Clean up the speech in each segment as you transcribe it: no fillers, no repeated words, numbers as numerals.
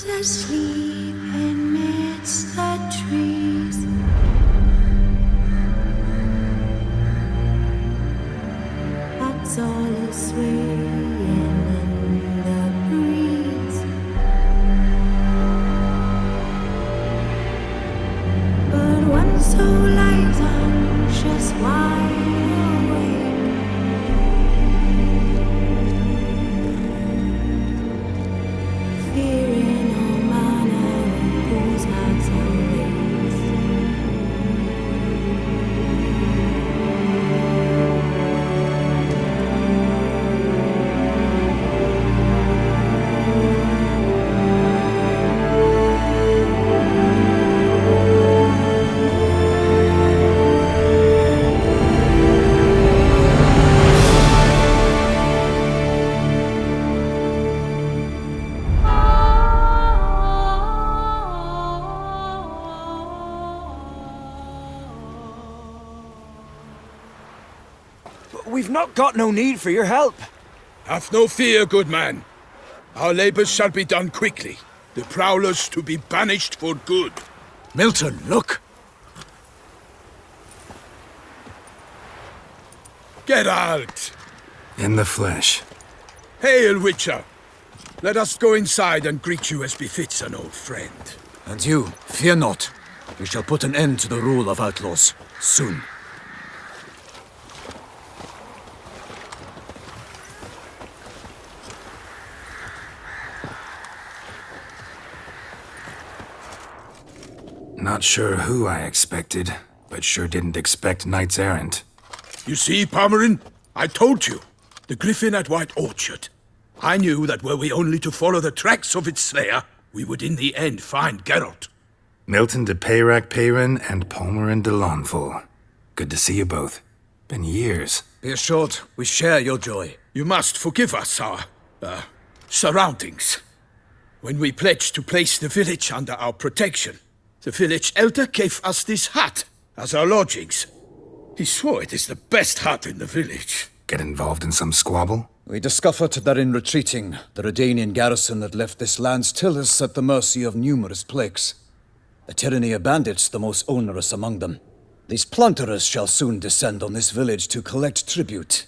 ghouls asleep amidst the trees. That's all is swaying in the breeze. But one soul lies anxious, wide awake. Fearing all manner of ghouls, hags, and wraiths. We've not got no need for your help. Have no fear, good man. Our labors shall be done quickly. The prowlers to be banished for good. Milton, look! Geralt! In the flesh. Hail, Witcher! Let us go inside and greet you as befits an old friend. And you, fear not. We shall put an end to the rule of outlaws, soon. Not sure who I expected, but sure didn't expect Knight-Errants. You see, Palmerin? I told you. The griffin at White Orchard. I knew that were we only to follow the tracks of its slayer, we would in the end find Geralt. Milton de Peyrac-Peyrin and Palmerin de Lawnful. Good to see you both. Been years. Be assured, we share your joy. You must forgive us our, surroundings. When we pledged to place the village under our protection, the village elder gave us this hut as our lodgings. He swore it is the best hut in the village. Get involved in some squabble? We discovered that in retreating, the Redanian garrison that left this land still is at the mercy of numerous plagues. The tyranny of bandits the most onerous among them. These plunderers shall soon descend on this village to collect tribute.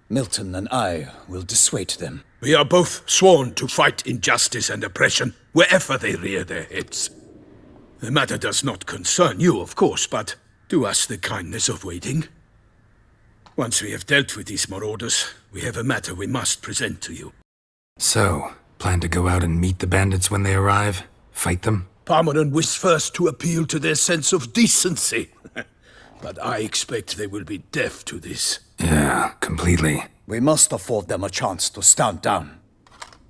Milton and I will dissuade them. We are both sworn to fight injustice and oppression wherever they rear their heads. The matter does not concern you, of course, but do us the kindness of waiting. Once we have dealt with these marauders, we have a matter we must present to you. So, plan to go out and meet the bandits when they arrive? Fight them? Palmerin wished first to appeal to their sense of decency. But I expect they will be deaf to this. Yeah, completely. We must afford them a chance to stand down.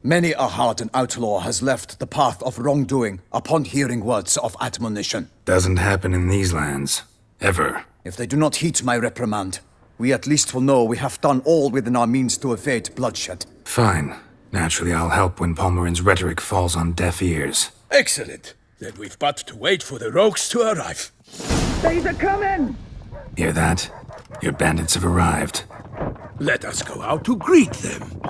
Many a hardened outlaw has left the path of wrongdoing upon hearing words of admonition. Doesn't happen in these lands. Ever. If they do not heed my reprimand, we at least will know we have done all within our means to evade bloodshed. Fine. Naturally, I'll help when Palmerin's rhetoric falls on deaf ears. Excellent. Then we've but to wait for the rogues to arrive. They're coming! Hear that? Your bandits have arrived. Let us go out to greet them.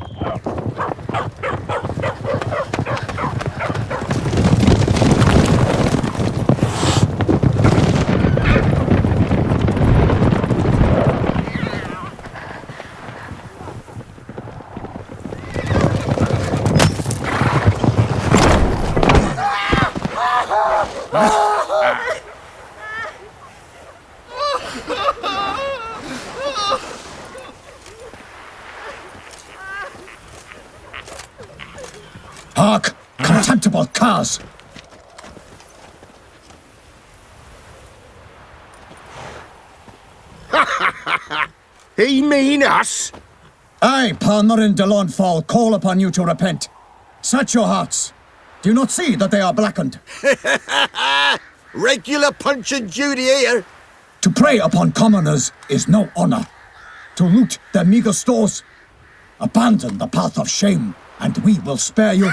Hark! Contemptible curs! He mean us? I, Palmerin de Lawnfall, call upon you to repent. Set your hearts. Do you not see that they are blackened? Regular punch and Judy here. To prey upon commoners is no honor. To loot their meager stores, abandon the path of shame, and we will spare you.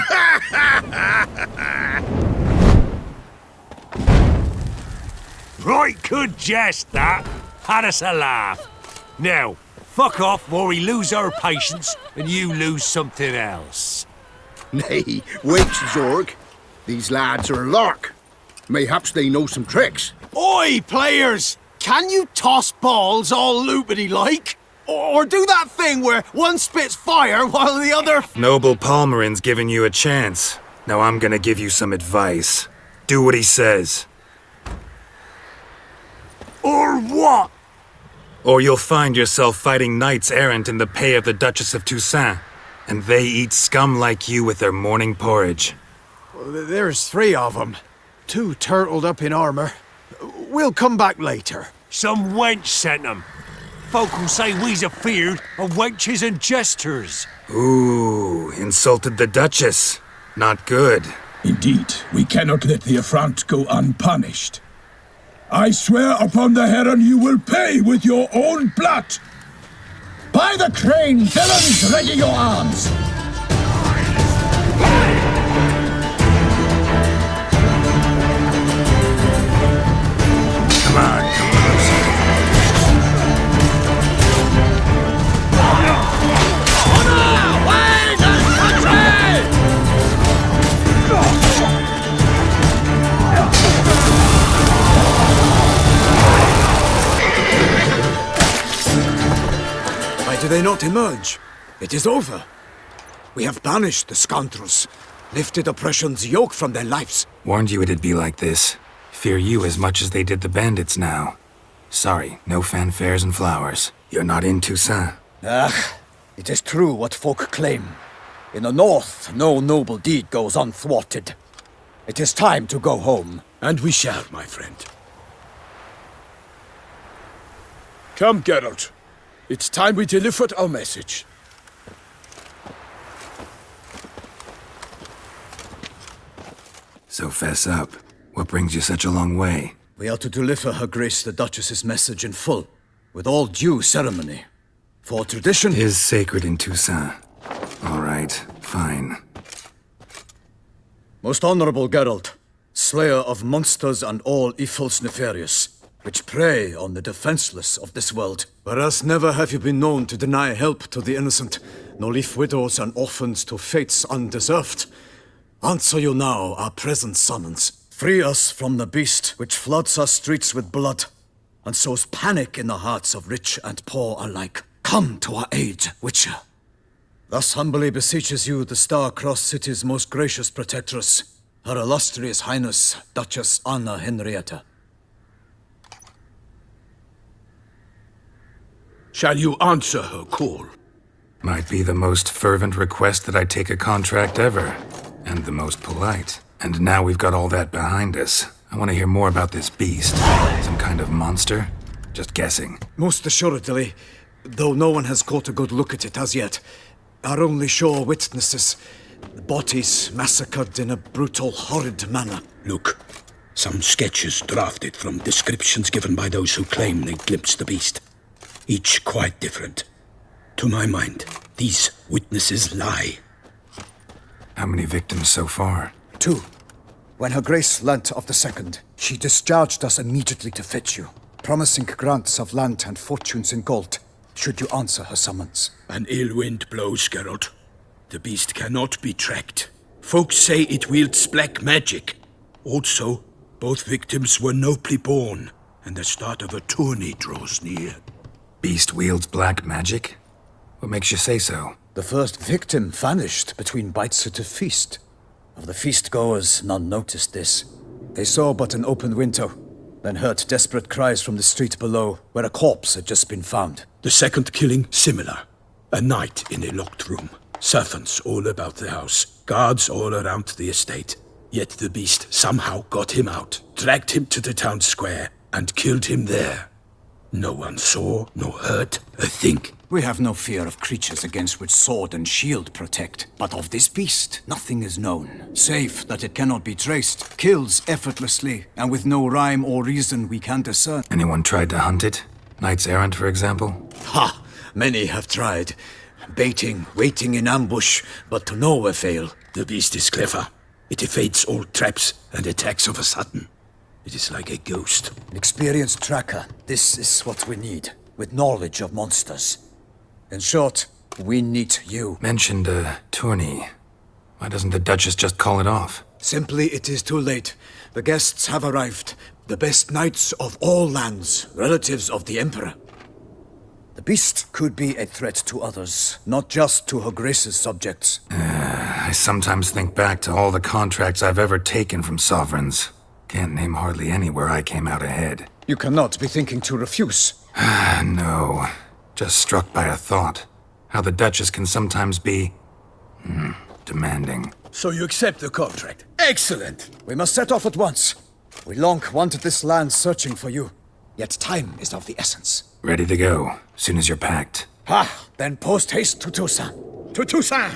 Right good jest, that. Had us a laugh. Now, fuck off or we lose our patience and you lose something else. Nay, wait, Zorg. These lads are a lark. Mayhaps they know some tricks. Oi, players! Can you toss balls all loopity-like? Or do that thing where one spits fire while the other... Noble Palmerin's giving you a chance. Now I'm gonna give you some advice. Do what he says. Or what? Or you'll find yourself fighting Knights-Errant in the pay of the Duchess of Toussaint. And they eat scum like you with their morning porridge. There's 3 of them. 2 turtled up in armor. We'll come back later. Some wench sent them. Folk will say we's afeard of wenches and jesters. Ooh, insulted the Duchess. Not good. Indeed, we cannot let the affront go unpunished. I swear upon the Heron you will pay with your own blood! By the crane, villains, ready your arms! Come on, come on. Why do they not emerge? It is over. We have banished the scoundrels, lifted oppression's yoke from their lives. Warned you it'd be like this. Fear you as much as they did the bandits now. Sorry, no fanfares and flowers. You're not in Toussaint. Ah, it is true what folk claim. In the north, no noble deed goes unthwarted. It is time to go home. And we shall, my friend. Come, Geralt. It's time we delivered our message. So fess up. What brings you such a long way? We are to deliver Her Grace the Duchess's message in full, with all due ceremony. For tradition... Is sacred in Toussaint. All right, fine. Most honorable Geralt, slayer of monsters and all evils nefarious, which prey on the defenseless of this world. Whereas never have you been known to deny help to the innocent, nor leave widows and orphans to fates undeserved. Answer you now our present summons. Free us from the beast which floods our streets with blood, and sows panic in the hearts of rich and poor alike. Come to our aid, Witcher. Thus humbly beseeches you the Star-Crossed City's most gracious protectress, Her Illustrious Highness, Duchess Anna Henrietta. Shall you answer her call? Might be the most fervent request that I take a contract ever. And the most polite. And now we've got all that behind us. I want to hear more about this beast. Some kind of monster? Just guessing. Most assuredly, though no one has caught a good look at it as yet. Our only sure witnesses. Bodies massacred in a brutal, horrid manner. Look, some sketches drafted from descriptions given by those who claim they glimpsed the beast. Each quite different. To my mind, these witnesses lie. How many victims so far? 2. When Her Grace learnt of the second, she discharged us immediately to fetch you, promising grants of land and fortunes in gold, should you answer her summons. An ill wind blows, Geralt. The beast cannot be tracked. Folks say it wields black magic. Also, both victims were nobly born, and the start of a tourney draws near. Beast wields black magic? What makes you say so? The first victim vanished between bites at a feast. Of the feast-goers, none noticed this. They saw but an open window, then heard desperate cries from the street below, where a corpse had just been found. The second killing, similar. A night in a locked room. Servants all about the house. Guards all around the estate. Yet the beast somehow got him out, dragged him to the town square, and killed him there. No one saw, nor heard a thing. We have no fear of creatures against which sword and shield protect. But of this beast, nothing is known, save that it cannot be traced, kills effortlessly, and with no rhyme or reason we can discern. Anyone tried to hunt it? Knights-Errant, for example? Ha! Many have tried. Baiting, waiting in ambush, but to no avail. The beast is clever. It evades all traps and attacks of a sudden. It is like a ghost. An experienced tracker. This is what we need, with knowledge of monsters. In short, we need you. Mentioned a tourney. Why doesn't the Duchess just call it off? Simply, it is too late. The guests have arrived. The best knights of all lands, relatives of the Emperor. The beast could be a threat to others, not just to Her Grace's subjects. I sometimes think back to all the contracts I've ever taken from sovereigns. Can't name hardly any where I came out ahead. You cannot be thinking to refuse. No. Just struck by a thought. How the Duchess can sometimes be... demanding. So you accept the contract. Excellent! We must set off at once. We long wanted this land searching for you. Yet time is of the essence. Ready to go, soon as you're packed. Then post haste to Toussaint. To Toussaint!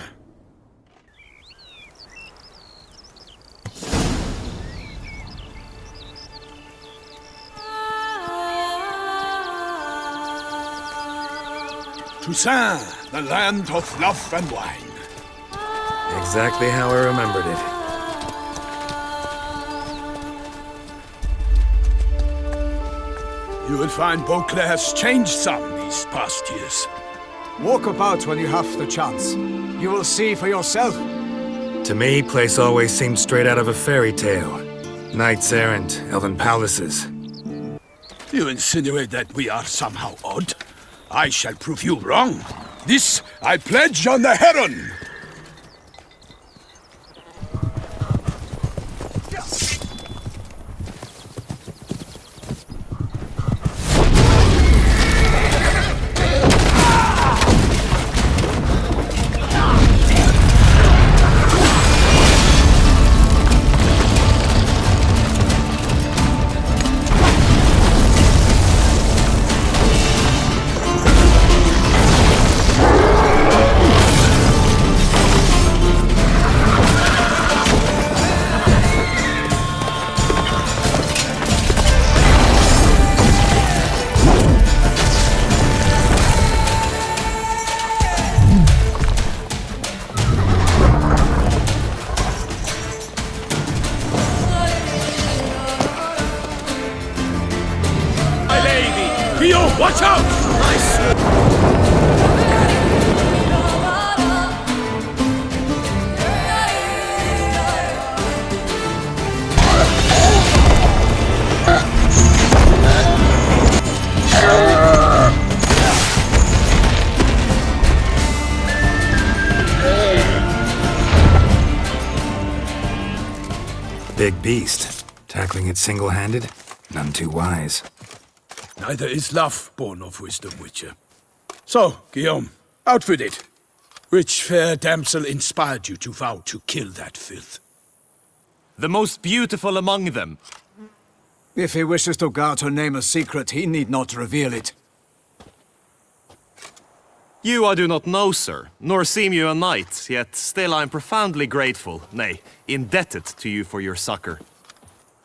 Toussaint, the land of love and wine. Exactly how I remembered it. You will find Beauclair has changed some these past years. Walk about when you have the chance. You will see for yourself. To me, place always seemed straight out of a fairy tale. Knights-Errant, elven palaces. You insinuate that we are somehow odd? I shall prove you wrong. This I pledge on the Heron! Watch out! Big beast. Tackling it single-handed? None too wise. Neither is love born of wisdom, Witcher. So, Guillaume, outfit it. Which fair damsel inspired you to vow to kill that filth? The most beautiful among them. If he wishes to guard her name a secret, he need not reveal it. You I do not know, sir, nor seem you a knight, yet still I am profoundly grateful, nay, indebted to you for your succor.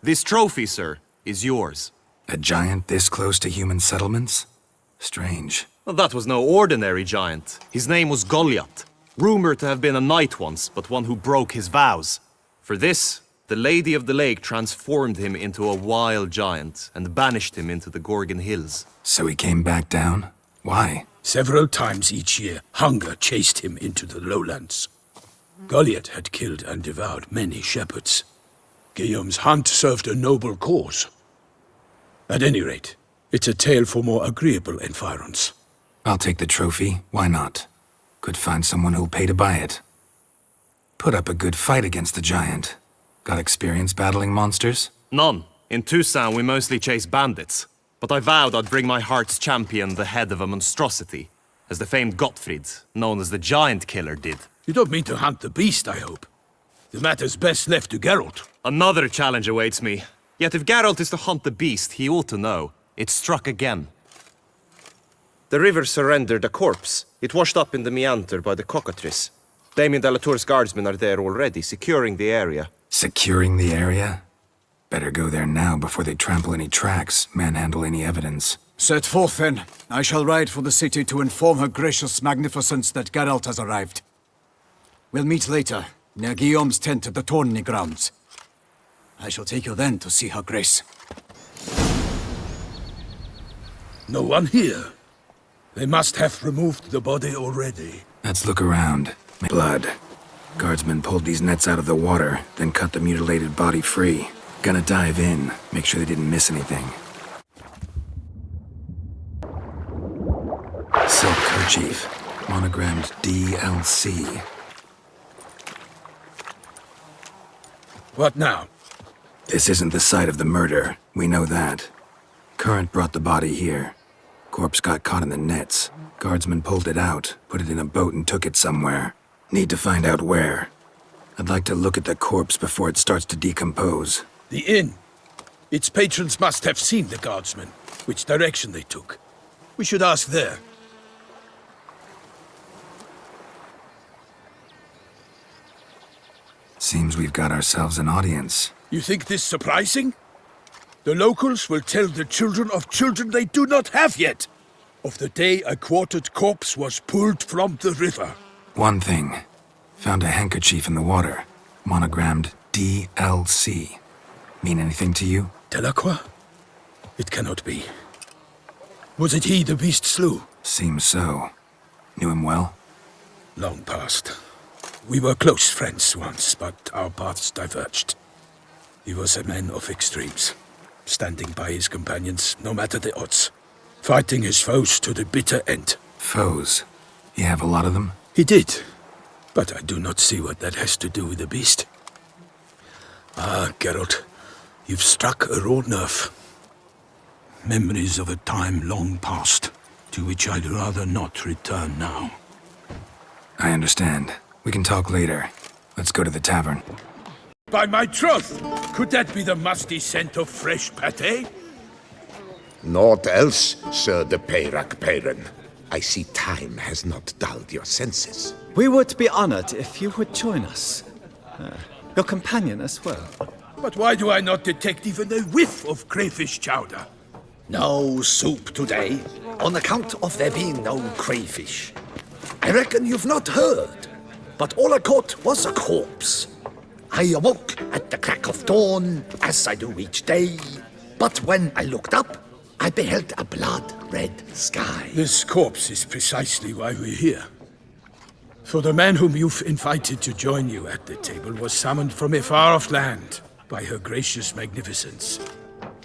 This trophy, sir, is yours. A giant this close to human settlements? Strange. Well, that was no ordinary giant. His name was Goliath, rumored to have been a knight once, but one who broke his vows. For this, the Lady of the Lake transformed him into a wild giant and banished him into the Gorgon Hills. So he came back down? Why? Several times each year, hunger chased him into the lowlands. Goliath had killed and devoured many shepherds. Guillaume's hunt served a noble cause. At any rate, it's a tale for more agreeable environs. I'll take the trophy. Why not? Could find someone who'll pay to buy it. Put up a good fight against the giant. Got experience battling monsters? None. In Toussaint, we mostly chase bandits. But I vowed I'd bring my heart's champion the head of a monstrosity, as the famed Gottfried, known as the Giant Killer, did. You don't mean to hunt the beast, I hope. The matter's best left to Geralt. Another challenge awaits me. Yet if Geralt is to hunt the beast, he ought to know. It struck again. The river surrendered a corpse. It washed up in the meander by the cockatrice. Damien de la Tour's guardsmen are there already, securing the area. Securing the area? Better go there now before they trample any tracks, manhandle any evidence. Set forth, then. I shall ride for the city to inform her gracious magnificence that Geralt has arrived. We'll meet later, near Guillaume's tent at the tourney grounds. I shall take you then to see her grace. No one here. They must have removed the body already. Let's look around. Blood. Guardsmen pulled these nets out of the water, then cut the mutilated body free. Gonna dive in, make sure they didn't miss anything. Silk kerchief, monogrammed DLC. What now? This isn't the site of the murder, we know that. Current brought the body here. Corpse got caught in the nets. Guardsmen pulled it out, put it in a boat and took it somewhere. Need to find out where. I'd like to look at the corpse before it starts to decompose. The inn. Its patrons must have seen the guardsmen, which direction they took. We should ask there. Seems we've got ourselves an audience. You think this surprising? The locals will tell the children of children they do not have yet, of the day a quartered corpse was pulled from the river. One thing. Found a handkerchief in the water. Monogrammed DLC. Mean anything to you? Delacroix? It cannot be. Was it he the beast slew? Seems so. Knew him well? Long past. We were close friends once, but our paths diverged. He was a man of extremes, standing by his companions no matter the odds, fighting his foes to the bitter end. Foes? You have a lot of them? He did, but I do not see what that has to do with the beast. Ah, Geralt, you've struck a raw nerve. Memories of a time long past, to which I'd rather not return now. I understand. We can talk later. Let's go to the tavern. By my troth, could that be the musty scent of fresh pâté? Naught else, Sir de Peyrac-Peyran. I see time has not dulled your senses. We would be honored if you would join us. Your companion as well. But why do I not detect even a whiff of crayfish chowder? No soup today, on account of there being no crayfish. I reckon you've not heard, but all I caught was a corpse. I awoke at the crack of dawn, as I do each day, but when I looked up, I beheld a blood-red sky. This corpse is precisely why we're here. For the man whom you've invited to join you at the table was summoned from a far-off land by her gracious magnificence.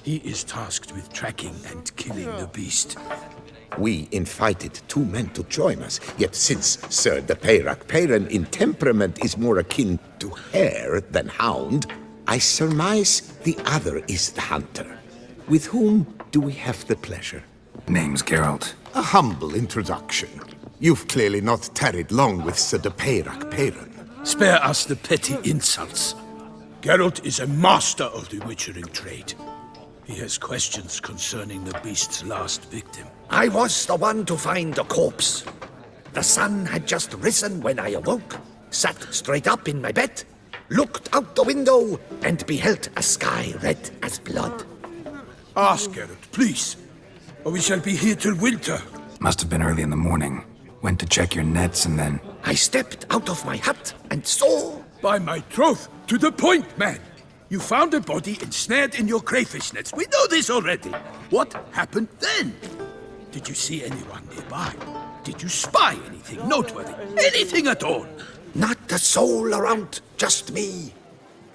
He is tasked with tracking and killing the beast. We invited two men to join us, yet since Sir de Peyrac-Peyran in temperament is more akin to hare than hound, I surmise the other is the hunter. With whom do we have the pleasure? Name's Geralt. A humble introduction. You've clearly not tarried long with Sir de Peyrac-Peyran. Spare us the petty insults. Geralt is a master of the witchering trade. He has questions concerning the beast's last victim. I was the one to find the corpse. The sun had just risen when I awoke, sat straight up in my bed, looked out the window, and beheld a sky red as blood. Ask Geralt, please, or we shall be here till winter. Must have been early in the morning. Went to check your nets and then... I stepped out of my hut and saw... By my troth, to the point, man! You found a body ensnared in your crayfish nets. We know this already. What happened then? Did you see anyone nearby? Did you spy anything noteworthy? Anything at all? Not a soul around, just me.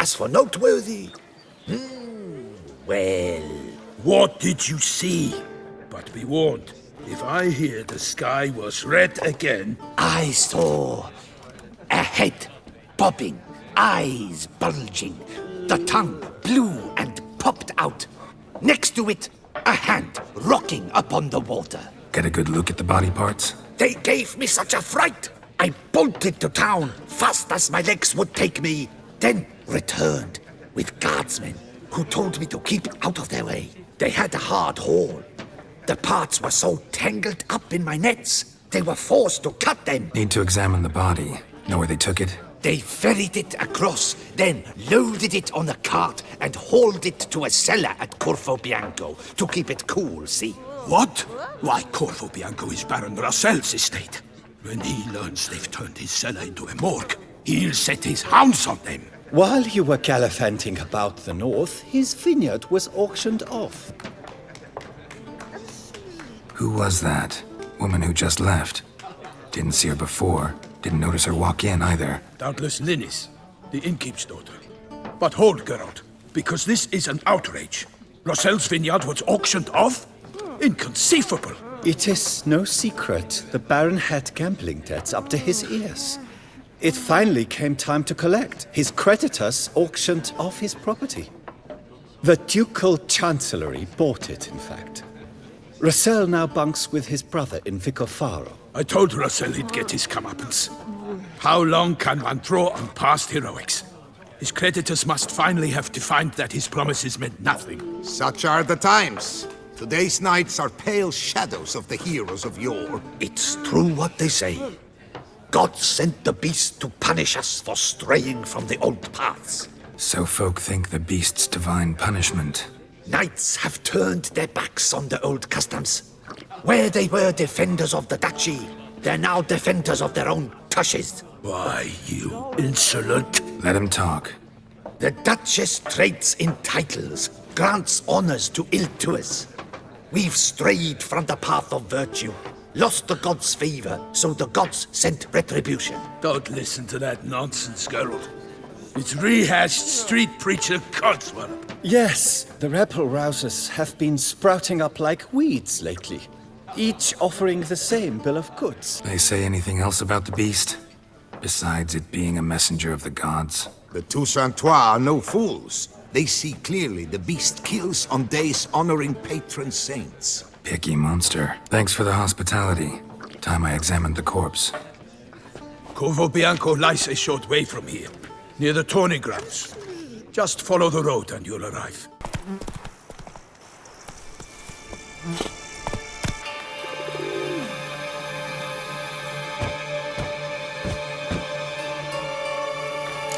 As for noteworthy... well... What did you see? But be warned, if I hear the sky was red again... I saw a head bobbing, eyes bulging, the tongue blew and popped out. Next to it, a hand rocking upon the water. Get a good look at the body parts? They gave me such a fright. I bolted to town fast as my legs would take me, then returned with guardsmen who told me to keep out of their way. They had a hard haul. The parts were so tangled up in my nets, they were forced to cut them. Need to examine the body. Know where they took it? They ferried it across, then loaded it on a cart and hauled it to a cellar at Corvo Bianco to keep it cool, see? What? Why, Corvo Bianco is Baron Rassel's estate. When he learns they've turned his cellar into a morgue, he'll set his hounds on them. While you were gallivanting about the north, his vineyard was auctioned off. Who was that? Woman who just left. Didn't see her before. Didn't notice her walk in either. Doubtless Linnis, the innkeep's daughter. But hold, Geralt, because this is an outrage. Rossel's vineyard was auctioned off? Inconceivable! It is no secret the Baron had gambling debts up to his ears. It finally came time to collect. His creditors auctioned off his property. The Ducal Chancellery bought it, in fact. Rossel now bunks with his brother in Vicofaro. I told Rossel he'd get his comeuppance. How long can one draw on past heroics? His creditors must finally have to find that his promises meant nothing. Such are the times. Today's knights are pale shadows of the heroes of yore. It's true what they say. God sent the beast to punish us for straying from the old paths. So folk think the beast's divine punishment. Knights have turned their backs on the old customs. Where they were defenders of the duchy, they're now defenders of their own tushes. Why, you insolent... Let him talk. The Duchess trades in titles, grants honors to ill-doers. We've strayed from the path of virtue, lost the gods' favor, so the gods sent retribution. Don't listen to that nonsense, Geralt. It's rehashed street preacher codswallop. Yes, the rebel rousers have been sprouting up like weeds lately, each offering the same bill of goods. They say anything else about the beast? Besides it being a messenger of the gods? The Toussaintois are no fools. They see clearly the beast kills on days honoring patron saints. Picky monster. Thanks for the hospitality. Time I examined the corpse. Corvo Bianco lies a short way from here, near the tourney grounds. Just follow the road and you'll arrive.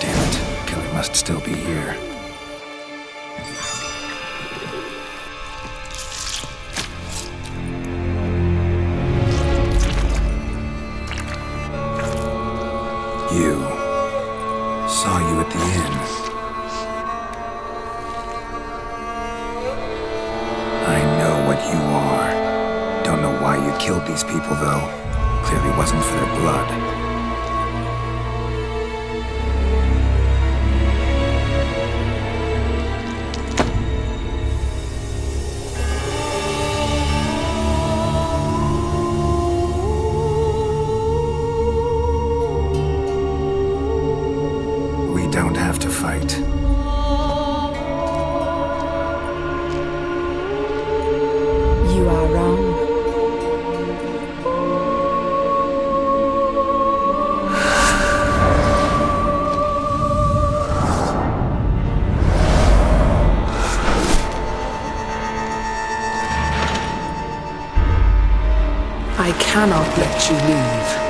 Damn it. Killer must still be here. Saw you at the inn. I know what you are. Don't know why you killed these people, though. Clearly wasn't for their blood. Don't have to fight. You are wrong. I cannot let you leave.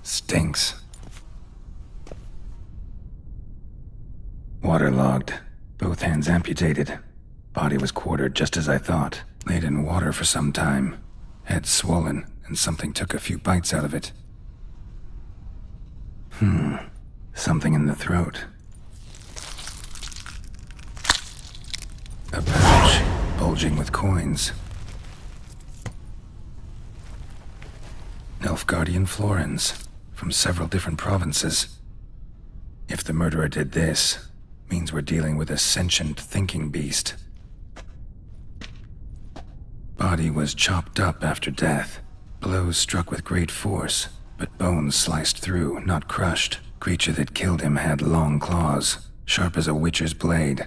Stinks. Waterlogged. Both hands amputated. Body was quartered just as I thought. Laid in water for some time. Head swollen, and something took a few bites out of it. Something in the throat. A pouch, bulging with coins. Nilfgaardian florins, from several different provinces. If the murderer did this, means we're dealing with a sentient thinking beast. Body was chopped up after death. Blows struck with great force, but bones sliced through, not crushed. Creature that killed him had long claws, sharp as a witcher's blade.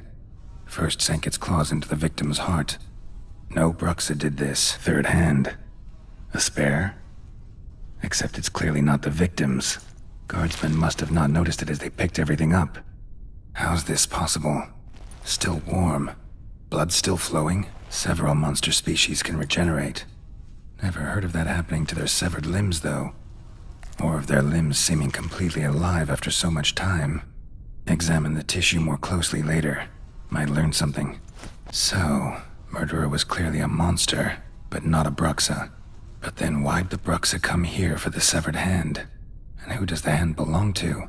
First sank its claws into the victim's heart. No Bruxa did this. Third hand. A spare? Except it's clearly not the victim's. Guardsmen must have not noticed it as they picked everything up. How's this possible? Still warm. Blood still flowing? Several monster species can regenerate. Never heard of that happening to their severed limbs, though. Or of their limbs seeming completely alive after so much time. Examine the tissue more closely later. Might learn something. So, murderer was clearly a monster, but not a Bruxa. But then why'd the Bruxa come here for the severed hand? And who does the hand belong to?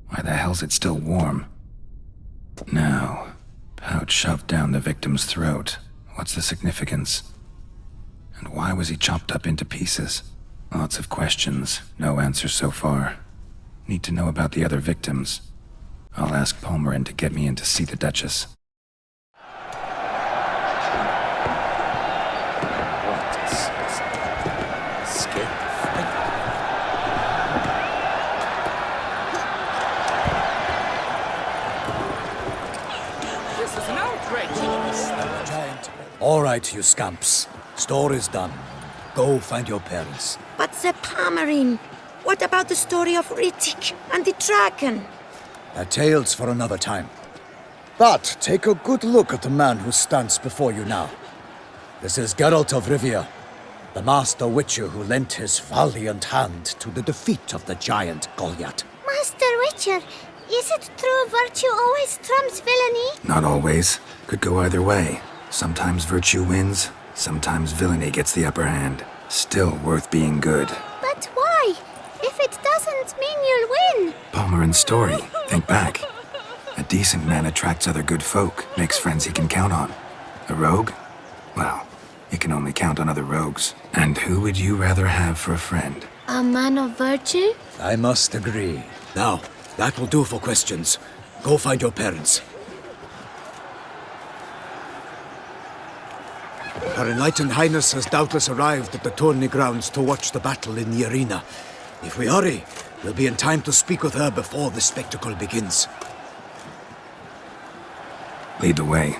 Why the hell's it still warm? Now, pouch shoved down the victim's throat. What's the significance? And why was he chopped up into pieces? Lots of questions, no answers so far. Need to know about the other victims. I'll ask Palmerin to get me in to see the Duchess. All right, you scamps. Store is done. Go find your parents. But the Palmerin, what about the story of Rittik and the dragon? Tales for another time. But take a good look at the man who stands before you now. This is Geralt of Rivia, the master witcher who lent his valiant hand to the defeat of the giant Goliath. Master Witcher, is it true virtue always trumps villainy? Not always. Could go either way. Sometimes virtue wins, sometimes villainy gets the upper hand. Still worth being good. But why? If it doesn't mean you'll win. Palmerin's story. Think back. A decent man attracts other good folk, makes friends he can count on. A rogue? Well, he can only count on other rogues. And who would you rather have for a friend? A man of virtue? I must agree. Now, that will do for questions. Go find your parents. Her Enlightened Highness has doubtless arrived at the tourney grounds to watch the battle in the arena. If we hurry, we'll be in time to speak with her before the spectacle begins. Lead the way.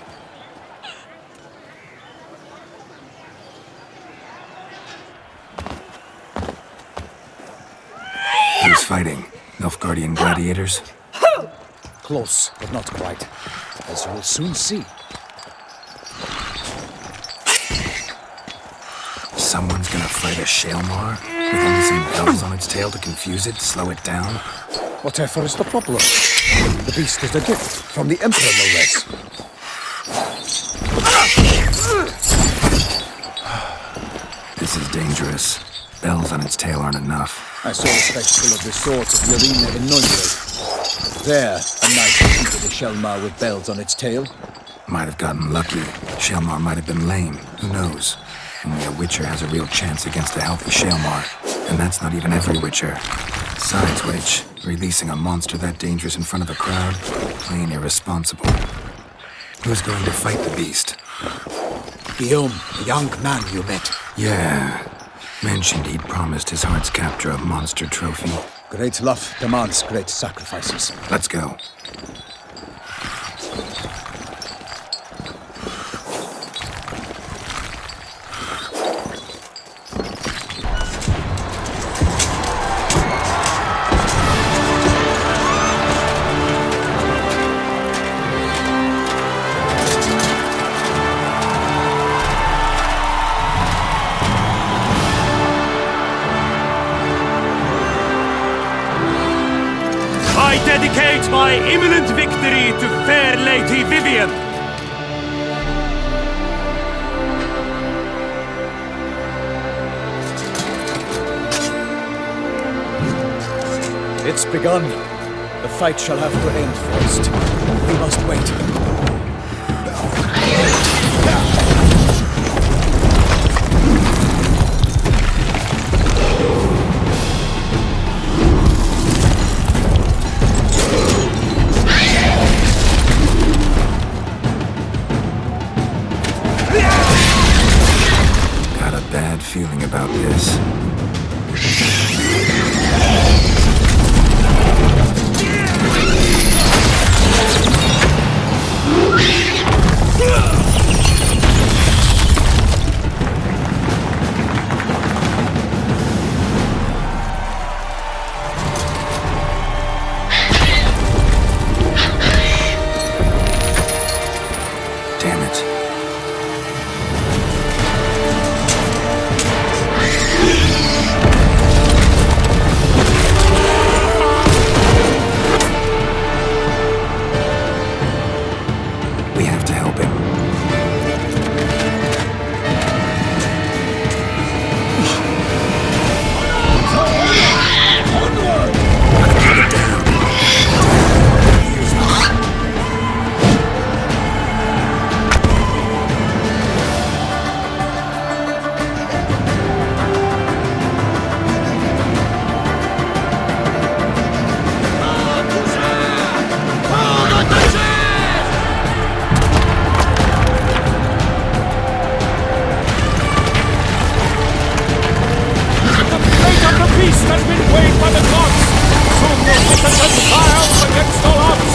Who's fighting? Nilfgaardian gladiators? Close, but not quite. As you will soon see. Someone's gonna fight a Shaelmar? With only some bells on its tail to confuse it, slow it down? Whatever is the problem? The beast is a gift from the Emperor, no less. This is dangerous. Bells on its tail aren't enough. I saw a spectacle of the sort at the arena in Nunley. There, a knight defeated a Shaelmar with bells on its tail. Might have gotten lucky. Shaelmar might have been lame. Who knows? Only a Witcher has a real chance against a healthy Shaelmar. And that's not even every Witcher. Besides which, releasing a monster that dangerous in front of a crowd? Plain irresponsible. Who's going to fight the beast? Guillaume, the young man you met. Yeah. Mentioned he'd promised his heart's capture a monster trophy. Great love demands great sacrifices. Let's go. I dedicate my imminent victory to fair Lady Vivian. It's begun. The fight shall have to end first. We must wait. Got a bad feeling about this. triumph against all odds!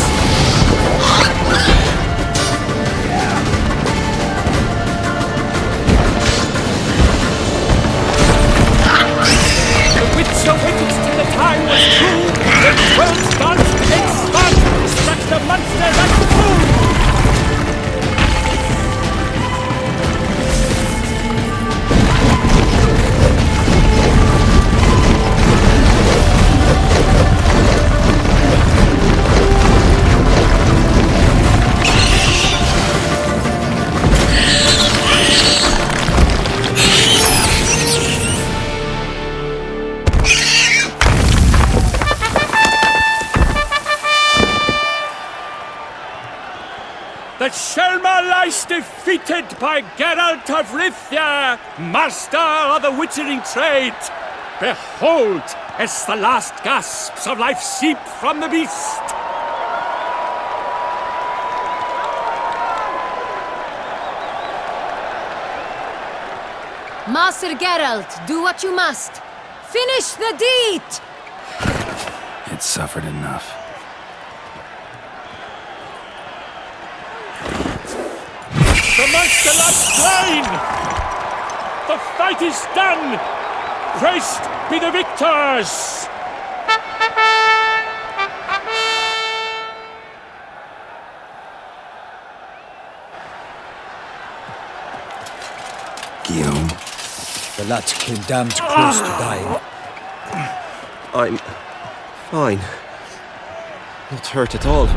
The witch awakens till the time was true, when 12 gods expand, struck the monster like a fool! The Shelma lies defeated by Geralt of Rivia, master of the witchering trade. Behold, as the last gasps of life seep from the beast. Master Geralt, do what you must. Finish the deed! It suffered enough. The monster lies slain! The fight is done! Praised be the victors! Guillaume? The lad came damned close to dying. I'm fine. Not hurt at all.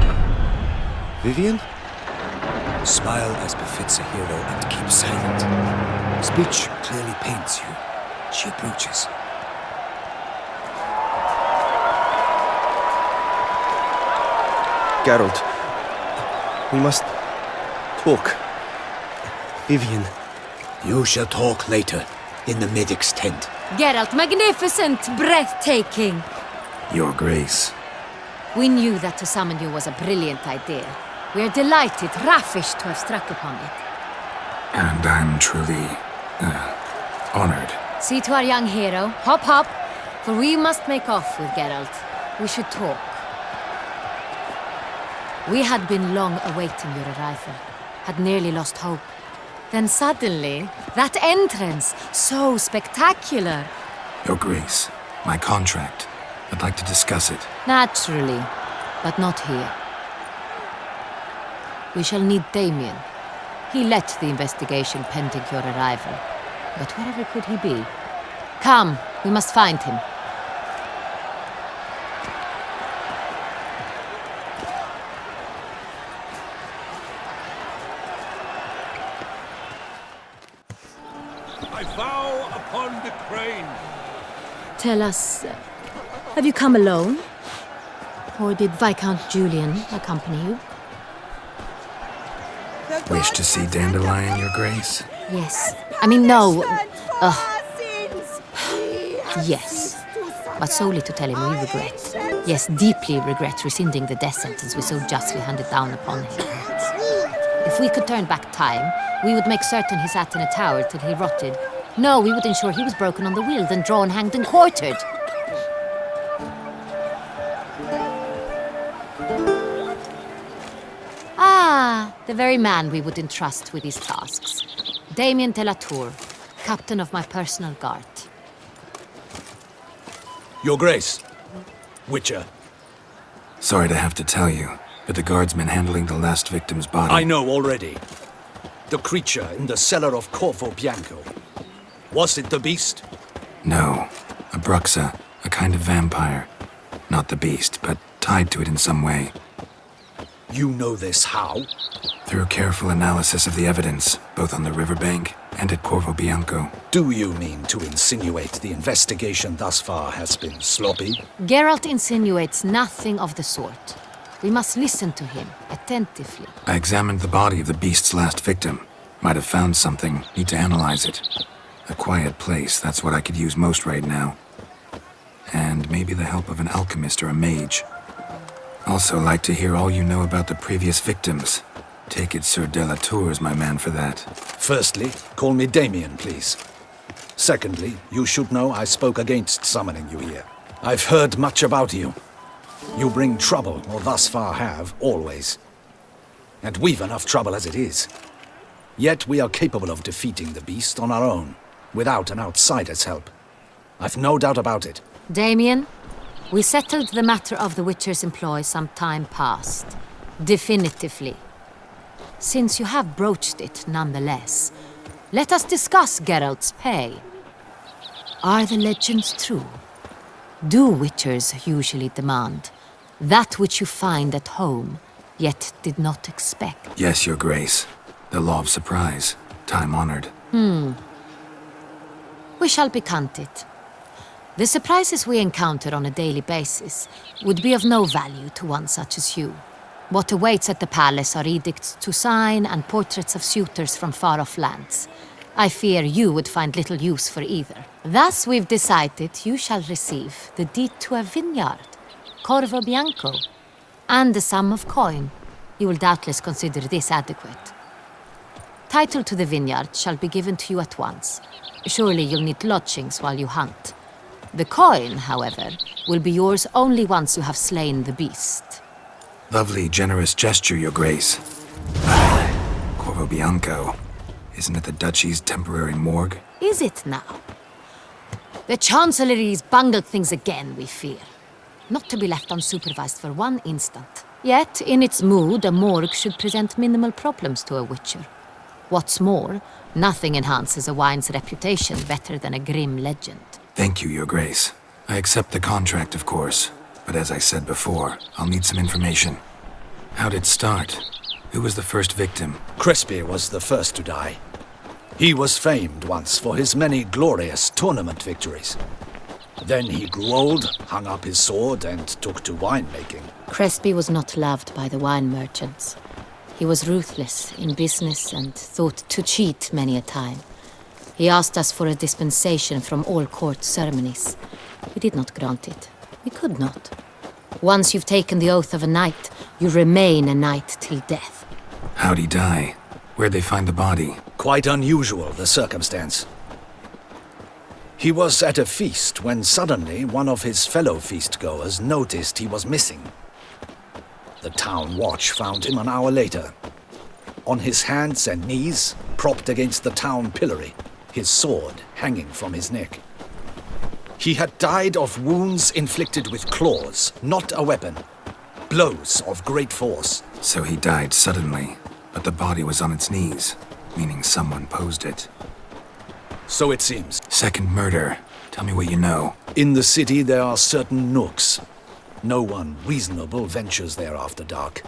Vivian? Smile as befits a hero and keep silent. Speech clearly pains you. She approaches. Geralt, we must talk. Vivian. You shall talk later, in the medic's tent. Geralt, magnificent, breathtaking. Your Grace. We knew that to summon you was a brilliant idea. We are delighted, ravished to have struck upon it. And I'm truly, honored. See to our young hero. Hop, hop, for we must make off with Geralt. We should talk. We had been long awaiting your arrival, had nearly lost hope. Then suddenly, that entrance, so spectacular. Your Grace, my contract. I'd like to discuss it. Naturally, but not here. We shall need Damien. He led the investigation pending your arrival. But wherever could he be? Come, we must find him. I vow upon the crane. Tell us, have you come alone? Or did Viscount Julian accompany you? Wish to see Dandelion, Your Grace? Yes. I mean, no. Yes. But solely to tell him we regret. Yes, deeply regret rescinding the death sentence we so justly handed down upon him. If we could turn back time, we would make certain he sat in a tower till he rotted. No, we would ensure he was broken on the wheel, then drawn, hanged, and quartered. Ah, the very man we would entrust with these tasks. Damien de la Tour, captain of my personal guard. Your Grace. Witcher. Sorry to have to tell you, but the guardsman handling the last victim's body... I know already. The creature in the cellar of Corvo Bianco. Was it the beast? No. A bruxa, a kind of vampire. Not the beast, but tied to it in some way. You know this how? Through careful analysis of the evidence, both on the riverbank and at Corvo Bianco. Do you mean to insinuate the investigation thus far has been sloppy? Geralt insinuates nothing of the sort. We must listen to him, attentively. I examined the body of the beast's last victim. Might have found something, need to analyze it. A quiet place, that's what I could use most right now. And maybe the help of an alchemist or a mage. Also like to hear all you know about the previous victims. Take it Sir de la Tour is my man for that. Firstly, call me Damien, please. Secondly, you should know I spoke against summoning you here. I've heard much about you. You bring trouble, or thus far have, always. And we've enough trouble as it is. Yet we are capable of defeating the beast on our own, without an outsider's help. I've no doubt about it. Damien, we settled the matter of the Witcher's employ some time past. Definitively. Since you have broached it nonetheless, let us discuss Geralt's pay. Are the legends true? Do Witchers usually demand that which you find at home, yet did not expect? Yes, Your Grace. The law of surprise. Time-honored. We shall be content. The surprises we encounter on a daily basis would be of no value to one such as you. What awaits at the palace are edicts to sign and portraits of suitors from far-off lands. I fear you would find little use for either. Thus we've decided you shall receive the deed to a vineyard, Corvo Bianco, and the sum of coin. You will doubtless consider this adequate. Title to the vineyard shall be given to you at once. Surely you'll need lodgings while you hunt. The coin, however, will be yours only once you have slain the beast. Lovely, generous gesture, Your Grace. Corvo Bianco. Isn't it the Duchy's temporary morgue? Is it now? The Chancellery's bungled things again, we fear. Not to be left unsupervised for one instant. Yet, in its mood, a morgue should present minimal problems to a Witcher. What's more, nothing enhances a wine's reputation better than a grim legend. Thank you, Your Grace. I accept the contract, of course. But as I said before, I'll need some information. How'd it start? Who was the first victim? Crespi was the first to die. He was famed once for his many glorious tournament victories. Then he grew old, hung up his sword, and took to winemaking. Crespi was not loved by the wine merchants. He was ruthless in business and thought to cheat many a time. He asked us for a dispensation from all court ceremonies. We did not grant it. We could not. Once you've taken the oath of a knight, you remain a knight till death. How'd he die? Where'd they find the body? Quite unusual, the circumstance. He was at a feast when suddenly one of his fellow feastgoers noticed he was missing. The town watch found him an hour later. On his hands and knees, propped against the town pillory, his sword hanging from his neck. He had died of wounds inflicted with claws, not a weapon. Blows of great force. So he died suddenly, but the body was on its knees, meaning someone posed it. So it seems. Second murder. Tell me what you know. In the city there are certain nooks. No one reasonable ventures there after dark.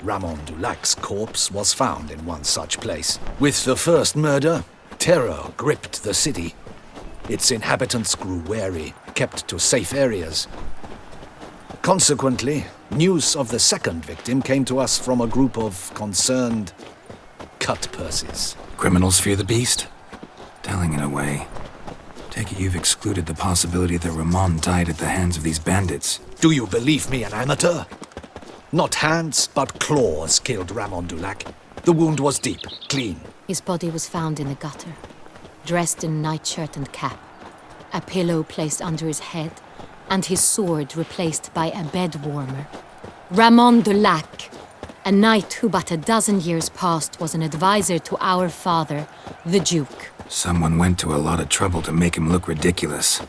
Ramon Dulac's corpse was found in one such place. With the first murder, terror gripped the city. Its inhabitants grew wary, kept to safe areas. Consequently, news of the second victim came to us from a group of concerned cut-purses. Criminals fear the beast? Telling in a way. Take it you've excluded the possibility that Ramon died at the hands of these bandits. Do you believe me, an amateur? Not hands, but claws killed Ramon Dulac. The wound was deep, clean. His body was found in a gutter, dressed in nightshirt and cap, a pillow placed under his head, and his sword replaced by a bed warmer. Ramon Dulac, a knight who but a dozen years past was an advisor to our father, the Duke. Someone went to a lot of trouble to make him look ridiculous.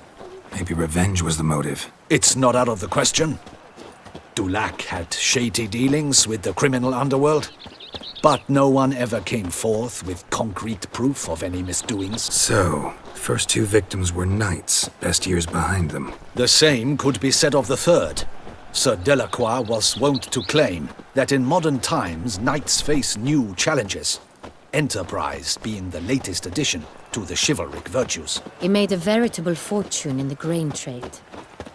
Maybe revenge was the motive. It's not out of the question. Dulac had shady dealings with the criminal underworld, but no one ever came forth with concrete proof of any misdoings. So, first two victims were knights, best years behind them. The same could be said of the third. Sir Delacroix was wont to claim that in modern times knights face new challenges, enterprise being the latest addition to the chivalric virtues. He made a veritable fortune in the grain trade.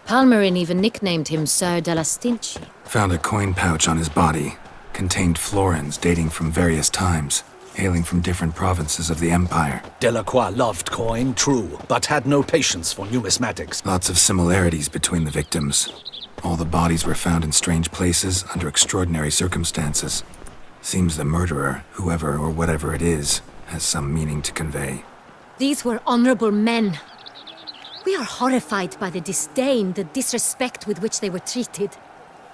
Palmerin even nicknamed him Sir de la Stinchi. Found a coin pouch on his body. Contained florins dating from various times, hailing from different provinces of the Empire. Delacroix loved coin, true, but had no patience for numismatics. Lots of similarities between the victims. All the bodies were found in strange places under extraordinary circumstances. Seems the murderer, whoever or whatever it is, has some meaning to convey. These were honorable men. We are horrified by the disdain, the disrespect with which they were treated.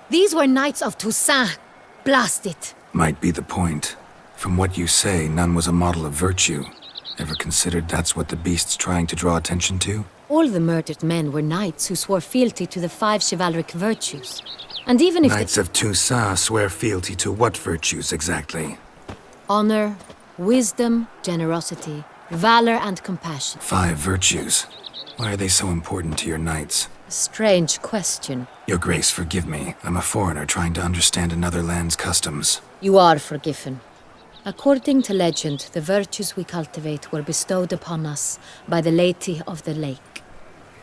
These were Knights of Toussaint. Blast it. Might be the point. From what you say, none was a model of virtue. Ever considered that's what the beast's trying to draw attention to? All the murdered men were knights who swore fealty to the 5 chivalric virtues. And even if Knights of Toussaint swear fealty to what virtues exactly? honor, wisdom, generosity, valor, and compassion. 5 virtues. Why are they so important to your knights? Strange question. Your Grace, forgive me. I'm a foreigner trying to understand another land's customs. You are forgiven. According to legend, the virtues we cultivate were bestowed upon us by the Lady of the Lake.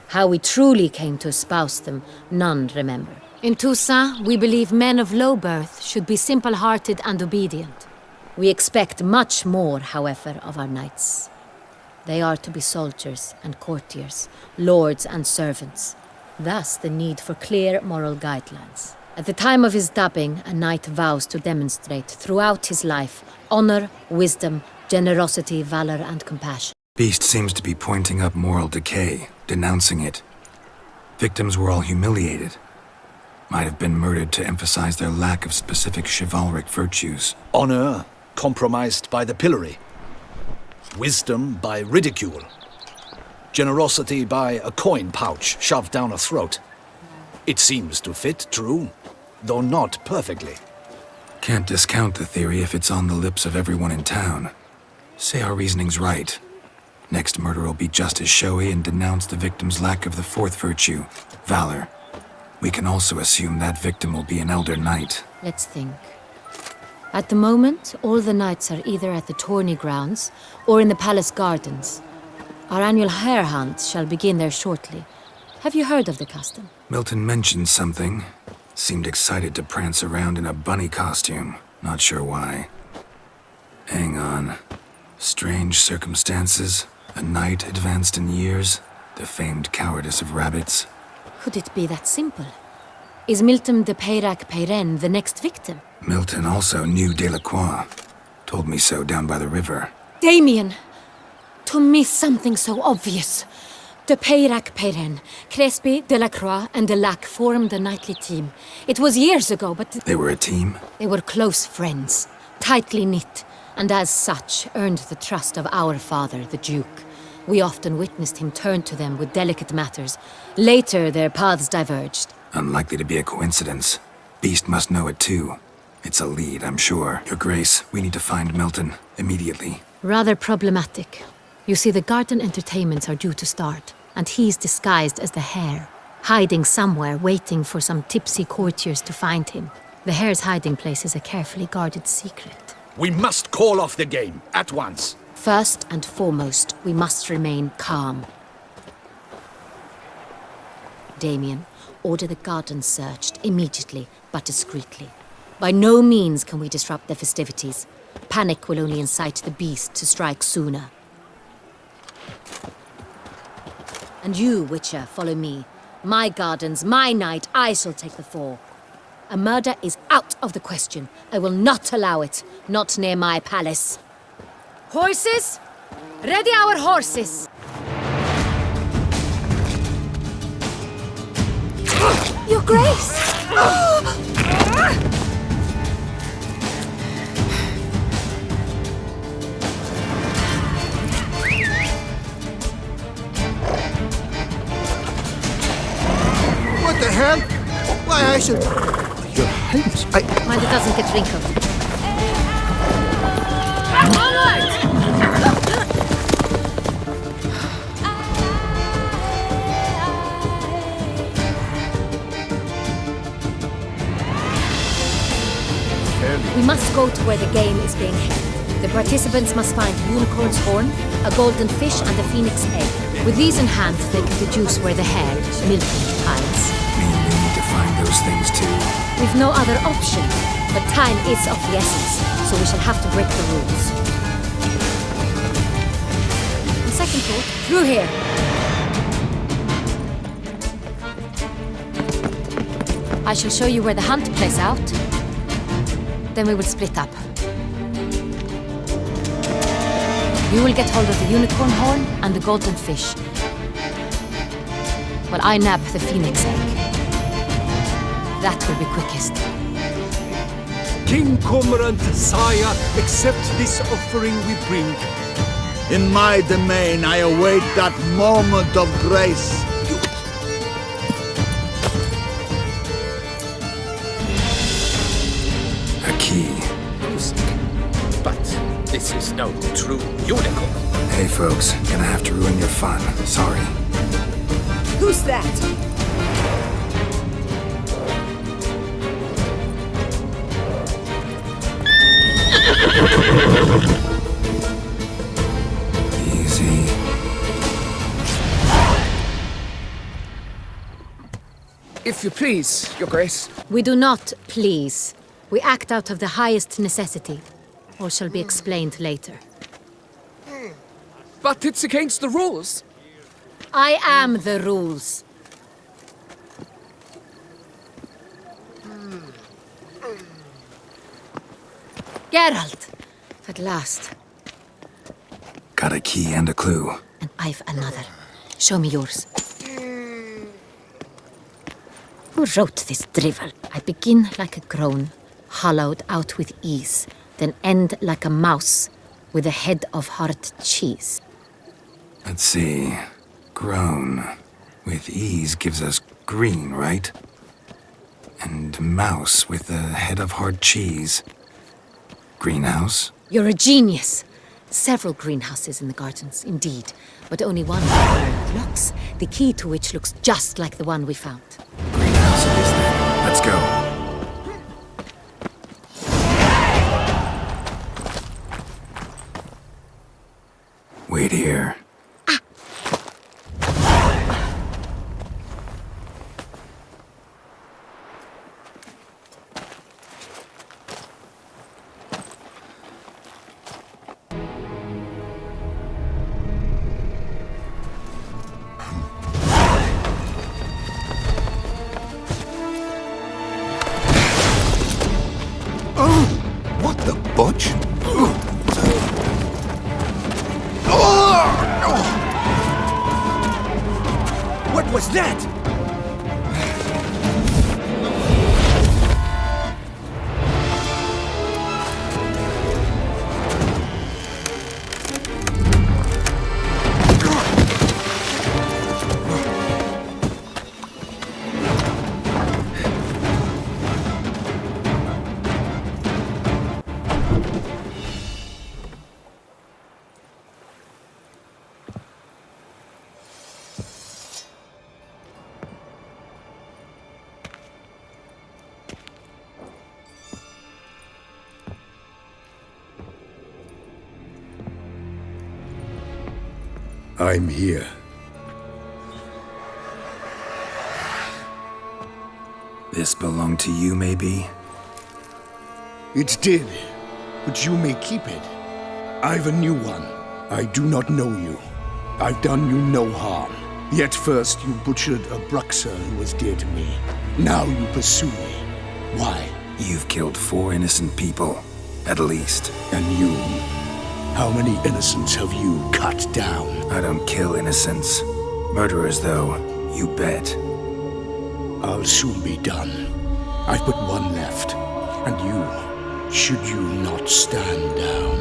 How we truly came to espouse them, none remember. In Toussaint, we believe men of low birth should be simple-hearted and obedient. We expect much more, however, of our knights. They are to be soldiers and courtiers, lords and servants. Thus, the need for clear moral guidelines. At the time of his dubbing, a knight vows to demonstrate throughout his life honor, wisdom, generosity, valor, and compassion. Beast seems to be pointing up moral decay, denouncing it. Victims were all humiliated. Might have been murdered to emphasize their lack of specific chivalric virtues. Honor compromised by the pillory. Wisdom by ridicule. Generosity by a coin pouch shoved down a throat. It seems to fit, true, though not perfectly. Can't discount the theory if it's on the lips of everyone in town. Say our reasoning's right. Next murder will be just as showy and denounce the victim's lack of the 4th virtue, valor. We can also assume that victim will be an elder knight. Let's think. At the moment, all the knights are either at the tourney grounds or in the palace gardens. Our annual hare hunt shall begin there shortly. Have you heard of the custom? Milton mentioned something. Seemed excited to prance around in a bunny costume. Not sure why. Hang on. Strange circumstances. A knight advanced in years. The famed cowardice of rabbits. Could it be that simple? Is Milton de Peyrac-Peyren the next victim? Milton also knew Delacroix. Told me so down by the river. Damien! To miss something so obvious. De Peyrac-Peyren, Crespi, Delacroix, and Delac formed a knightly team. It was years ago, but... They were a team? They were close friends, tightly knit, and as such earned the trust of our father, the Duke. We often witnessed him turn to them with delicate matters. Later, their paths diverged. Unlikely to be a coincidence. Beast must know it too. It's a lead, I'm sure. Your Grace, we need to find Milton, immediately. Rather problematic. You see, the garden entertainments are due to start, and he's disguised as the hare, hiding somewhere, waiting for some tipsy courtiers to find him. The hare's hiding place is a carefully guarded secret. We must call off the game, at once. First and foremost, we must remain calm. Damien, order the garden searched immediately, but discreetly. By no means can we disrupt the festivities. Panic will only incite the beast to strike sooner. And you, Witcher, follow me. My gardens, my night, I shall take the fall. A murder is out of the question. I will not allow it. Not near my palace. Horses? Ready our horses! Your Grace! What the hell? Why, I should... Your Highness, Mind it doesn't get wrinkled. Onward! We must go to where the game is being held. The participants must find a unicorn's horn, a golden fish, and a phoenix egg. With these in hand, they can deduce where the hare, Milton, hides. We need to find those things too. We've no other option, but time is of the essence, so we shall have to break the rules. On second thought, through here. I shall show you where the hunt plays out. Then we will split up. You will get hold of the unicorn horn and the golden fish, while I nab the phoenix egg. That will be quickest. King Cormorant, sire, accept this offering we bring. In my domain, I await that moment of grace. A key. But this is no true unicorn. Hey folks, gonna have to ruin your fun. Sorry. Who's that? Easy. If you please, Your Grace. We do not please. We act out of the highest necessity. All shall be explained later. But it's against the rules. I am the rules. Geralt! At last. Got a key and a clue. And I've another. Show me yours. Who wrote this drivel? I begin like a groan, hollowed out with ease, then end like a mouse, with a head of hard cheese. Let's see. Grown. With ease gives us green, right? And mouse with a head of hard cheese. Greenhouse? You're a genius. Several greenhouses in the gardens, indeed, but only one with locks, the key to which looks just like the one we found. Greenhouse it is then. Let's go. Wait here. What the butch? What was that? I'm here. This belonged to you, maybe? It did, but you may keep it. I've a new one. I do not know you. I've done you no harm. Yet first you butchered a Bruxer who was dear to me. Now you pursue me. Why? You've killed 4 innocent people, at least. And you? How many innocents have you cut down? I don't kill innocents. Murderers, though, you bet. I'll soon be done. I've but one left. And you, should you not stand down.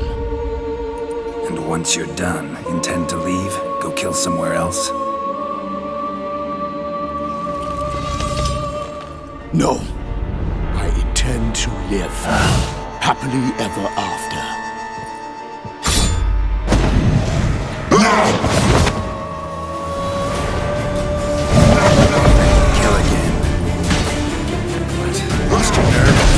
And once you're done, intend to leave? Go kill somewhere else? No. I intend to live. Happily ever after. Kill again. What? Lost your nerve?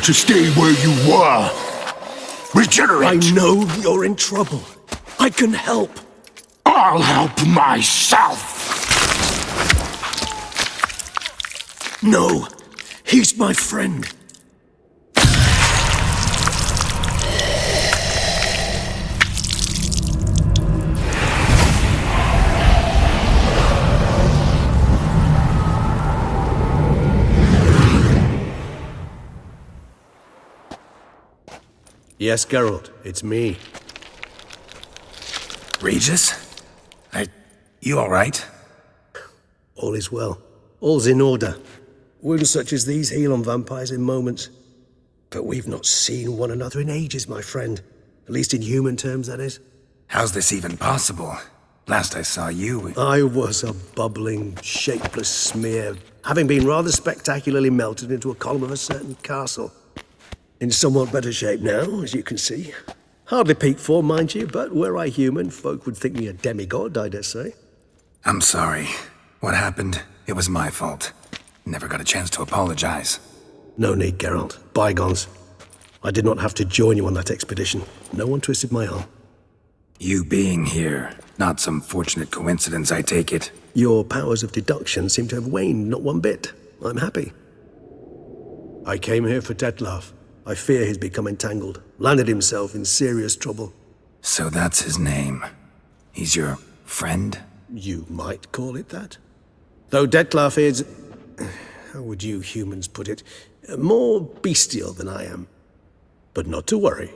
To stay where you were. Regenerate! I know you're in trouble. I can help. I'll help myself! No! He's my friend! Yes, Geralt, it's me. Regis? You alright? All is well. All's in order. Wounds such as these heal on vampires in moments. But we've not seen one another in ages, my friend. At least in human terms, that is. How's this even possible? Last I saw you... I was a bubbling, shapeless smear, having been rather spectacularly melted into a column of a certain castle. In somewhat better shape now, as you can see. Hardly peak form, mind you, but were I human, folk would think me a demigod, I dare say. I'm sorry. What happened? It was my fault. Never got a chance to apologize. No need, Geralt. Bygones. I did not have to join you on that expedition. No one twisted my arm. You being here, not some fortunate coincidence, I take it. Your powers of deduction seem to have waned not one bit. I'm happy. I came here for Detlef. I fear he's become entangled, landed himself in serious trouble. So that's his name. He's your friend? You might call it that. Though Detlef is... how would you humans put it? More bestial than I am. But not to worry.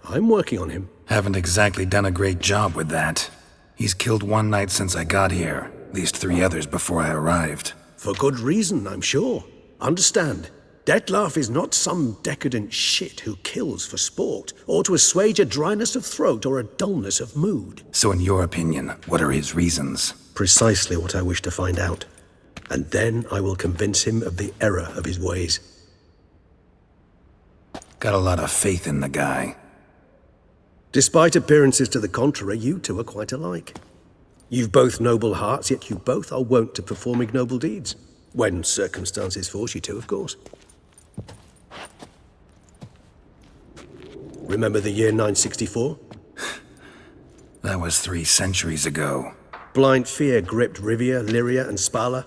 I'm working on him. Haven't exactly done a great job with that. He's killed one knight since I got here. At least 3 others before I arrived. For good reason, I'm sure. Understand. Detlef is not some decadent shit who kills for sport, or to assuage a dryness of throat or a dullness of mood. So in your opinion, what are his reasons? Precisely what I wish to find out. And then I will convince him of the error of his ways. Got a lot of faith in the guy. Despite appearances to the contrary, you two are quite alike. You've both noble hearts, yet you both are wont to perform ignoble deeds. When circumstances force you to, of course. Remember the year 964? That was 3 centuries ago. Blind fear gripped Rivia, Lyria, and Spala.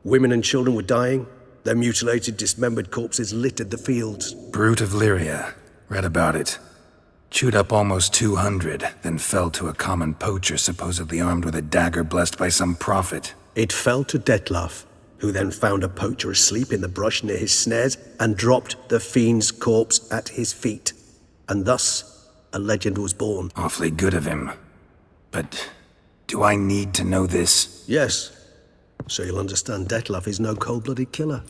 Women and children were dying. Their mutilated, dismembered corpses littered the fields. Brute of Lyria. Read about it. Chewed up almost 200, then fell to a common poacher supposedly armed with a dagger blessed by some prophet. It fell to Detlef, who then found a poacher asleep in the brush near his snares and dropped the fiend's corpse at his feet. And thus, a legend was born. Awfully good of him. But do I need to know this? Yes. So you'll understand Detlef is no cold-blooded killer.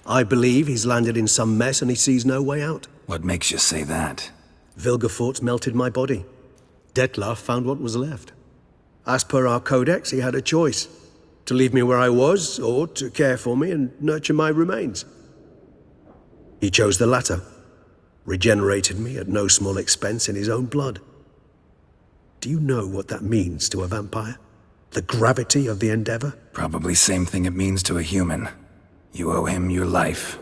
I believe he's landed in some mess and he sees no way out. What makes you say that? Vilgefortz melted my body. Detlef found what was left. As per our codex, he had a choice. To leave me where I was, or to care for me and nurture my remains. He chose the latter. Regenerated me at no small expense in his own blood. Do you know what that means to a vampire? The gravity of the endeavor? Probably same thing it means to a human. You owe him your life.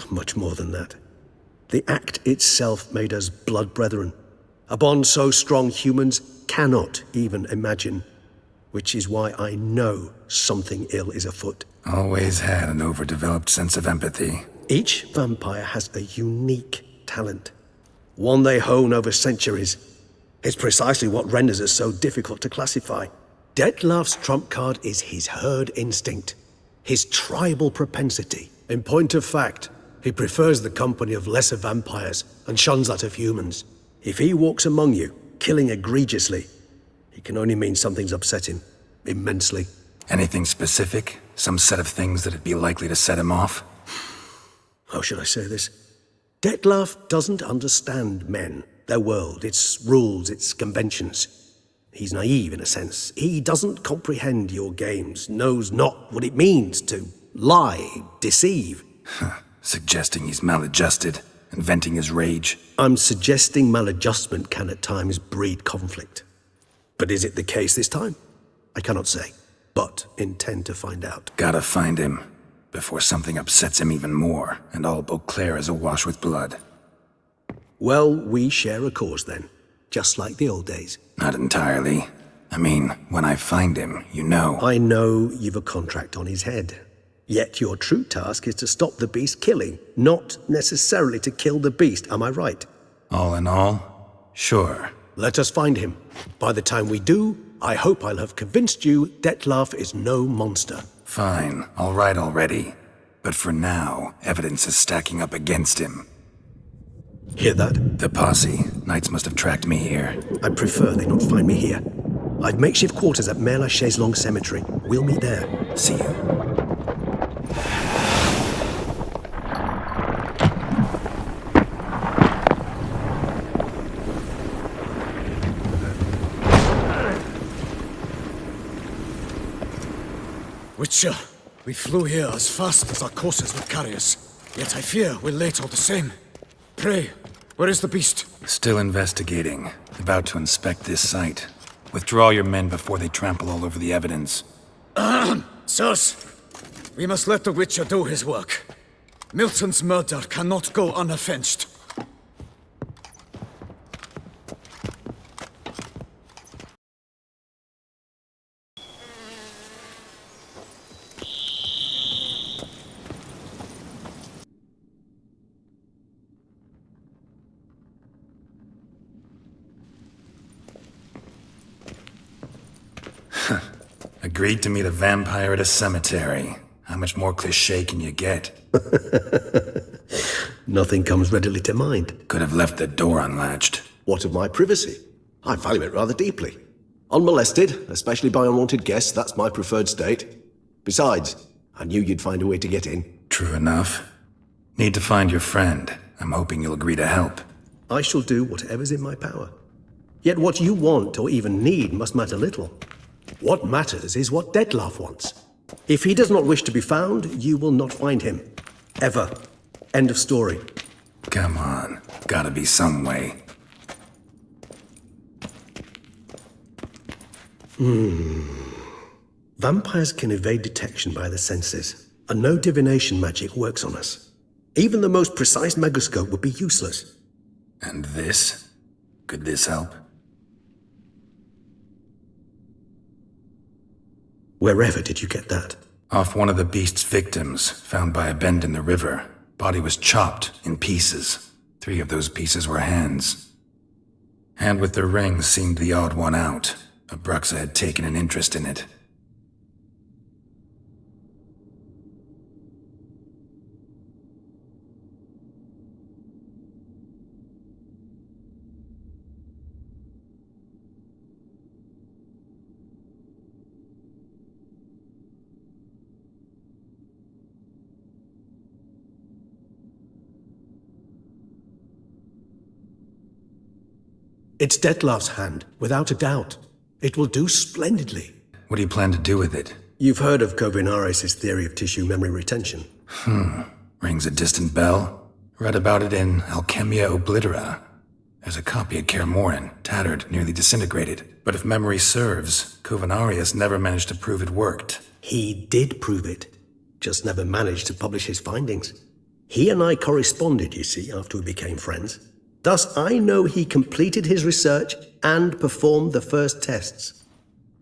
Much more than that. The act itself made us blood brethren. A bond so strong humans cannot even imagine. Which is why I know something ill is afoot. Always had an overdeveloped sense of empathy. Each vampire has a unique talent. One they hone over centuries. It's precisely what renders us so difficult to classify. Detlef's trump card is his herd instinct. His tribal propensity. In point of fact, he prefers the company of lesser vampires and shuns that of humans. If he walks among you, killing egregiously, it can only mean something's upset him. Immensely. Anything specific? Some set of things that'd be likely to set him off? How should I say this? Detlef doesn't understand men, their world, its rules, its conventions. He's naive in a sense. He doesn't comprehend your games, knows not what it means to lie, deceive. Suggesting he's maladjusted and venting his rage. I'm suggesting maladjustment can at times breed conflict. But is it the case this time? I cannot say, but intend to find out. Gotta find him, before something upsets him even more, and all Beauclair is awash with blood. Well, we share a cause then, just like the old days. Not entirely. I mean, when I find him, you know. I know you've a contract on his head. Yet your true task is to stop the beast killing, not necessarily to kill the beast, am I right? All in all, sure. Let us find him. By the time we do, I hope I'll have convinced you Dettlaff is no monster. Fine, all right already. But for now, evidence is stacking up against him. Hear that? The posse. Knights must have tracked me here. I prefer they not find me here. I've makeshift quarters at Mère la Chaise-Longue Cemetery. We'll meet there. See you. Witcher, we flew here as fast as our courses would carry us. Yet I fear we're late all the same. Pray, where is the beast? Still investigating. About to inspect this site. Withdraw your men before they trample all over the evidence. Sirs, we must let the Witcher do his work. Milton's murder cannot go unavenged. Agreed to meet a vampire at a cemetery. How much more cliché can you get? Nothing comes readily to mind. Could have left the door unlatched. What of my privacy? I value it rather deeply. Unmolested, especially by unwanted guests, that's my preferred state. Besides, I knew you'd find a way to get in. True enough. Need to find your friend. I'm hoping you'll agree to help. I shall do whatever's in my power. Yet what you want or even need must matter little. What matters is what Dettlaff wants. If he does not wish to be found, you will not find him. Ever. End of story. Come on. Gotta be some way. Vampires can evade detection by the senses, and no divination magic works on us. Even the most precise megoscope would be useless. And this? Could this help? Wherever did you get that? Off one of the beast's victims, found by a bend in the river. Body was chopped in pieces. 3 of those pieces were hands. Hand with the ring seemed the odd one out. Abruxa had taken an interest in it. It's Dettlaff's hand, without a doubt. It will do splendidly. What do you plan to do with it? You've heard of Kovinaris' theory of tissue memory retention. Rings a distant bell. Read about it in Alchemia Oblitera. There's a copy at Kaer Morhen, tattered, nearly disintegrated. But if memory serves, Kovinaris never managed to prove it worked. He did prove it, just never managed to publish his findings. He and I corresponded, you see, after we became friends. Thus, I know he completed his research and performed the first tests.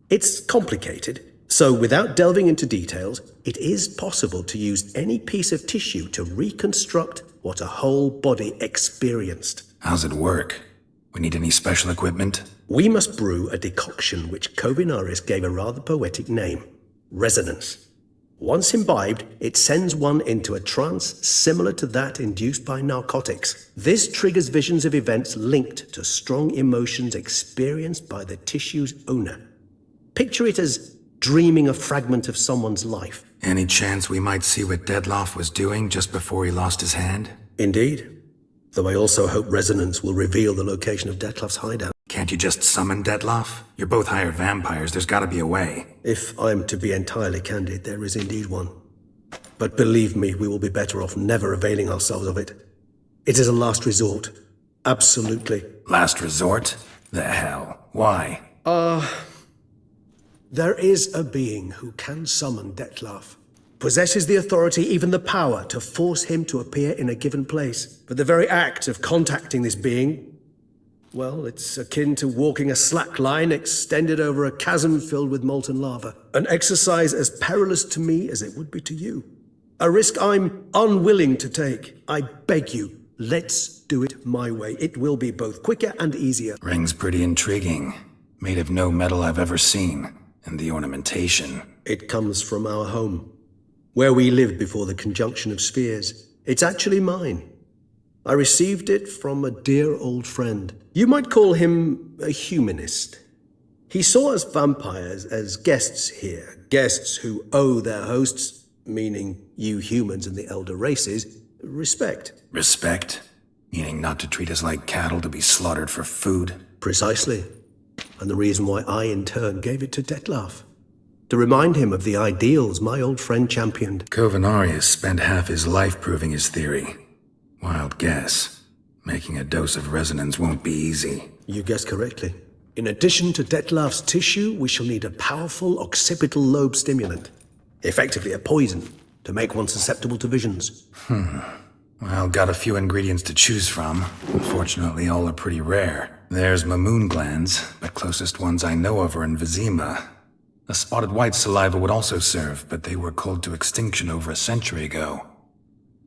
It's complicated, so without delving into details, it is possible to use any piece of tissue to reconstruct what a whole body experienced. How's it work? We need any special equipment? We must brew a decoction which Kovinaris gave a rather poetic name, resonance. Once imbibed, it sends one into a trance similar to that induced by narcotics. This triggers visions of events linked to strong emotions experienced by the tissue's owner. Picture it as dreaming a fragment of someone's life. Any chance we might see what Dettlaff was doing just before he lost his hand? Indeed. Though I also hope resonance will reveal the location of Dettlaff's hideout. Can't you just summon Dettlaff? You're both hired vampires, there's gotta be a way. If I'm to be entirely candid, there is indeed one. But believe me, we will be better off never availing ourselves of it. It is a last resort. Absolutely. Last resort? The hell? Why? There is a being who can summon Dettlaff. Possesses the authority, even the power, to force him to appear in a given place. But the very act of contacting this being Well, it's akin to walking a slack line extended over a chasm filled with molten lava. An exercise as perilous to me as it would be to you. A risk I'm unwilling to take. I beg you, let's do it my way. It will be both quicker and easier. Ring's pretty intriguing. Made of no metal I've ever seen. And the ornamentation. It comes from our home, where we lived before the conjunction of spheres. It's actually mine. I received it from a dear old friend. You might call him a humanist. He saw us vampires as guests here, guests who owe their hosts, meaning you humans and the elder races, respect. Respect? Meaning not to treat us like cattle to be slaughtered for food? Precisely. And the reason why I, in turn, gave it to Detlef. To remind him of the ideals my old friend championed. Covenarius spent half his life proving his theory. Wild guess. Making a dose of resonance won't be easy. You guessed correctly. In addition to Detlef's tissue, we shall need a powerful occipital lobe stimulant. Effectively a poison, to make one susceptible to visions. Well, got a few ingredients to choose from. Unfortunately, all are pretty rare. There's Mamoon glands. The closest ones I know of are in Vizima. A spotted white saliva would also serve, but they were culled to extinction over a century ago.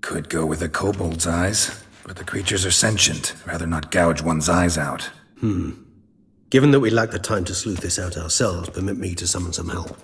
Could go with a kobold's eyes, but the creatures are sentient. Rather not gouge one's eyes out. Given that we lack the time to sleuth this out ourselves, permit me to summon some help.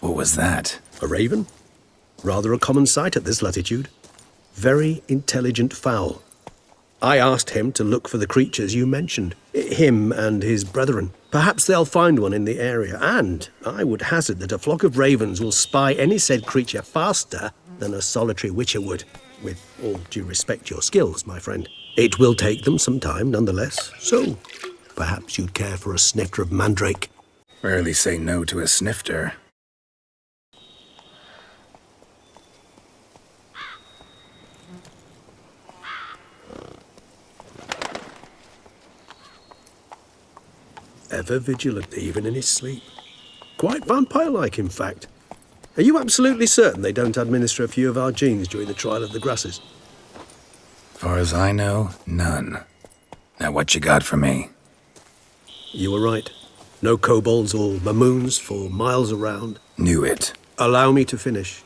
What was that? A raven? Rather a common sight at this latitude. Very intelligent fowl. I asked him to look for the creatures you mentioned. Him and his brethren. Perhaps they'll find one in the area, and I would hazard that a flock of ravens will spy any said creature faster than a solitary witcher would. With all due respect to your skills, my friend. It will take them some time, nonetheless. So, perhaps you'd care for a snifter of mandrake. Rarely say no to a snifter. Ever vigilant, even in his sleep. Quite vampire-like, in fact. Are you absolutely certain they don't administer a few of our genes during the trial of the grasses? Far as I know, none. Now what you got for me? You were right. No kobolds or mamoons for miles around. Knew it. Allow me to finish.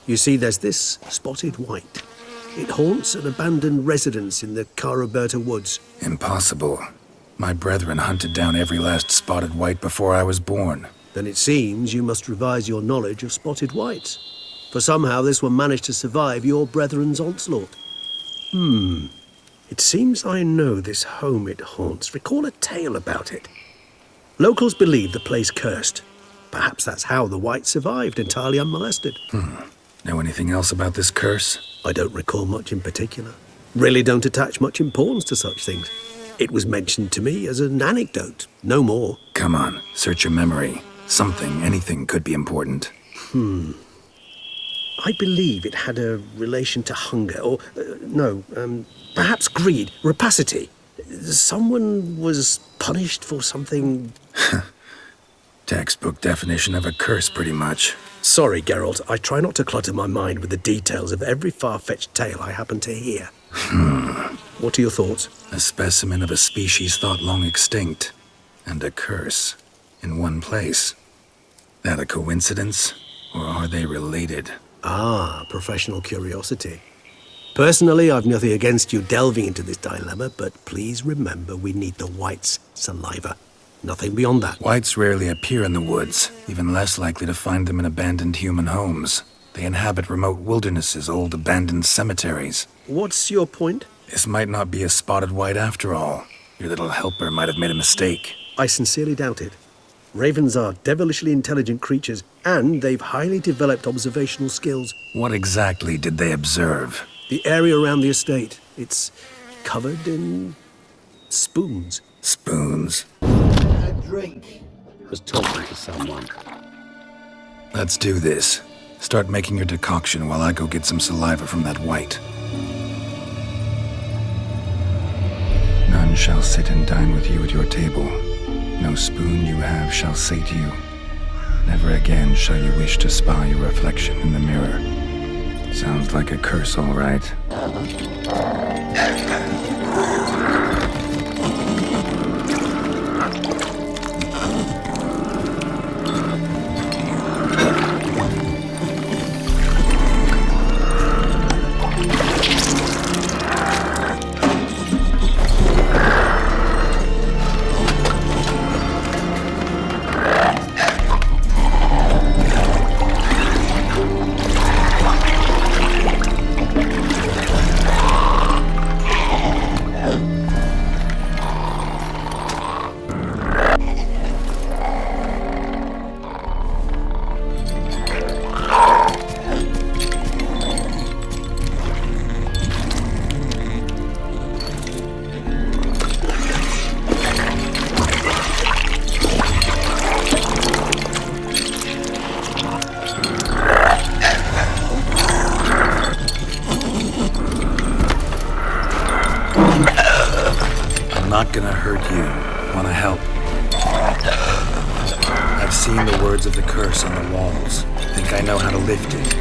You see, there's this spotted white. It haunts an abandoned residence in the Caraberta woods. Impossible. My brethren hunted down every last spotted white before I was born. Then it seems you must revise your knowledge of spotted whites. For somehow this one managed to survive your brethren's onslaught. It seems I know this home it haunts. Recall a tale about it. Locals believe the place cursed. Perhaps that's how the white survived entirely unmolested. Know anything else about this curse? I don't recall much in particular. Really don't attach much importance to such things. It was mentioned to me as an anecdote, no more. Come on, search your memory. Something, anything could be important. I believe it had a relation to hunger, or, perhaps greed, rapacity. Someone was punished for something... Textbook definition of a curse, pretty much. Sorry, Geralt, I try not to clutter my mind with the details of every far-fetched tale I happen to hear. What are your thoughts? A specimen of a species thought long extinct, and a curse, in one place. That a coincidence, or are they related? Ah, professional curiosity. Personally, I've nothing against you delving into this dilemma, but please remember we need the white's saliva. Nothing beyond that. Whites rarely appear in the woods, even less likely to find them in abandoned human homes. They inhabit remote wildernesses, old abandoned cemeteries. What's your point? This might not be a spotted white after all. Your little helper might have made a mistake. I sincerely doubt it. Ravens are devilishly intelligent creatures, and they've highly developed observational skills. What exactly did they observe? The area around the estate. It's covered in spoons. Spoons? A drink. Was talking to someone. Let's do this. Start making your decoction while I go get some saliva from that white. None shall sit and dine with you at your table. No spoon you have shall say to you, never again shall you wish to spy your reflection in the mirror. Sounds like a curse, all right. Not gonna hurt you. Wanna help? I've seen the words of the curse on the walls. Think I know how to lift it.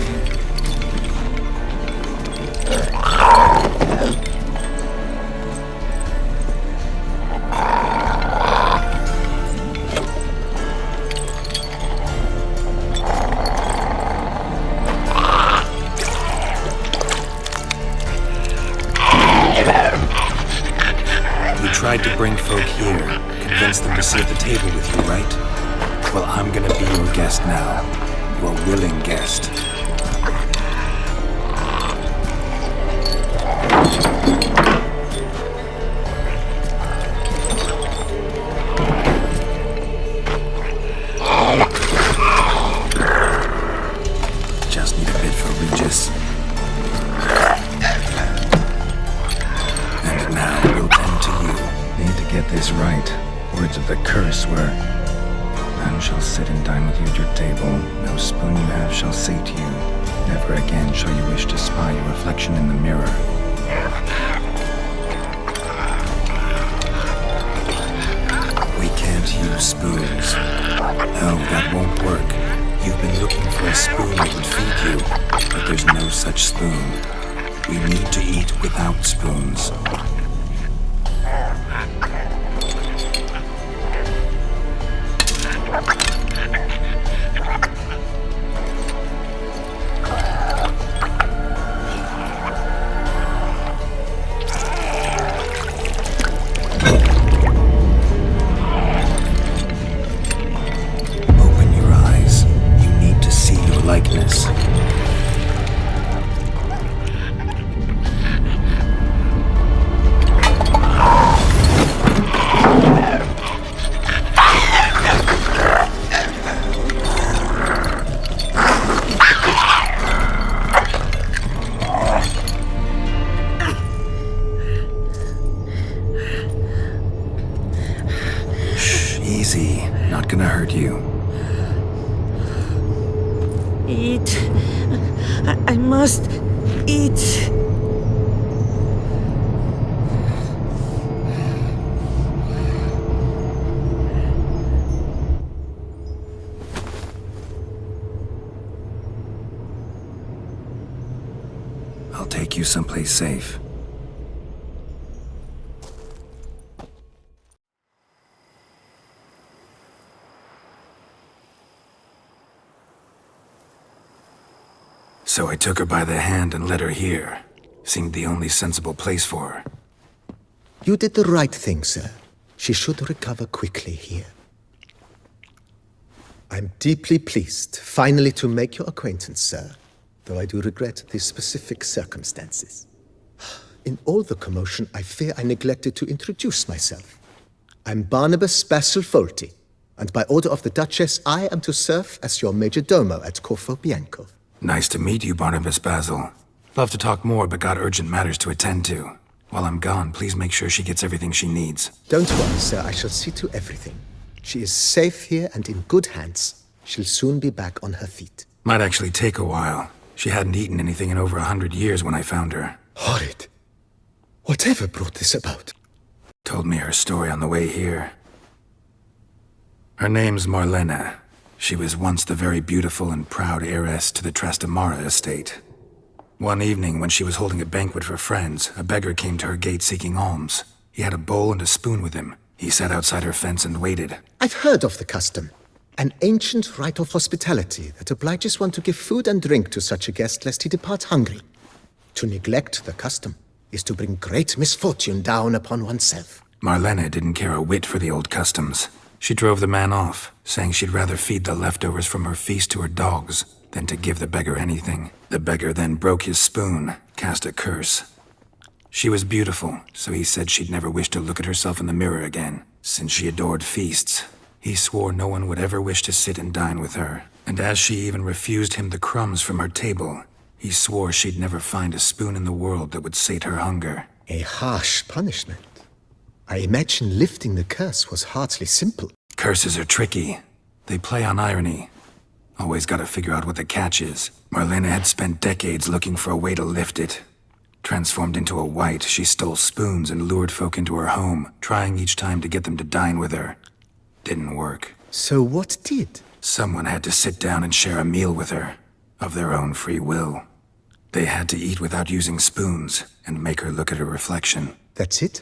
Tried to bring folk here, convince them to sit at the table with you, right? Well, I'm gonna be your guest now. Your willing guest. Just need a bit for Regis. And now we'll tend to you. Need to get this right. Words of the curse were, none shall sit and dine with you at your table. No spoon you have shall say to you, never again shall you wish to spy your reflection in the mirror. We can't use spoons. No, that won't work. You've been looking for a spoon that would feed you, but there's no such spoon. We need to eat without spoons. Easy, not gonna hurt you. Eat. I must eat. I'll take you someplace safe. So I took her by the hand and led her here. Seemed the only sensible place for her. You did the right thing, sir. She should recover quickly here. I'm deeply pleased, finally, to make your acquaintance, sir. Though I do regret the specific circumstances. in all the commotion, I fear I neglected to introduce myself. I'm Barnabas Basil Folty, and by order of the Duchess, I am to serve as your major domo at Corfu Bianco. Nice to meet you, Barnabas Basil. Love to talk more, but got urgent matters to attend to. While I'm gone, please make sure she gets everything she needs. Don't worry, sir. I shall see to everything. She is safe here and in good hands. She'll soon be back on her feet. Might actually take a while. She hadn't eaten anything in over 100 years when I found her. Horrid. Whatever brought this about? Told me her story on the way here. Her name's Marlena. She was once the very beautiful and proud heiress to the Trastamara estate. One evening, when she was holding a banquet for friends, a beggar came to her gate seeking alms. He had a bowl and a spoon with him. He sat outside her fence and waited. I've heard of the custom. An ancient rite of hospitality that obliges one to give food and drink to such a guest lest he depart hungry. To neglect the custom is to bring great misfortune down upon oneself. Marlena didn't care a whit for the old customs. She drove the man off, saying she'd rather feed the leftovers from her feast to her dogs than to give the beggar anything. The beggar then broke his spoon, cast a curse. She was beautiful, so he said she'd never wish to look at herself in the mirror again. Since she adored feasts, he swore no one would ever wish to sit and dine with her. And as she even refused him the crumbs from her table, he swore she'd never find a spoon in the world that would sate her hunger. A harsh punishment. I imagine lifting the curse was hardly simple. Curses are tricky. They play on irony. Always gotta figure out what the catch is. Marlena had spent decades looking for a way to lift it. Transformed into a wight, she stole spoons and lured folk into her home, trying each time to get them to dine with her. Didn't work. So what did? Someone had to sit down and share a meal with her, of their own free will. They had to eat without using spoons, and make her look at her reflection. That's it?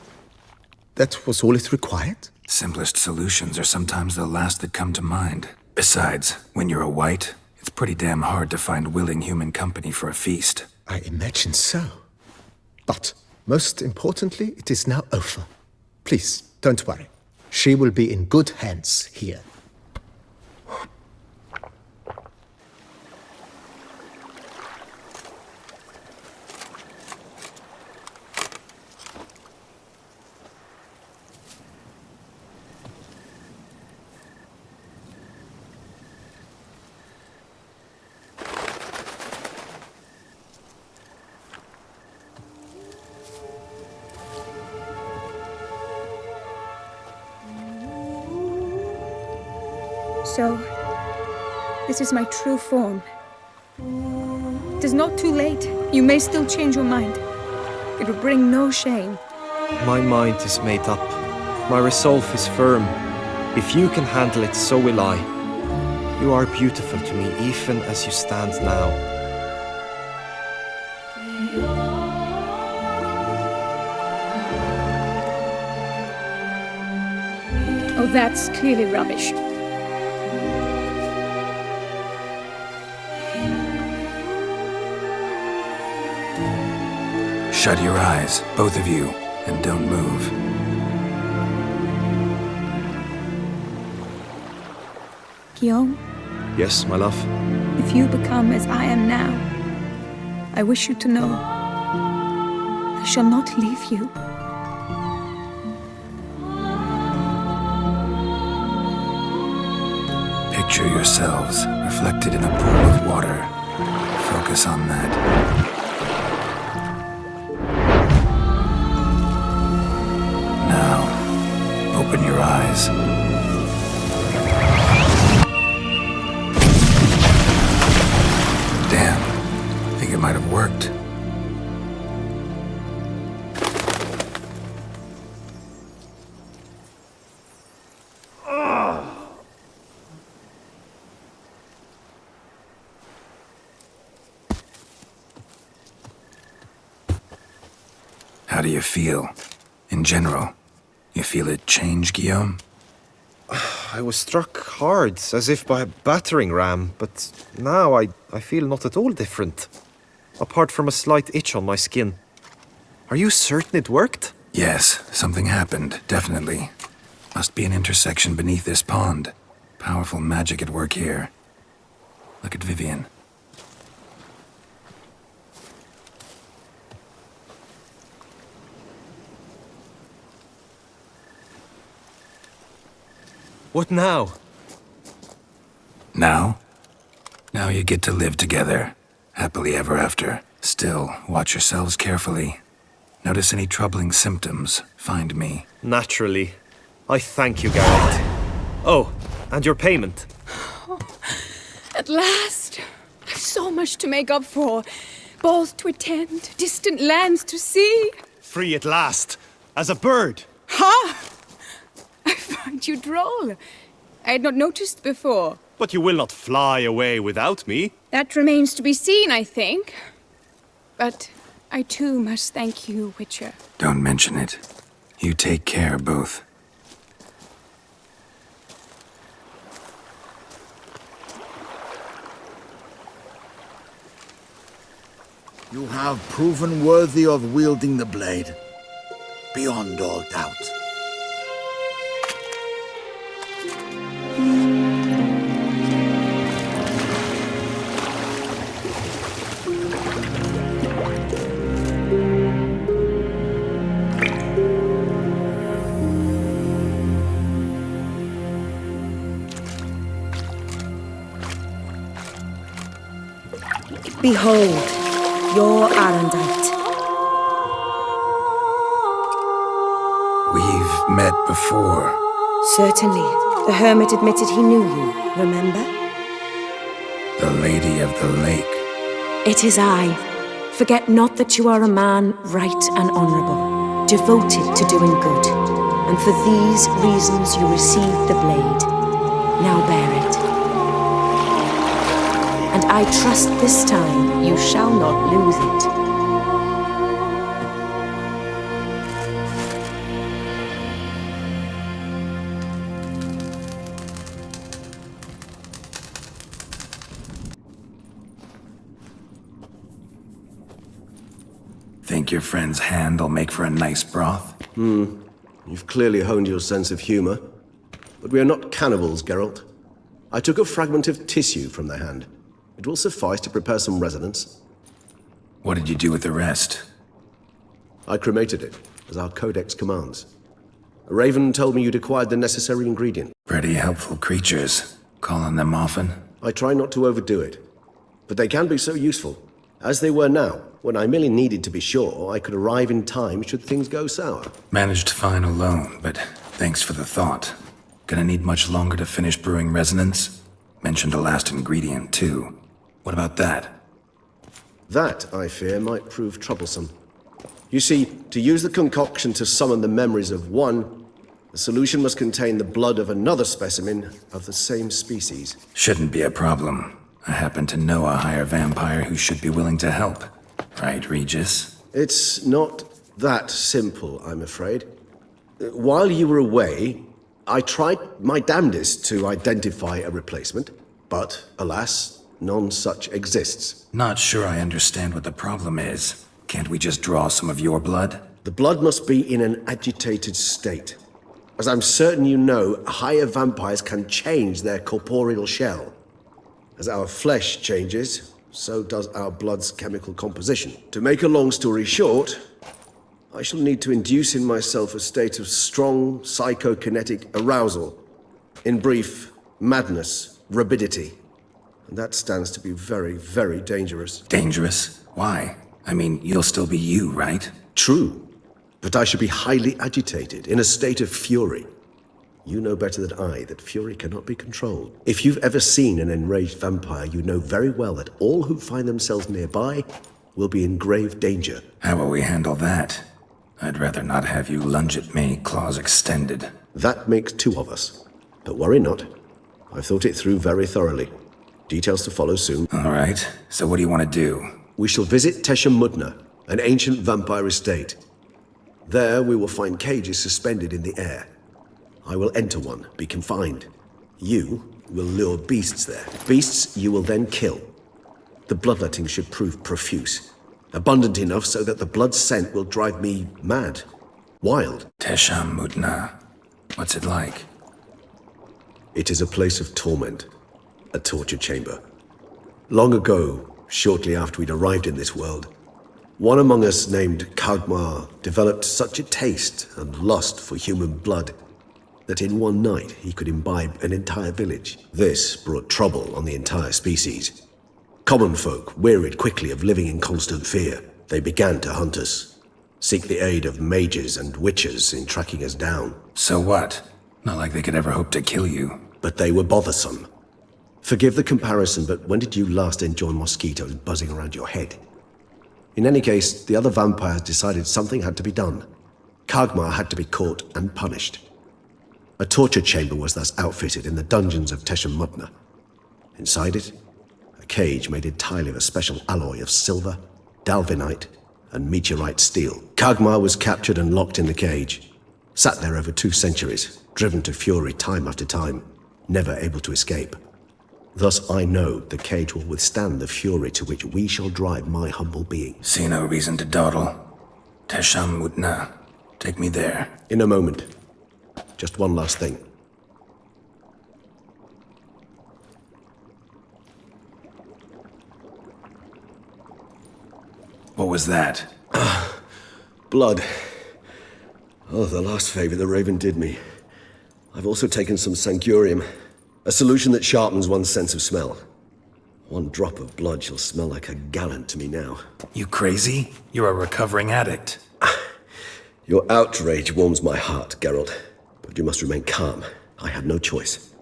That was all it required? Simplest solutions are sometimes the last that come to mind. Besides, when you're a wight, it's pretty damn hard to find willing human company for a feast. I imagine so. But, most importantly, it is now over. Please, don't worry. She will be in good hands here. So, this is my true form. It is not too late. You may still change your mind. It will bring no shame. My mind is made up. My resolve is firm. If you can handle it, so will I. You are beautiful to me, even as you stand now. Oh, that's clearly rubbish. Shut your eyes, both of you, and don't move. Guillaume, Yes, my love. if you become as I am now, I wish you to know I shall not leave you. Picture yourselves reflected in a pool of water. Focus on that. Now, open your eyes. Damn, I think it might have worked. How do you feel? In general, you feel it change, Guillaume? I was struck hard, as if by a battering ram, but now I feel not at all different. Apart from a slight itch on my skin. Are you certain it worked? Yes, something happened, definitely. Must be an intersection beneath this pond. Powerful magic at work here. Look at Vivian. What now? Now? Now you get to live together, happily ever after. Still, watch yourselves carefully. Notice any troubling symptoms, find me. Naturally. I thank you, Geralt. Oh, and your payment. At last! I've so much to make up for. Balls to attend, distant lands to see. Free at last, as a bird. Ha! I find you droll. I had not noticed before. But you will not fly away without me. That remains to be seen, I think. But I too must thank you, Witcher. Don't mention it. You take care, both. You have proven worthy of wielding the blade, beyond all doubt. Behold, your Arendite. We've met before. Certainly. The hermit admitted he knew you, remember? The Lady of the Lake. It is I. Forget not that you are a man right and honourable, devoted to doing good. And for these reasons you received the blade. Now bear it. And I trust this time you shall not lose it. Think your friend's hand will make for a nice broth? You've clearly honed your sense of humor. But we are not cannibals, Geralt. I took a fragment of tissue from their hand. It will suffice to prepare some resonance. What did you do with the rest? I cremated it, as our codex commands. A raven told me you'd acquired the necessary ingredient. Pretty helpful creatures. Call on them often? I try not to overdo it. But they can be so useful, as they were now, when I merely needed to be sure I could arrive in time should things go sour. Managed fine alone, but thanks for the thought. Gonna need much longer to finish brewing resonance? Mentioned the last ingredient, too. What about that? That, I fear, might prove troublesome. You see, to use the concoction to summon the memories of one, the solution must contain the blood of another specimen of the same species. Shouldn't be a problem. I happen to know a higher vampire who should be willing to help. Right, Regis? It's not that simple, I'm afraid. While you were away, I tried my damnedest to identify a replacement, but, alas, none such exists. Not sure I understand what the problem is. Can't we just draw some of your blood? The blood must be in an agitated state. As I'm certain you know, higher vampires can change their corporeal shell. As our flesh changes, so does our blood's chemical composition. To make a long story short, I shall need to induce in myself a state of strong psychokinetic arousal. In brief, madness, rabidity. And that stands to be very, very dangerous. Dangerous? Why? I mean, you'll still be you, right? True. But I should be highly agitated, in a state of fury. You know better than I that fury cannot be controlled. If you've ever seen an enraged vampire, you know very well that all who find themselves nearby will be in grave danger. How will we handle that? I'd rather not have you lunge at me, claws extended. That makes two of us. But worry not. I've thought it through very thoroughly. Details to follow soon. All right. So what do you want to do? We shall visit Tesha Mudna, an ancient vampire estate. There we will find cages suspended in the air. I will enter one, be confined. You will lure beasts there. Beasts you will then kill. The bloodletting should prove profuse. Abundant enough so that the blood scent will drive me mad. Wild. Tesha Mudna. What's it like? It is a place of torment. A torture chamber. Long ago, shortly after we'd arrived in this world, one among us named Kagmar developed such a taste and lust for human blood. that in one night he could imbibe an entire village. This brought trouble on the entire species. Common folk wearied quickly of living in constant fear. They began to hunt us, seek the aid of mages and witches in tracking us down. So what? Not like they could ever hope to kill you. But they were bothersome. Forgive the comparison, but when did you last enjoy mosquitoes buzzing around your head? In any case, the other vampires decided something had to be done. Kagmar had to be caught and punished. A torture chamber was thus outfitted in the dungeons of Tesh-Mutna. Inside it, a cage made entirely of a special alloy of silver, dalvinite, and meteorite steel. Kagmar was captured and locked in the cage. Sat there over 2 centuries, driven to fury time after time, never able to escape. Thus I know the cage will withstand the fury to which we shall drive my humble being. See no reason to dawdle. Tesh-Mutna. Take me there. In a moment. Just one last thing. What was that? Blood. Oh, the last favor the Raven did me. I've also taken some Sancurium, a solution that sharpens one's sense of smell. 1 drop of blood shall smell like a gallant to me now. You crazy? You're a recovering addict. Your outrage warms my heart, Geralt. But you must remain calm. I had no choice.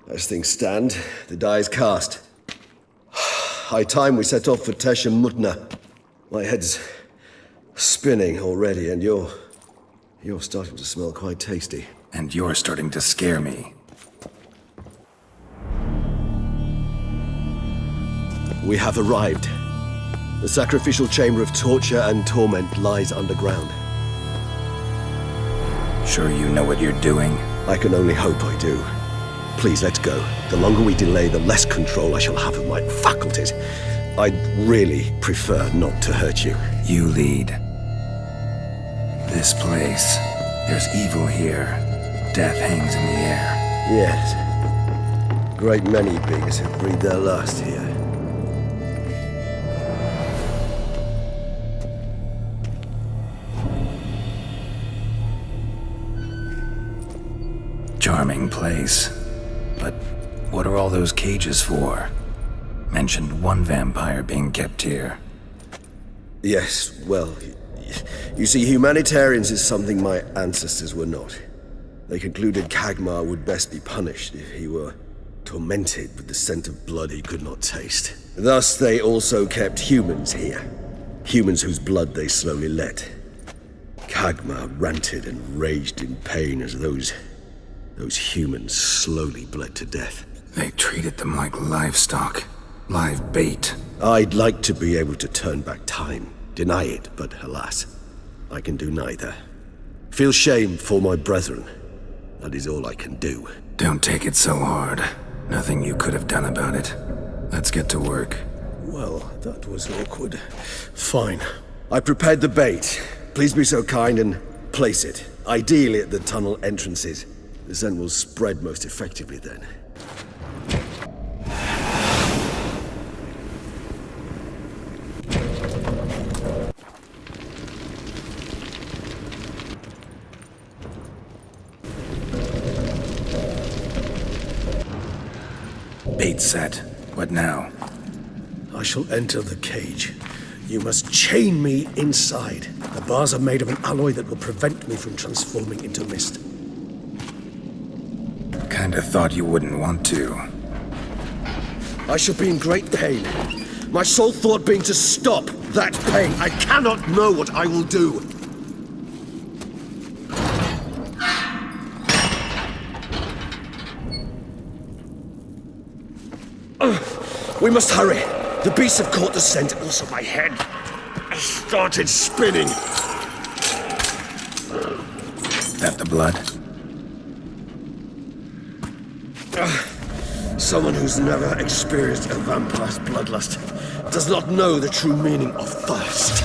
As things stand, the die is cast. High time we set off for Tesh-Mutna. My head's spinning already, and you're starting to smell quite tasty. And you're starting to scare me. We have arrived. The sacrificial chamber of torture and torment lies underground. Sure you know what you're doing? I can only hope I do. Please, let's go. The longer we delay, the less control I shall have of my faculties. I'd really prefer not to hurt you. You lead. This place. There's evil here. Death hangs in the air. Yes. Great many beings have breathed their last here. Charming place. But what are all those cages for? Mentioned 1 vampire being kept here. Yes, well, you see, humanitarians is something my ancestors were not. They concluded Kagmar would best be punished if he were tormented with the scent of blood he could not taste. Thus, they also kept humans here. Humans whose blood they slowly let. Kagmar ranted and raged in pain as those humans slowly bled to death. They treated them like livestock. Live bait. I'd like to be able to turn back time. Deny it, but alas, I can do neither. Feel shame for my brethren. That is all I can do. Don't take it so hard. Nothing you could have done about it. Let's get to work. Well, that was awkward. Fine. I prepared the bait. Please be so kind and place it. Ideally at the tunnel entrances. The scent will spread most effectively then. Bait set. What now? I shall enter the cage. You must chain me inside. The bars are made of an alloy that will prevent me from transforming into mist. Kinda thought you wouldn't want to. I shall be in great pain. My sole thought being to stop that pain. I cannot know what I will do. We must hurry. The beasts have caught the scent. Also, my head started spinning. That the blood? Someone who's never experienced a vampire's bloodlust does not know the true meaning of thirst.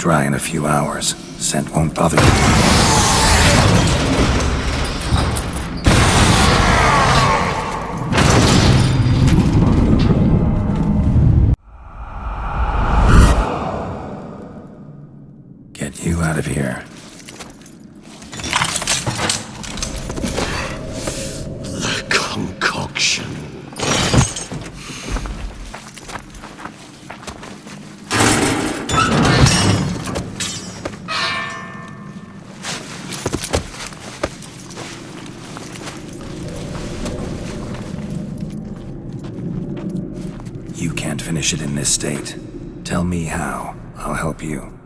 dry in a few hours. Scent won't bother you. Get you out of here. The concoction. You can't finish it in this state. Tell me how. I'll help you.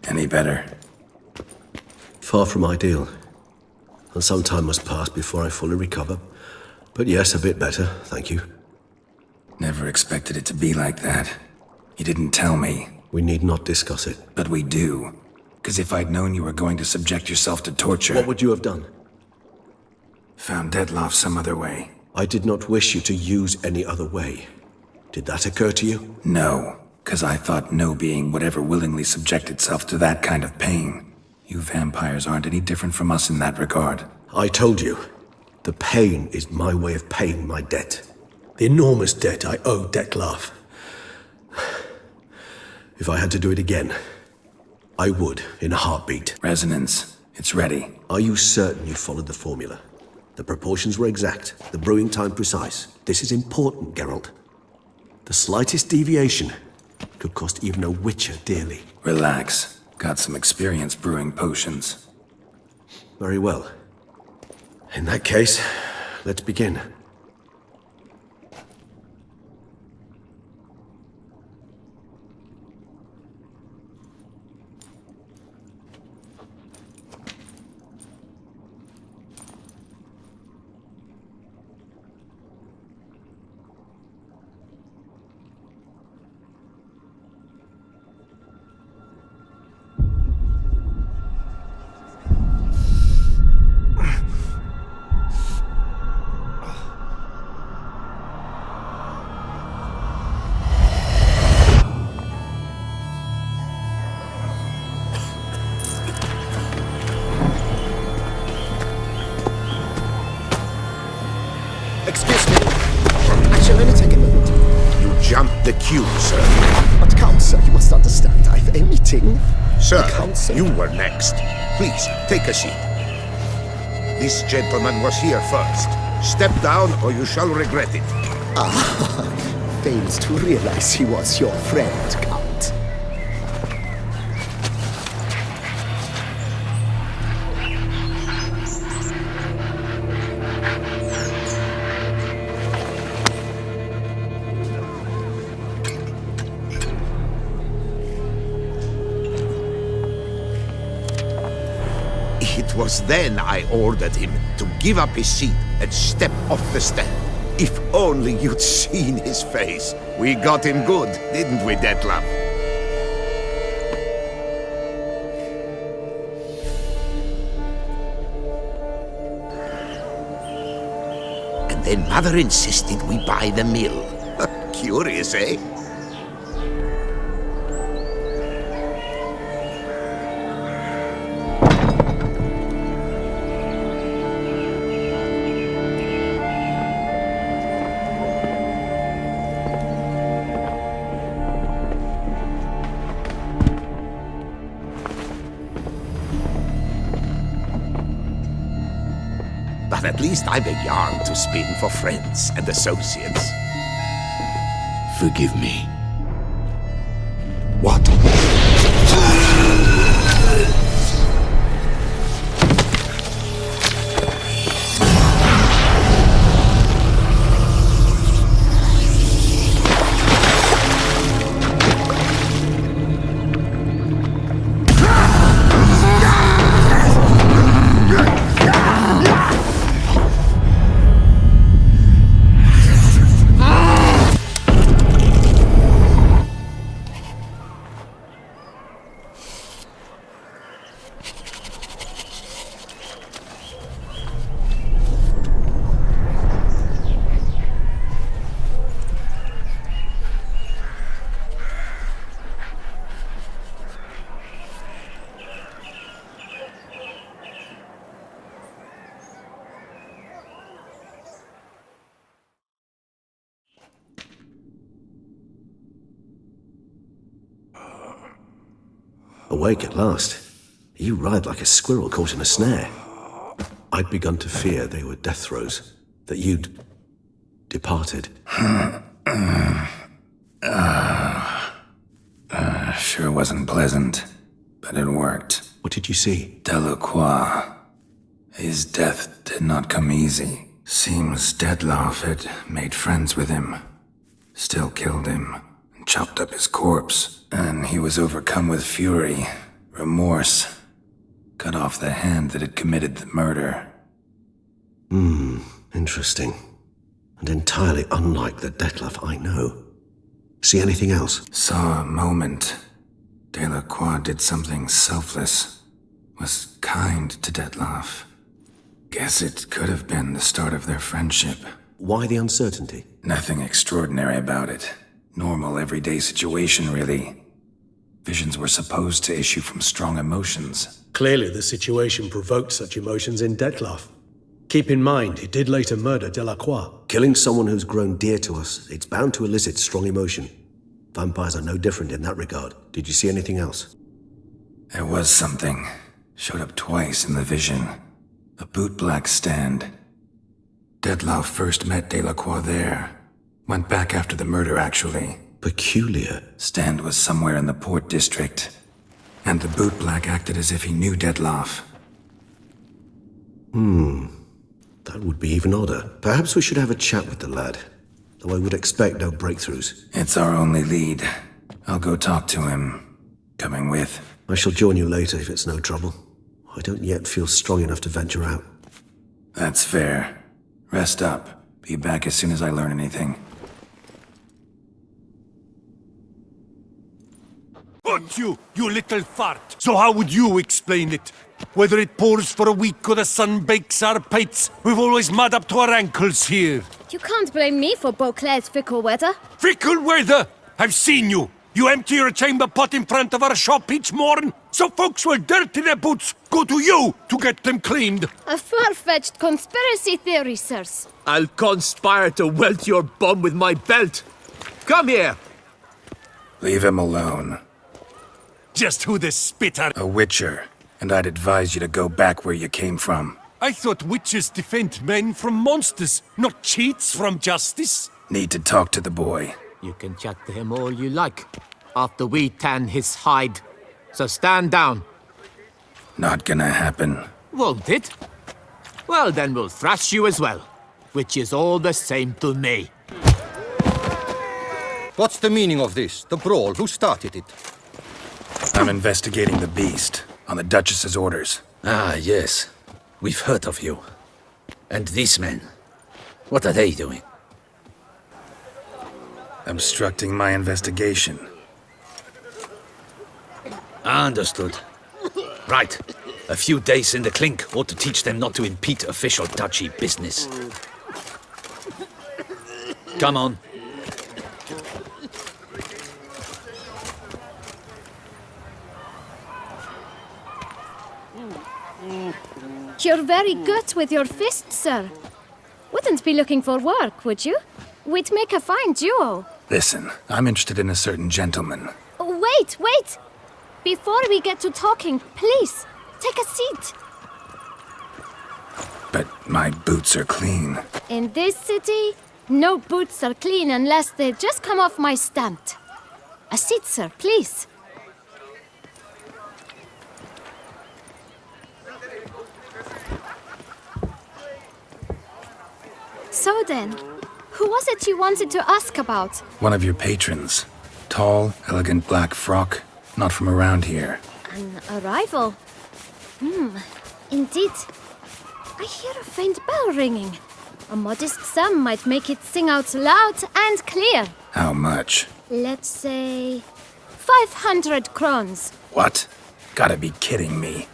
Any better? Far from ideal. And some time must pass before I fully recover. But yes, a bit better, thank you. Never expected it to be like that. You didn't tell me. We need not discuss it. But we do. Because if I'd known you were going to subject yourself to torture... What would you have done? Found Dettlaff some other way. I did not wish you to use any other way. Did that occur to you? No, because I thought no being would ever willingly subject itself to that kind of pain. You vampires aren't any different from us in that regard. I told you, the pain is my way of paying my debt. The enormous debt I owe Dettlaff. If I had to do it again, I would, in a heartbeat. Resonance, it's ready. Are you certain you followed the formula? The proportions were exact, the brewing time precise. This is important, Geralt. The slightest deviation could cost even a witcher dearly. Relax. Got some experience brewing potions. Very well. In that case, let's begin. The queue, sir. But Count, sir, you must understand, I've a meeting. Sir, Count, you were next. Please, take a seat. This gentleman was here first. Step down or you shall regret it. Ah, fails to realize he was your friend, Count. It was then I ordered him to give up his seat and step off the step. If only you'd seen his face. We got him good, didn't we, Dettlaff? And then Mother insisted we buy the mill. Curious, eh? But at least I've a yarn to spin for friends and associates. Forgive me. What? Awake at last. You ride like a squirrel caught in a snare. I'd begun to fear they were death throes, that you'd departed. Sure wasn't pleasant, but it worked. What did you see? Delacroix. His death did not come easy. Seems Detlaff had made friends with him. Still killed him, and chopped up his corpse. And he was overcome with fury, remorse. Cut off the hand that had committed the murder. Interesting. And entirely unlike the Detlaff I know. See anything else? Saw a moment. Delacroix did something selfless. Was kind to Detlaff. Guess it could have been the start of their friendship. Why the uncertainty? Nothing extraordinary about it. Normal, everyday situation, really. Visions were supposed to issue from strong emotions. Clearly the situation provoked such emotions in Detlaff. Keep in mind, he did later murder Delacroix. Killing someone who's grown dear to us, it's bound to elicit strong emotion. Vampires are no different in that regard. Did you see anything else? There was something. Showed up twice in the vision. A bootblack stand. Detlaff first met Delacroix there. Went back after the murder, actually. Peculiar. Stand was somewhere in the Port District. And the bootblack acted as if he knew Detlaff. That would be even odder. Perhaps we should have a chat with the lad. Though I would expect no breakthroughs. It's our only lead. I'll go talk to him. Coming with. I shall join you later if it's no trouble. I don't yet feel strong enough to venture out. That's fair. Rest up. Be back as soon as I learn anything. But you little fart. So how would you explain it? Whether it pours for a week or the sun bakes our pates, we've always mud up to our ankles here. You can't blame me for Beauclair's fickle weather. Fickle weather? I've seen you. You empty your chamber pot in front of our shop each morn, so folks will dirty their boots go to you to get them cleaned. A far-fetched conspiracy theory, sirs. I'll conspire to welt your bum with my belt. Come here. Leave him alone. Just who the spitter? A witcher. And I'd advise you to go back where you came from. I thought witches defend men from monsters, not cheats from justice. Need to talk to the boy. You can chat to him all you like, after we tan his hide. So stand down. Not gonna happen. Won't it? Well, then we'll thrash you as well, which is all the same to me. What's the meaning of this? The brawl? Who started it? I'm investigating the beast, on the Duchess's orders. Ah, yes. We've heard of you. And these men, what are they doing? Obstructing my investigation. Understood. Right. A few days in the clink ought to teach them not to impede official duchy business. Come on. You're very good with your fists, sir. Wouldn't be looking for work, would you? We'd make a fine duo. Listen, I'm interested in a certain gentleman. Wait! Before we get to talking, please, take a seat. But my boots are clean. In this city, no boots are clean unless they just come off my stand. A seat, sir, please. So then, who was it you wanted to ask about? One of your patrons. Tall, elegant black frock. Not from around here. An arrival? Indeed. I hear a faint bell ringing. A modest sum might make it sing out loud and clear. How much? Let's say 500 crowns. What? Gotta be kidding me.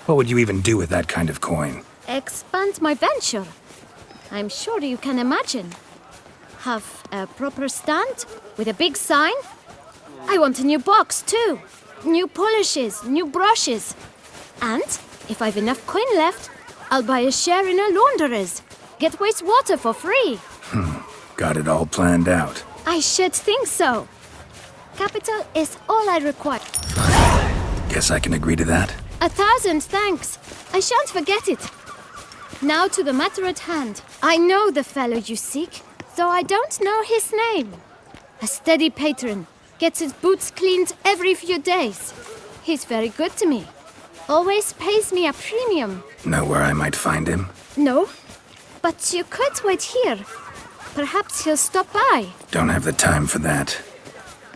What would you even do with that kind of coin? Expand my venture. I'm sure you can imagine. Have a proper stand with a big sign. I want a new box too. New polishes, new brushes. And if I've enough coin left, I'll buy a share in a launderer's. Get wastewater for free. Got it all planned out. I should think so. Capital is all I require. Guess I can agree to that. 1,000 thanks. I shan't forget it. Now to the matter at hand. I know the fellow you seek, though I don't know his name. A steady patron. Gets his boots cleaned every few days. He's very good to me. Always pays me a premium. Know where I might find him? No, but you could wait here. Perhaps he'll stop by. Don't have the time for that.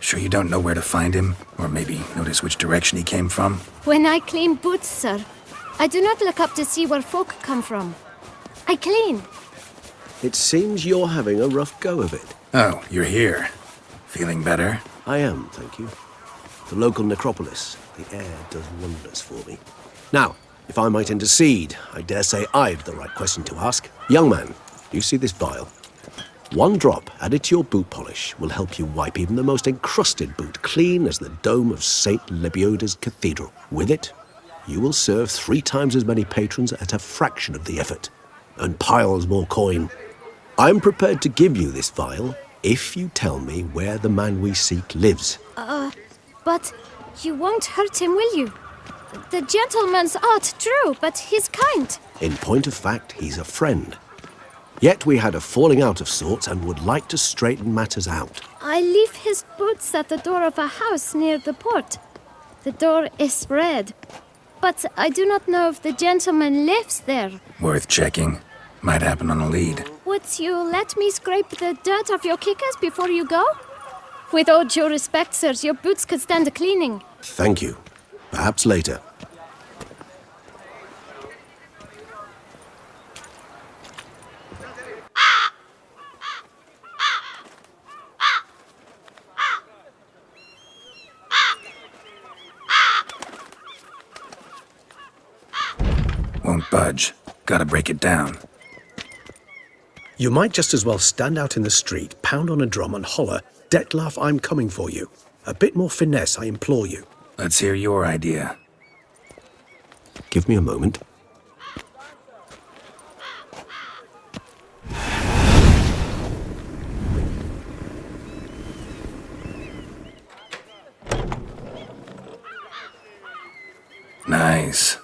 Sure you don't know where to find him? Or maybe notice which direction he came from? When I clean boots, sir, I do not look up to see where folk come from. I clean. It seems you're having a rough go of it. Oh, you're here. Feeling better? I am, thank you. The local necropolis. The air does wonders for me. Now, if I might intercede, I dare say I've the right question to ask. Young man, do you see this vial? 1 drop added to your boot polish will help you wipe even the most encrusted boot clean as the dome of St. Lebioda's cathedral. With it, you will serve 3 times as many patrons at a fraction of the effort, and piles more coin. I'm prepared to give you this vial if you tell me where the man we seek lives. But you won't hurt him, will you? The gentleman's odd, true, but he's kind. In point of fact, he's a friend. Yet we had a falling out of sorts and would like to straighten matters out. I leave his boots at the door of a house near the port. The door is red, but I do not know if the gentleman lives there. Worth checking. Might happen on a lead. Would you let me scrape the dirt off your kickers before you go? With all due respect, sirs, your boots could stand a cleaning. Thank you. Perhaps later. Won't budge. Gotta break it down. You might just as well stand out in the street, pound on a drum and holler, "Dettlaff, I'm coming for you." A bit more finesse, I implore you. Let's hear your idea. Give me a moment. Nice.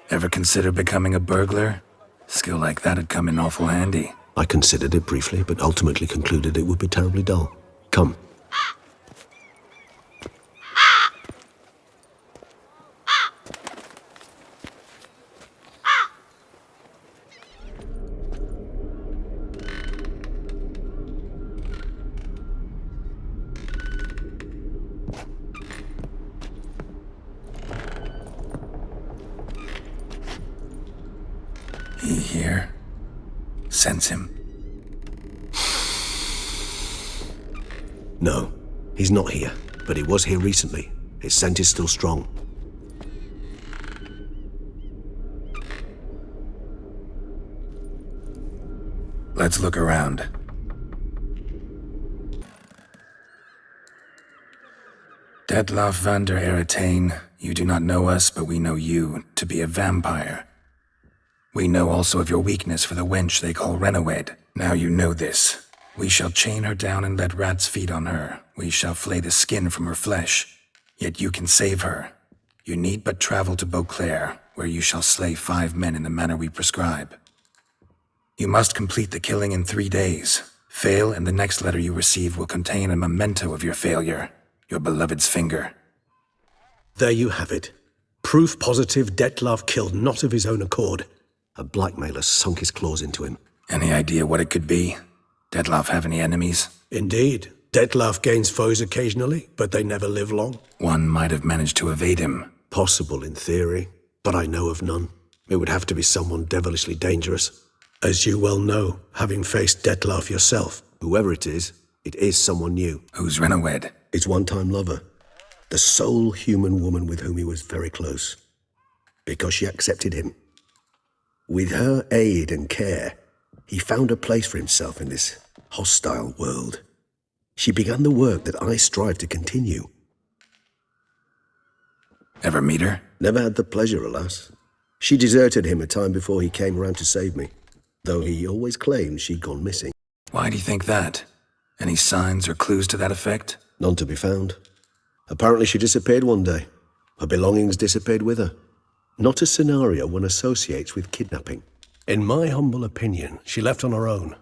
Ever consider becoming a burglar? Skill like that'd come in awful handy. I considered it briefly, but ultimately concluded it would be terribly dull. Come. He here? Sense him? No, he's not here, but he was here recently. His scent is still strong. Let's look around. Dettlaff van der Eretain, you do not know us, but we know you to be a vampire. We know also of your weakness for the wench they call Renawed. Now you know this. We shall chain her down and let rats feed on her. We shall flay the skin from her flesh. Yet you can save her. You need but travel to Beauclair, where you shall slay 5 men in the manner we prescribe. You must complete the killing in 3 days. Fail, and the next letter you receive will contain a memento of your failure. Your beloved's finger. There you have it. Proof positive Dettlaff killed not of his own accord. A blackmailer sunk his claws into him. Any idea what it could be? Dettlaff have any enemies? Indeed. Dettlaff gains foes occasionally, but they never live long. One might have managed to evade him. Possible in theory, but I know of none. It would have to be someone devilishly dangerous. As you well know, having faced Dettlaff yourself, whoever it is someone new. Who's Renawed? His one-time lover. The sole human woman with whom he was very close. Because she accepted him. With her aid and care, he found a place for himself in this hostile world. She began the work that I strive to continue. Ever meet her? Never had the pleasure, alas. She deserted him a time before he came around to save me, though he always claimed she'd gone missing. Why do you think that? Any signs or clues to that effect? None to be found. Apparently she disappeared one day. Her belongings disappeared with her. Not a scenario one associates with kidnapping. In my humble opinion, she left on her own.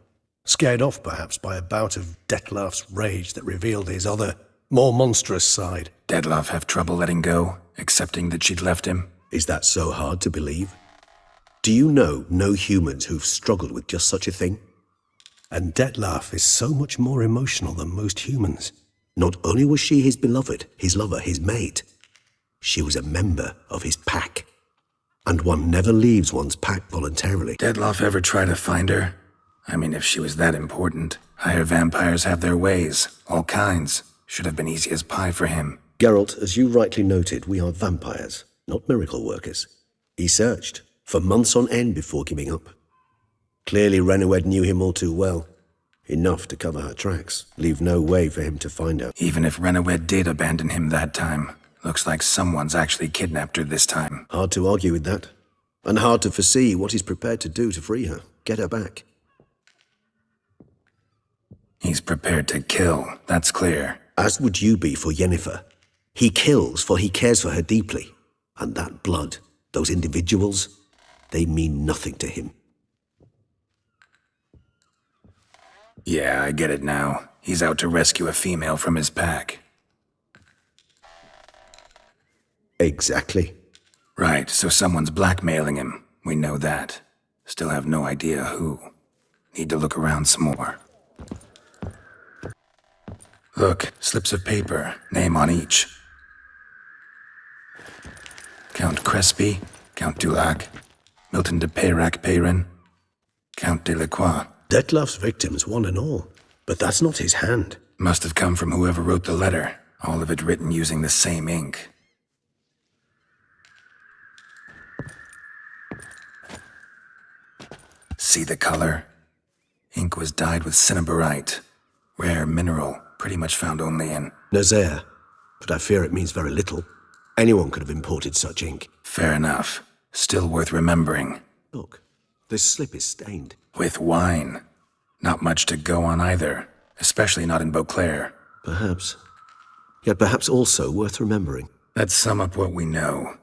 Scared off, perhaps, by a bout of Detlef's rage that revealed his other, more monstrous side. Detlef have trouble letting go, accepting that she'd left him? Is that so hard to believe? Do you know no humans who've struggled with just such a thing? And Detlef is so much more emotional than most humans. Not only was she his beloved, his lover, his mate, she was a member of his pack. And one never leaves one's pack voluntarily. Detlef ever try to find her? I mean, if she was that important. Higher vampires have their ways, all kinds. Should have been easy as pie for him. Geralt, as you rightly noted, we are vampires, not miracle workers. He searched for months on end before giving up. Clearly Renoed knew him all too well. Enough to cover her tracks, leave no way for him to find her. Even if Renoed did abandon him that time, looks like someone's actually kidnapped her this time. Hard to argue with that. And hard to foresee what he's prepared to do to free her, get her back. He's prepared to kill, that's clear. As would you be for Yennefer. He kills for he cares for her deeply. And that blood, those individuals, they mean nothing to him. Yeah, I get it now. He's out to rescue a female from his pack. Exactly. Right, so someone's blackmailing him. We know that. Still have no idea who. Need to look around some more. Look, slips of paper, name on each. Count Crespi, Count Dulac, Milton de Peyrac-Peyrin, Count Delacroix. Detlef's victims, one and all. But that's not his hand. Must have come from whoever wrote the letter. All of it written using the same ink. See the color? Ink was dyed with cinnabarite. Rare mineral, pretty much found only in Nazaire, but I fear it means very little. Anyone could have imported such ink. Fair enough. Still worth remembering. Look, this slip is stained. With wine. Not much to go on either, especially not in Beauclair. Perhaps. Yet perhaps also worth remembering. Let's sum up what we know.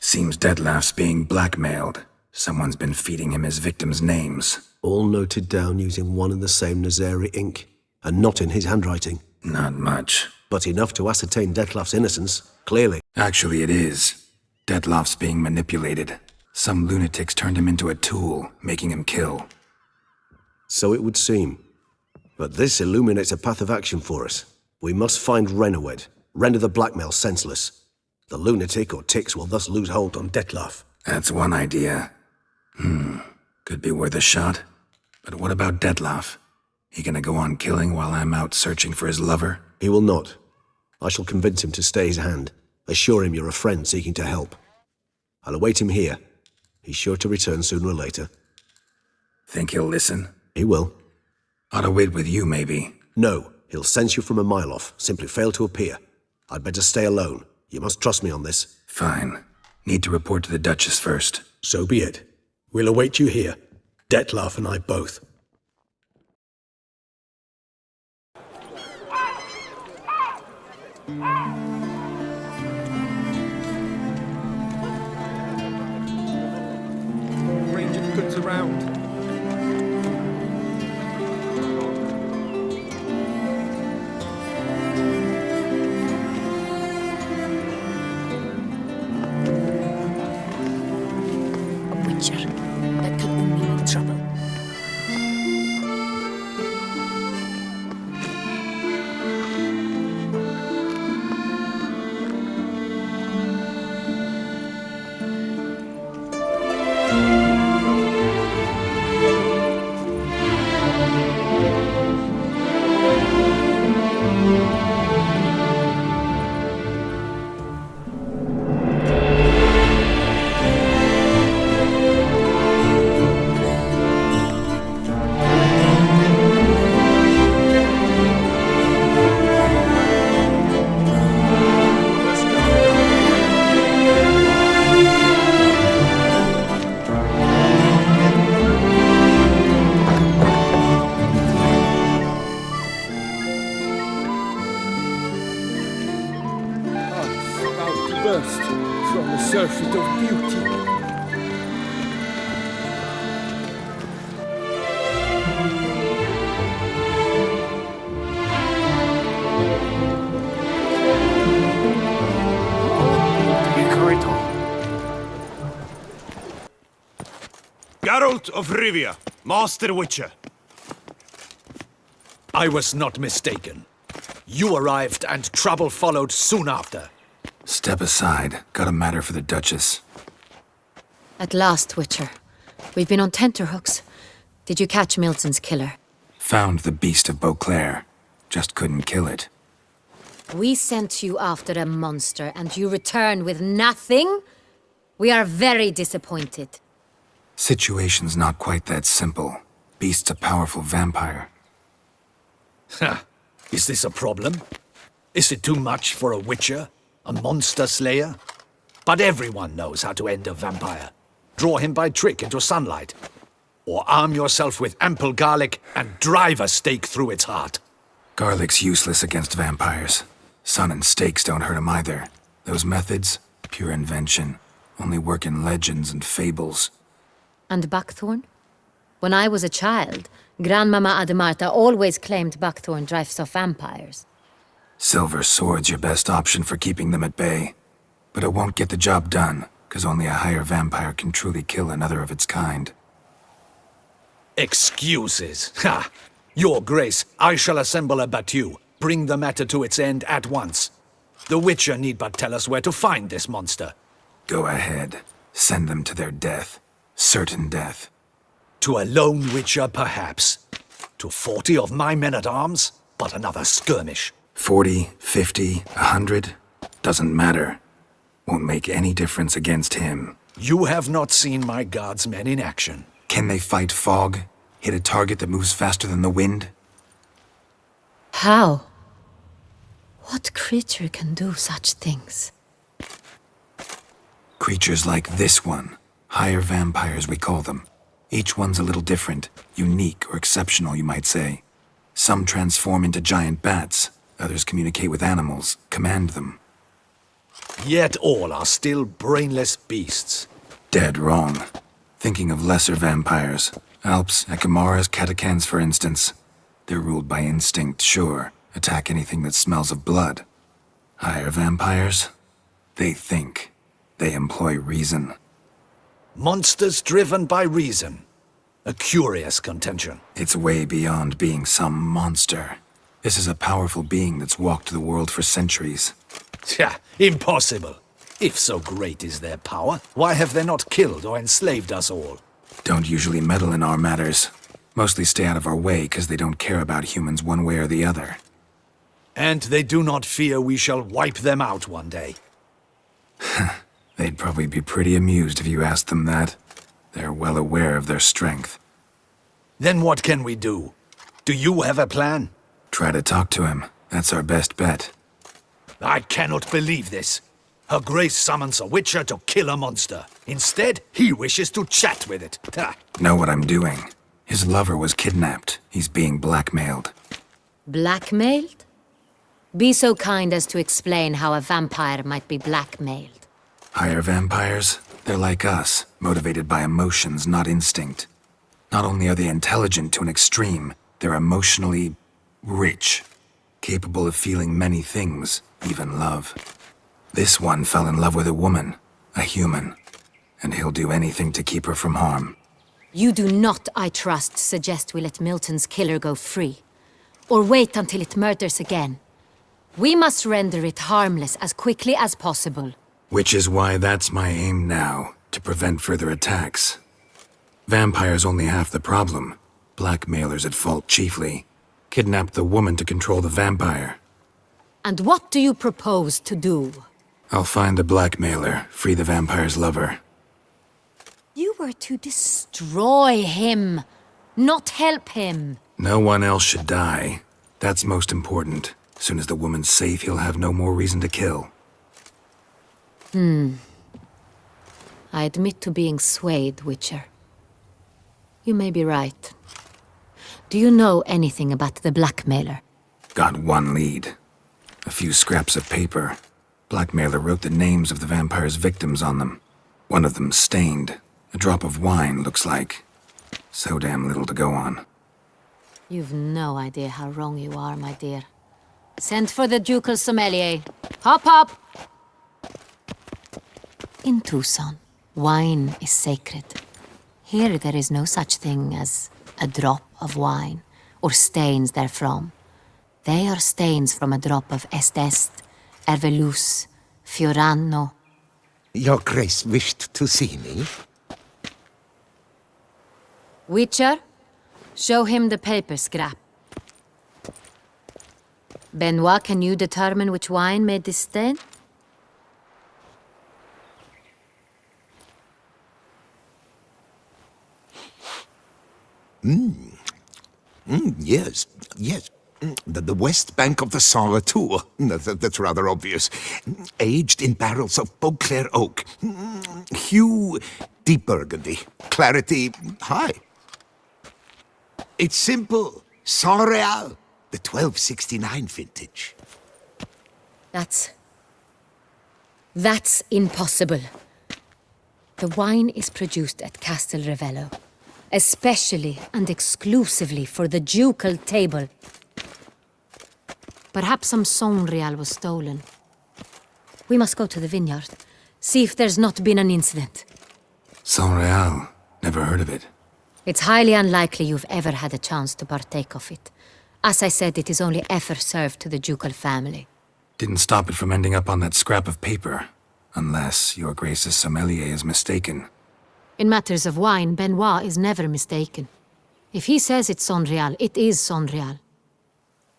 Seems Detlef's being blackmailed. Someone's been feeding him his victims' names. All noted down using one and the same Nazaire ink, and not in his handwriting. Not much. But enough to ascertain Detlef's innocence, clearly. Actually, it is. Detlef's being manipulated. Some lunatics turned him into a tool, making him kill. So it would seem. But this illuminates a path of action for us. We must find Renoed, render the blackmail senseless. The lunatic or ticks will thus lose hold on Detlef. That's one idea. Could be worth a shot. But what about Detlef? He gonna go on killing while I'm out searching for his lover? He will not. I shall convince him to stay his hand. Assure him you're a friend seeking to help. I'll await him here. He's sure to return sooner or later. Think he'll listen? He will. Ought to wait with you, maybe. No, he'll sense you from a mile off. Simply fail to appear. I'd better stay alone. You must trust me on this. Fine. Need to report to the Duchess first. So be it. We'll await you here. Detlef and I both. Range of goods around. That could only mean trouble. burst from the surfeit of beauty. Geralt of Rivia, Master Witcher. I was not mistaken. You arrived and trouble followed soon after. Step aside. Got a matter for the Duchess. At last, Witcher. We've been on tenterhooks. Did you catch Milton's killer? Found the Beast of Beauclair. Just couldn't kill it. We sent you after a monster, and you return with nothing? We are very disappointed. Situation's not quite that simple. Beast's a powerful vampire. Ha! Is this a problem? Is it too much for a witcher? A monster slayer? But everyone knows how to end a vampire. Draw him by trick into sunlight. Or arm yourself with ample garlic and drive a stake through its heart. Garlic's useless against vampires. Sun and stakes don't hurt him either. Those methods, pure invention. Only work in legends and fables. And buckthorn? When I was a child, Grandmama Ademarta always claimed buckthorn drives off vampires. Silver sword's your best option for keeping them at bay. But it won't get the job done, because only a higher vampire can truly kill another of its kind. Excuses. Ha! Your Grace, I shall assemble a battue. Bring the matter to its end at once. The Witcher need but tell us where to find this monster. Go ahead. Send them to their death. Certain death. To a lone Witcher, perhaps. To 40 of my men-at-arms, but another skirmish. 40, 50, 100, doesn't matter. Won't make any difference against him. You have not seen my guardsmen in action. Can they fight fog? Hit a target that moves faster than the wind? How? What creature can do such things? Creatures like this one. Higher vampires, we call them. Each one's a little different. Unique or exceptional, you might say. Some transform into giant bats. Others communicate with animals, command them. Yet all are still brainless beasts. Dead wrong. Thinking of lesser vampires. Alps, Ekamaras, Catacans, for instance. They're ruled by instinct, sure. Attack anything that smells of blood. Higher vampires? They think. They employ reason. Monsters driven by reason. A curious contention. It's way beyond being some monster. This is a powerful being that's walked the world for centuries. Tja, impossible. If so great is their power, why have they not killed or enslaved us all? Don't usually meddle in our matters. Mostly stay out of our way because they don't care about humans one way or the other. And they do not fear we shall wipe them out one day. They'd probably be pretty amused if you asked them that. They're well aware of their strength. Then what can we do? Do you have a plan? Try to talk to him. That's our best bet. I cannot believe this. Her Grace summons a witcher to kill a monster. Instead, he wishes to chat with it. Ha. Know what I'm doing. His lover was kidnapped. He's being blackmailed. Blackmailed? Be so kind as to explain how a vampire might be blackmailed. Higher vampires? They're like us, motivated by emotions, not instinct. Not only are they intelligent to an extreme, they're emotionally rich, capable of feeling many things, even love. This one fell in love with a woman, a human, and he'll do anything to keep her from harm. You do not, I trust, suggest we let Milton's killer go free, or wait until it murders again. We must render it harmless as quickly as possible. Which is why that's my aim now, to prevent further attacks. Vampires only half the problem. Blackmailers at fault chiefly. Kidnapped the woman to control the vampire. And what do you propose to do? I'll find the blackmailer, free the vampire's lover. You were to destroy him, not help him. No one else should die. That's most important. Soon as the woman's safe, he'll have no more reason to kill. I admit to being swayed, Witcher. You may be right. Do you know anything about the blackmailer? Got one lead. A few scraps of paper. Blackmailer wrote the names of the vampire's victims on them. One of them stained. A drop of wine, looks like. So damn little to go on. You've no idea how wrong you are, my dear. Send for the ducal sommelier. Hop, hop! In Toussaint, wine is sacred. Here there is no such thing as a drop of wine, or stains therefrom. They are stains from a drop of Est, Ervelus, Fiorano. Your Grace wished to see me? Witcher, show him the paper scrap. Benoit, can you determine which wine made this stain? Yes. The west bank of the Saint Tour. That's rather obvious. Aged in barrels of Beauclair oak. Hue, deep burgundy. Clarity, high. It's simple. Saint Real, the 1269 vintage. That's impossible. The wine is produced at Castel Revello, especially and exclusively for the ducal table. Perhaps some Saint Real was stolen. We must go to the vineyard, see if there's not been an incident. Saint Real. Never heard of it. It's highly unlikely you've ever had a chance to partake of it. As I said, it is only ever served to the ducal family. Didn't stop it from ending up on that scrap of paper. Unless your Grace's sommelier is mistaken. In matters of wine, Benoit is never mistaken. If he says it's Saint Real, it is Saint Real.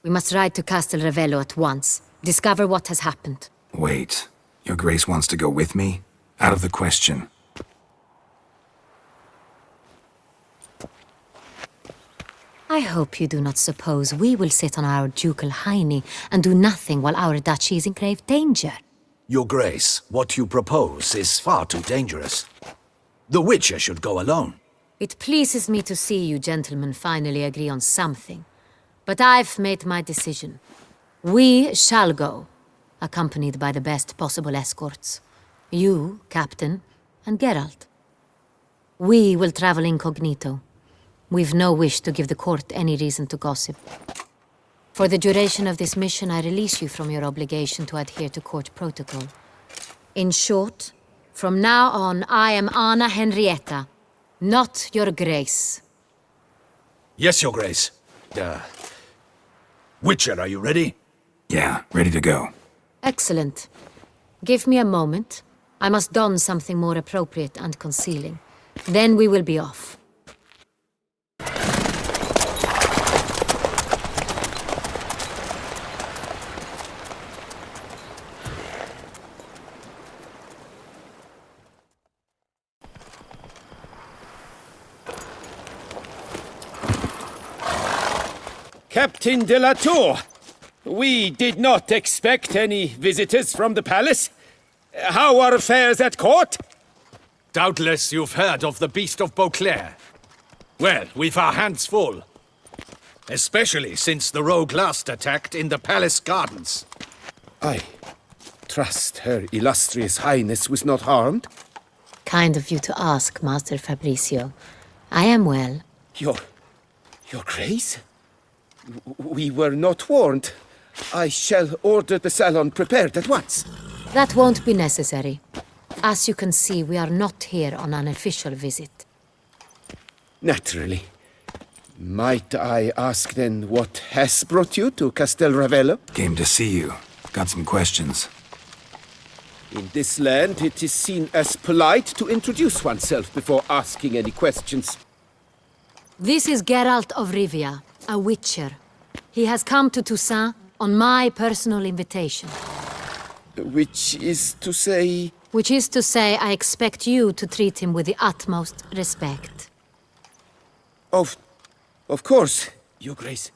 We must ride to Castel Revello at once. Discover what has happened. Wait. Your Grace wants to go with me? Out of the question. I hope you do not suppose we will sit on our ducal hiney and do nothing while our duchy is in grave danger. Your Grace, what you propose is far too dangerous. The Witcher should go alone. It pleases me to see you gentlemen finally agree on something. But I've made my decision. We shall go, accompanied by the best possible escorts. You, Captain, and Geralt. We will travel incognito. We've no wish to give the court any reason to gossip. For the duration of this mission, I release you from your obligation to adhere to court protocol. In short, from now on, I am Anna Henrietta, not your Grace. Yes, Your Grace. Witcher, are you ready? Yeah, ready to go. Excellent. Give me a moment. I must don something more appropriate and concealing. Then we will be off. Captain de la Tour, we did not expect any visitors from the palace. How are affairs at court? Doubtless you've heard of the Beast of Beauclair. Well, we've our hands full. Especially since the rogue last attacked in the palace gardens. I trust Her Illustrious Highness was not harmed? Kind of you to ask, Master Fabricio. I am well. Your Grace? We were not warned. I shall order the salon prepared at once. That won't be necessary. As you can see, we are not here on an official visit. Naturally. Might I ask then what has brought you to Castel Revello? Came to see you. Got some questions. In this land, it is seen as polite to introduce oneself before asking any questions. This is Geralt of Rivia, a witcher. He has come to Toussaint on my personal invitation. Which is to say... Which is to say, I expect you to treat him with the utmost respect. Of course, Your Grace.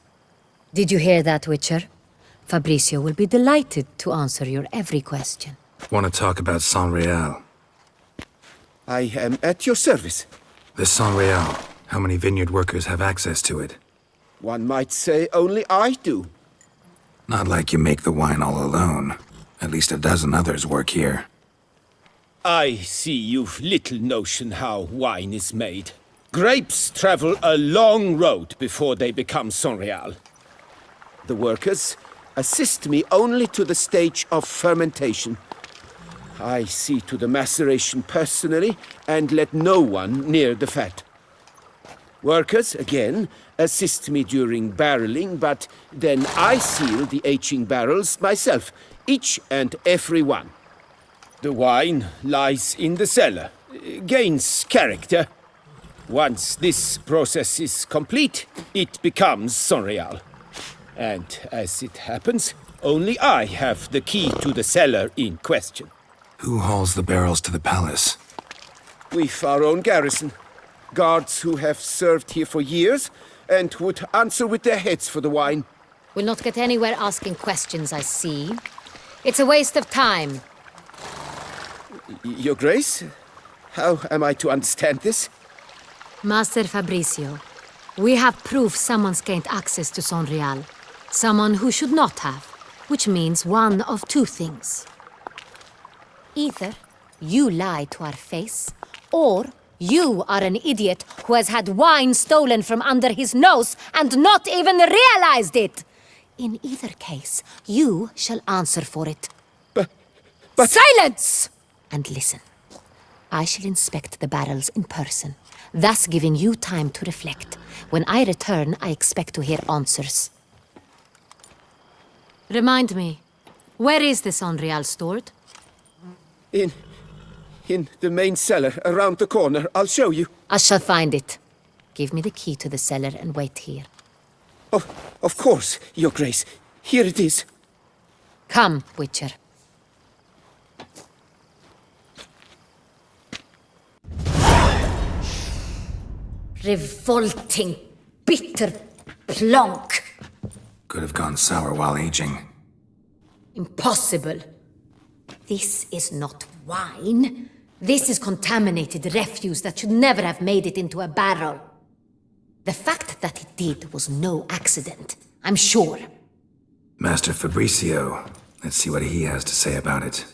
Did you hear that, Witcher? Fabricio will be delighted to answer your every question. Want to talk about Saint Real? I am at your service. The Saint Real. How many vineyard workers have access to it? One might say only I do. Not like you make the wine all alone. At least a dozen others work here. I see you've little notion how wine is made. Grapes travel a long road before they become Sonreal. The workers assist me only to the stage of fermentation. I see to the maceration personally and let no one near the fat. Workers, again, assist me during barreling, but then I seal the aging barrels myself, each and every one. The wine lies in the cellar, gains character. Once this process is complete, it becomes Sonreal. And as it happens, only I have the key to the cellar in question. Who hauls the barrels to the palace? We've our own garrison. Guards who have served here for years and would answer with their heads for the wine. We'll not get anywhere asking questions, I see. It's a waste of time. Your Grace? How am I to understand this? Master Fabricio, we have proof someone's gained access to Sonreal. Someone who should not have, which means one of two things. Either you lie to our face, or you are an idiot who has had wine stolen from under his nose and not even realized it. In either case, you shall answer for it. But... Silence! And listen. I shall inspect the barrels in person, thus giving you time to reflect. When I return, I expect to hear answers. Remind me, where is the Sonreal stored? In the main cellar, around the corner. I'll show you. I shall find it. Give me the key to the cellar and wait here. Of course, Your Grace. Here it is. Come, Witcher. Revolting, bitter plonk. Could have gone sour while aging. Impossible. This is not wine. This is contaminated refuse that should never have made it into a barrel. The fact that it did was no accident, I'm sure. Master Fabricio, let's see what he has to say about it.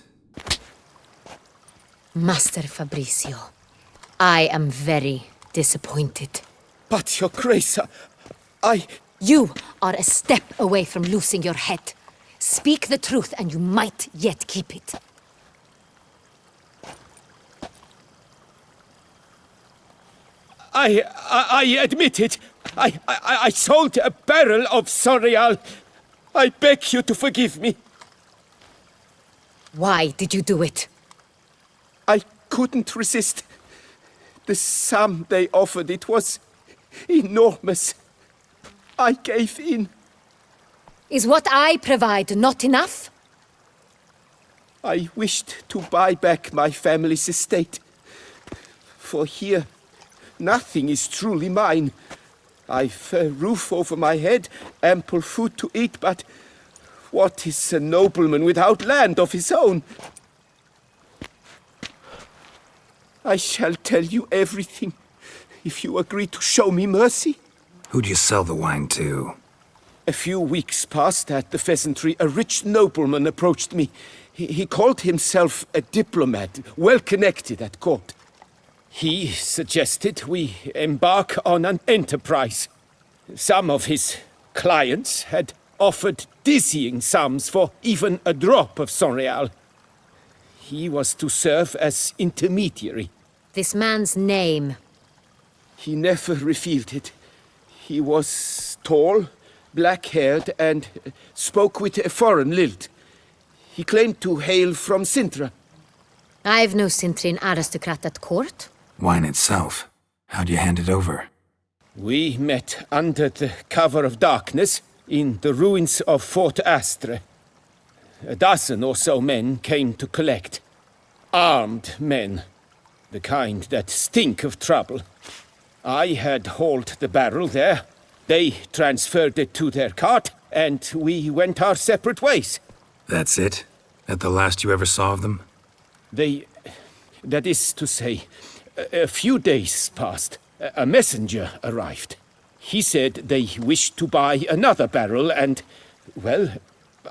Master Fabricio, I am very disappointed. But, Your Grace, You are a step away from losing your head. Speak the truth and you might yet keep it. I admit it. I sold a barrel of Sonreal. I beg you to forgive me. Why did you do it? I couldn't resist. The sum they offered, it was enormous. I gave in. Is what I provide not enough? I wished to buy back my family's estate. For here, nothing is truly mine. I've a roof over my head, ample food to eat, but what is a nobleman without land of his own? I shall tell you everything, if you agree to show me mercy. Who'd you sell the wine to? A few weeks past at the pheasantry, a rich nobleman approached me. He called himself a diplomat, well connected at court. He suggested we embark on an enterprise. Some of his clients had offered dizzying sums for even a drop of Sonreal. He was to serve as intermediary. This man's name? He never revealed it. He was tall, black-haired, and spoke with a foreign lilt. He claimed to hail from Sintra. I've no Sintrian aristocrat at court. Wine itself. How'd you hand it over? We met under the cover of darkness in the ruins of Fort Astre. A dozen or so men came to collect. Armed men. The kind that stink of trouble. I had hauled the barrel there. They transferred it to their cart, and we went our separate ways. That's it? That the last you ever saw of them? That is to say, a few days passed. A messenger arrived. He said they wished to buy another barrel and, well,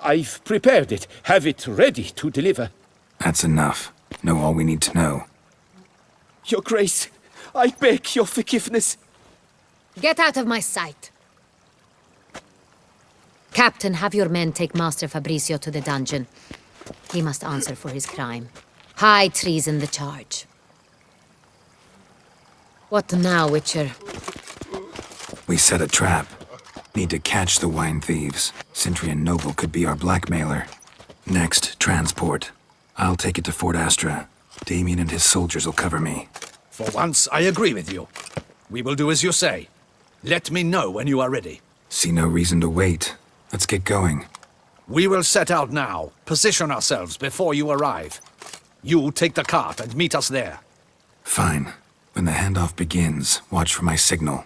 I've prepared it. Have it ready to deliver. That's enough. Know all we need to know. Your Grace, I beg your forgiveness. Get out of my sight. Captain, have your men take Master Fabrizio to the dungeon. He must answer for his crime. High treason the charge. What now, Witcher? We set a trap. Need to catch the wine thieves. Sentry and Noble could be our blackmailer. Next, transport. I'll take it to Fort Astra. Damien and his soldiers will cover me. For once, I agree with you. We will do as you say. Let me know when you are ready. See no reason to wait. Let's get going. We will set out now. Position ourselves before you arrive. You take the cart and meet us there. Fine. When the handoff begins, watch for my signal.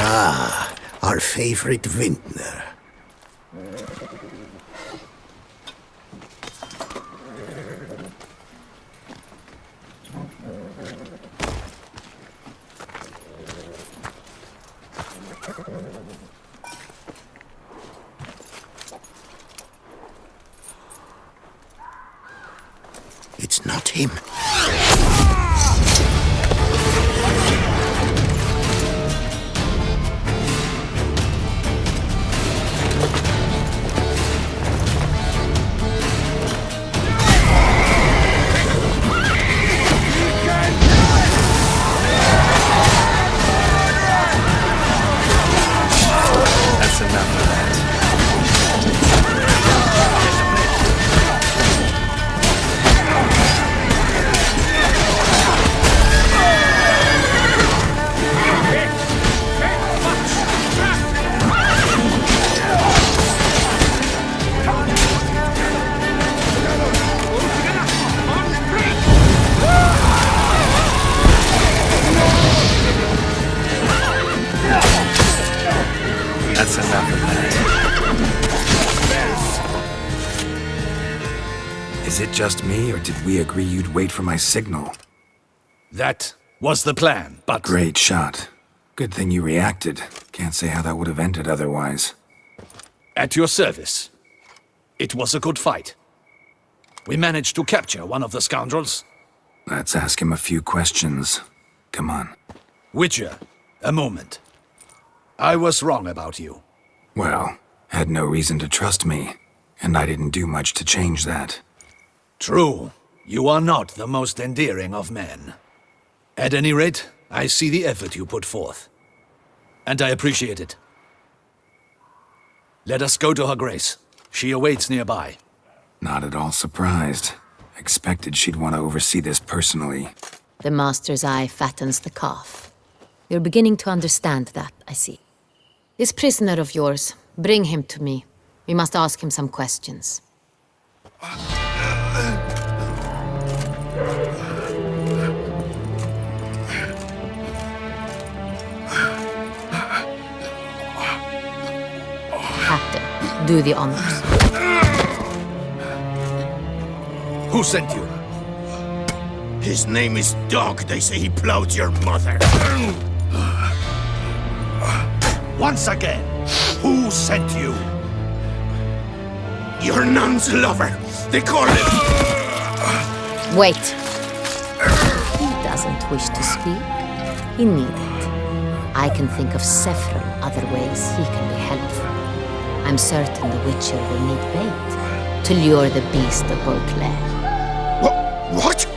Ah, our favorite vintner. It's not him. That's enough of that. That's enough of that. Is it just me, or did we agree you'd wait for my signal? That was the plan, but... Great shot. Good thing you reacted. Can't say how that would have ended otherwise. At your service. It was a good fight. We managed to capture one of the scoundrels. Let's ask him a few questions. Come on. Witcher, a moment. I was wrong about you. Well, had no reason to trust me, and I didn't do much to change that. True. You are not the most endearing of men. At any rate, I see the effort you put forth. And I appreciate it. Let us go to her grace. She awaits nearby. Not at all surprised. Expected she'd want to oversee this personally. The master's eye fattens the calf. You're beginning to understand that, I see. This prisoner of yours, bring him to me. We must ask him some questions. Captain, do the honors. Who sent you? His name is Dog. They say he plowed your mother. Once again, who sent you? Your nun's lover. They call him. Wait. He doesn't wish to speak. He needn't. I can think of several other ways he can be helpful. I'm certain the Witcher will need bait to lure the Beast of Beauclair. What?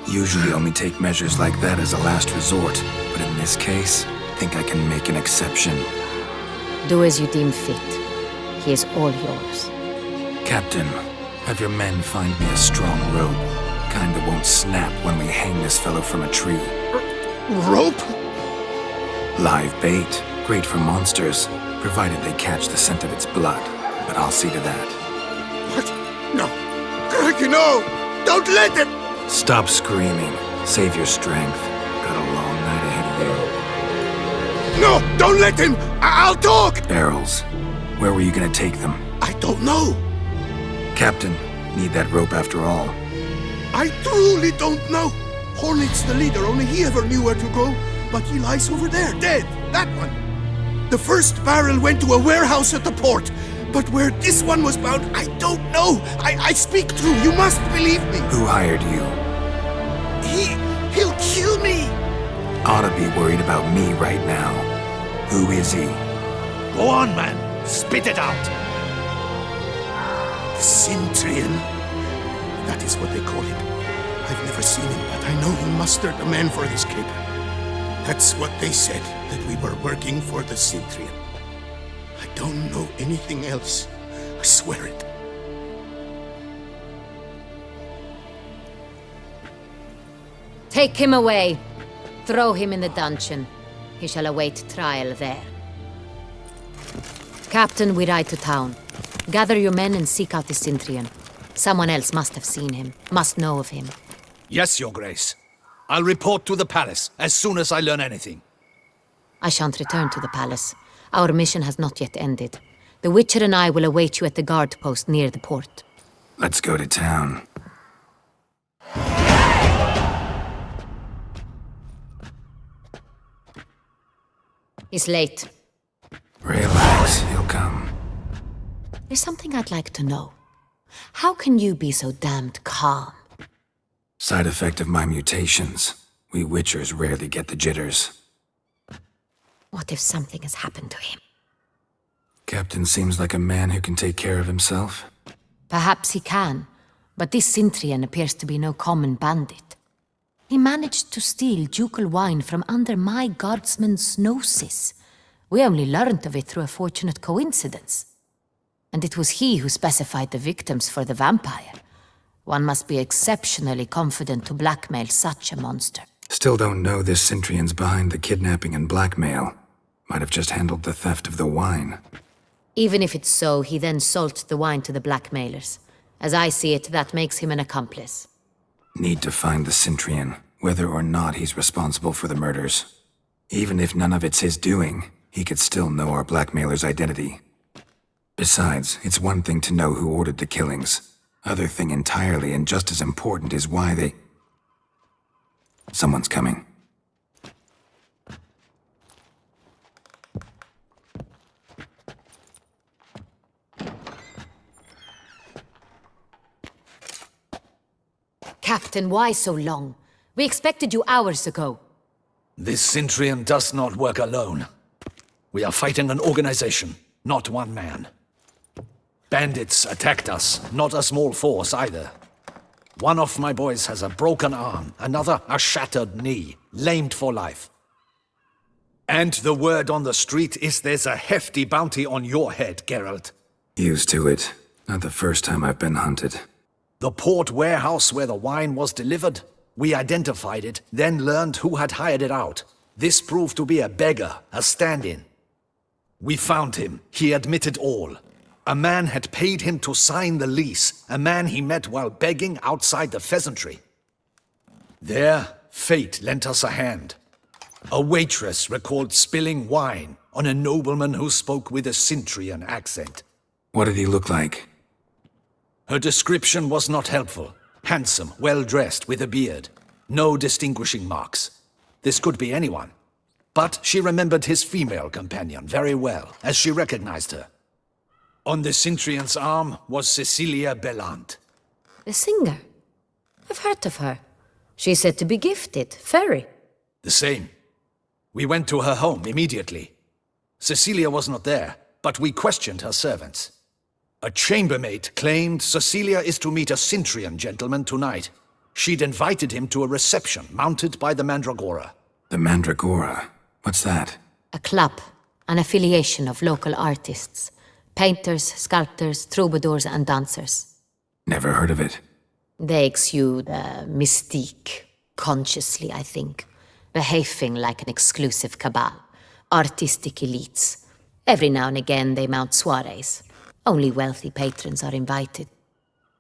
Usually only take measures like that as a last resort, but in this case, think I can make an exception. Do as you deem fit. He is all yours. Captain, have your men find me a strong rope. Kind that won't snap when we hang this fellow from a tree. Rope? Live bait. Great for monsters, provided they catch the scent of its blood. But I'll see to that. What? No. Crikey, no! Don't let him! Stop screaming. Save your strength. Got a long night ahead of you. No! Don't let him! I'll talk! Barrels. Where were you gonna take them? I don't know. Captain, need that rope after all. I truly don't know. Hornet's the leader, only he ever knew where to go. But he lies over there, dead. That one. The first barrel went to a warehouse at the port. But where this one was bound, I don't know. I speak true. You must believe me. Who hired you? He'll kill me. Ought to be worried about me right now. Who is he? Go on, man. Spit it out. The Cintrian. That is what they call him. I've never seen him, but I know he mustered a man for his caper. That's what they said, that we were working for the Cintrian. I don't know anything else. I swear it. Take him away. Throw him in the dungeon. He shall await trial there. Captain, we ride to town. Gather your men and seek out the Cintrian. Someone else must have seen him, must know of him. Yes, Your Grace. I'll report to the palace as soon as I learn anything. I shan't return to the palace. Our mission has not yet ended. The Witcher and I will await you at the guard post near the port. Let's go to town. He's late. Relax, he'll come. There's something I'd like to know. How can you be so damned calm? Side effect of my mutations. We Witchers rarely get the jitters. What if something has happened to him? Captain seems like a man who can take care of himself. Perhaps he can, but this Cintrian appears to be no common bandit. He managed to steal ducal wine from under my guardsman's noses. We only learned of it through a fortunate coincidence. And it was he who specified the victims for the vampire. One must be exceptionally confident to blackmail such a monster. Still don't know this Cintrian's behind the kidnapping and blackmail. Might have just handled the theft of the wine. Even if it's so, he then sold the wine to the blackmailers. As I see it, that makes him an accomplice. Need to find the Cintrian, whether or not he's responsible for the murders. Even if none of it's his doing, he could still know our blackmailer's identity. Besides, it's one thing to know who ordered the killings. Other thing entirely, and just as important, is why they... Someone's coming. Captain, why so long? We expected you hours ago. This Cintrian does not work alone. We are fighting an organization, not one man. Bandits attacked us, not a small force either. One of my boys has a broken arm, another a shattered knee, lamed for life. And the word on the street is there's a hefty bounty on your head, Geralt. Used to it. Not the first time I've been hunted. The port warehouse where the wine was delivered, we identified it, then learned who had hired it out. This proved to be a beggar, a stand-in. We found him. He admitted all. A man had paid him to sign the lease, a man he met while begging outside the pheasantry. There, fate lent us a hand. A waitress recalled spilling wine on a nobleman who spoke with a Cintrian accent. What did he look like? Her description was not helpful. Handsome, well-dressed, with a beard. No distinguishing marks. This could be anyone. But she remembered his female companion very well, as she recognized her. On the Cintrian's arm was Cecilia Bellant. The singer? I've heard of her. She's said to be gifted, fairy. The same. We went to her home immediately. Cecilia was not there, but we questioned her servants. A chambermaid claimed Cecilia is to meet a Cintrian gentleman tonight. She'd invited him to a reception mounted by the Mandragora. The Mandragora? What's that? A club, an affiliation of local artists. Painters, sculptors, troubadours and dancers. Never heard of it. They exude a mystique, consciously, I think. Behaving like an exclusive cabal. Artistic elites. Every now and again they mount soirees. Only wealthy patrons are invited.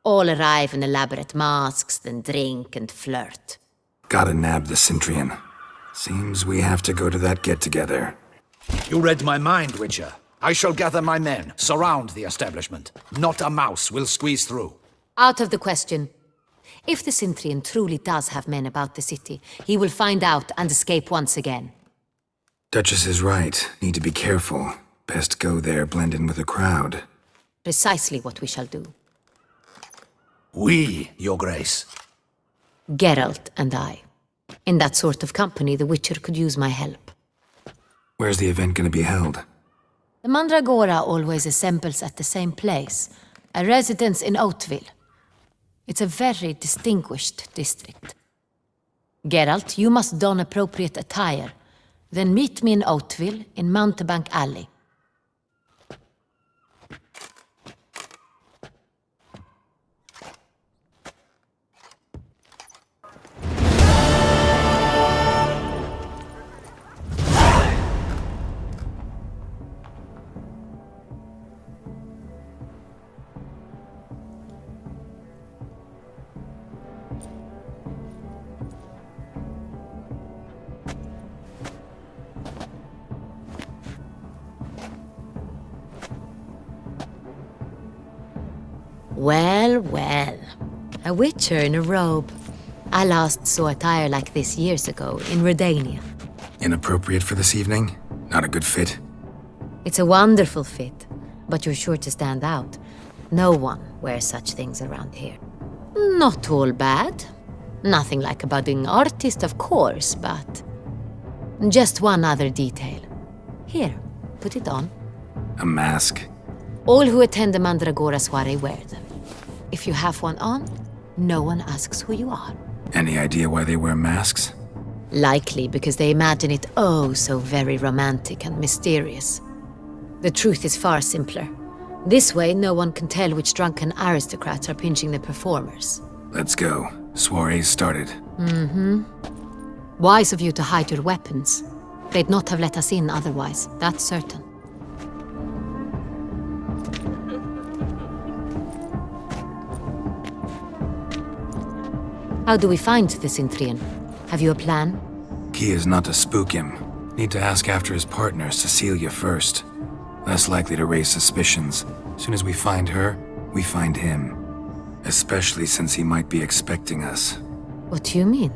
All arrive in elaborate masks, then drink and flirt. Gotta nab the Cintrian. Seems we have to go to that get-together. You read my mind, Witcher. I shall gather my men, surround the establishment. Not a mouse will squeeze through. Out of the question. If the Cintrian truly does have men about the city, he will find out and escape once again. Duchess is right. Need to be careful. Best go there, blend in with the crowd. Precisely what we shall do. We, Your Grace. Geralt and I. In that sort of company, the Witcher could use my help. Where's the event gonna be held? The Mandragora always assembles at the same place, a residence in Oatville. It's a very distinguished district. Geralt, you must don appropriate attire. Then meet me in Oatville, in Mountebank Alley. Well, well. A witcher in a robe. I last saw attire like this years ago, in Redania. Inappropriate for this evening? Not a good fit? It's a wonderful fit, but you're sure to stand out. No one wears such things around here. Not all bad. Nothing like a budding artist, of course, but... just one other detail. Here, put it on. A mask? All who attend the Mandragora soiree wear them. If you have one on, no one asks who you are. Any idea why they wear masks? Likely because they imagine it oh so very romantic and mysterious. The truth is far simpler. This way, no one can tell which drunken aristocrats are pinching the performers. Let's go. Soiree's started. Mm-hmm. Wise of you to hide your weapons. They'd not have let us in otherwise, that's certain. How do we find the Cintrian? Have you a plan? Key is not to spook him. Need to ask after his partner, Cecilia, first. Less likely to raise suspicions. Soon as we find her, we find him. Especially since he might be expecting us. What do you mean?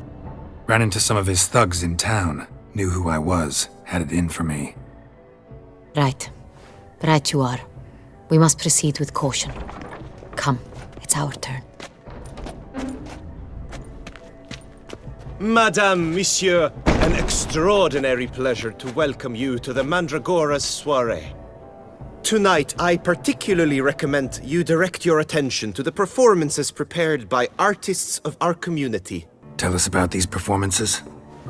Ran into some of his thugs in town. Knew who I was. Had it in for me. Right. Right you are. We must proceed with caution. Come, it's our turn. Madame, Monsieur, an extraordinary pleasure to welcome you to the Mandragora's soiree. Tonight, I particularly recommend you direct your attention to the performances prepared by artists of our community. Tell us about these performances.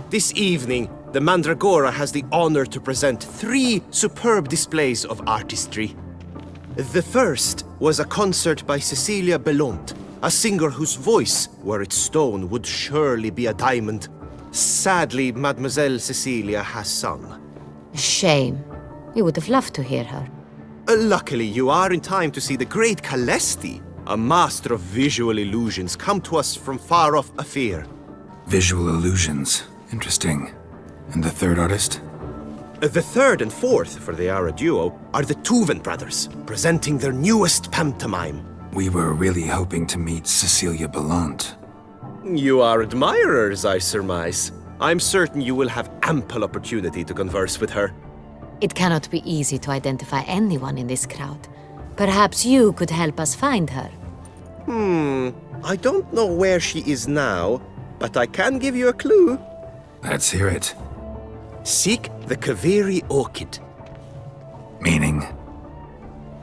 This evening, the Mandragora has the honor to present 3 superb displays of artistry. The first was a concert by Cecilia Belont, a singer whose voice, were it stone, would surely be a diamond. Sadly, Mademoiselle Cecilia has sung. Shame. We would have loved to hear her. Luckily, you are in time to see the great Calesti, a master of visual illusions, come to us from far off Afir. Visual illusions. Interesting. And the third artist? The third and fourth, for they are a duo, are the Tuven brothers, presenting their newest pantomime. We were really hoping to meet Cecilia Belont. You are admirers, I surmise. I'm certain you will have ample opportunity to converse with her. It cannot be easy to identify anyone in this crowd. Perhaps you could help us find her. I don't know where she is now, but I can give you a clue. Let's hear it. Seek the Kaveri orchid. Meaning?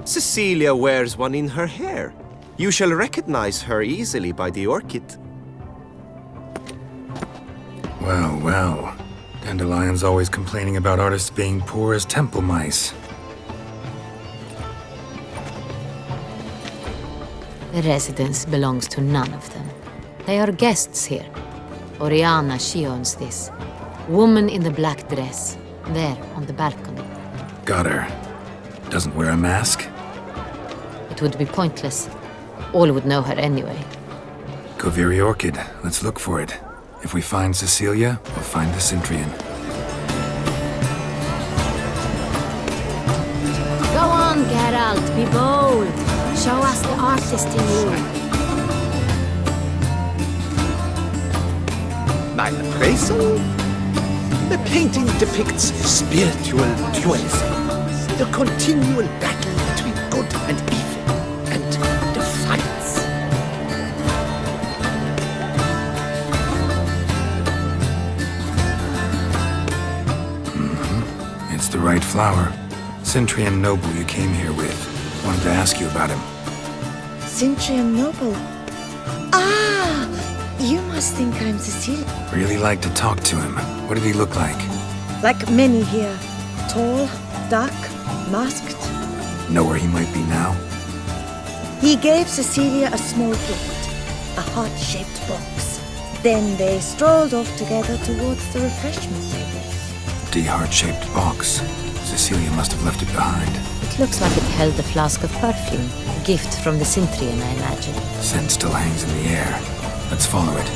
Cecilia wears one in her hair. You shall recognize her easily by the orchid. Well, well. Dandelion's always complaining about artists being poor as temple mice. The residence belongs to none of them. They are guests here. Oriana, she owns this. Woman in the black dress, there on the balcony. Got her. Doesn't wear a mask? It would be pointless. All would know her anyway. Koviri Orchid. Let's look for it. If we find Cecilia, we'll find the Cintrian. Go on, Geralt, be bold. Show us the artist in you. My appraisal? The painting depicts spiritual dualism. The continual battle between good and evil, and defiance. It's the right flower. Cintrian noble you came here with. Wanted to ask you about him. Cintrian noble? Ah! You must think I'm Cecilia. Really like to talk to him. What did he look like? Like many here. Tall, dark, masked. Know where he might be now? He gave Cecilia a small gift, a heart-shaped box. Then they strolled off together towards the refreshment tables. The heart-shaped box. Cecilia must have left it behind. It looks like it held a flask of perfume. A gift from the Cintrian, I imagine. Scent still hangs in the air. Let's follow it.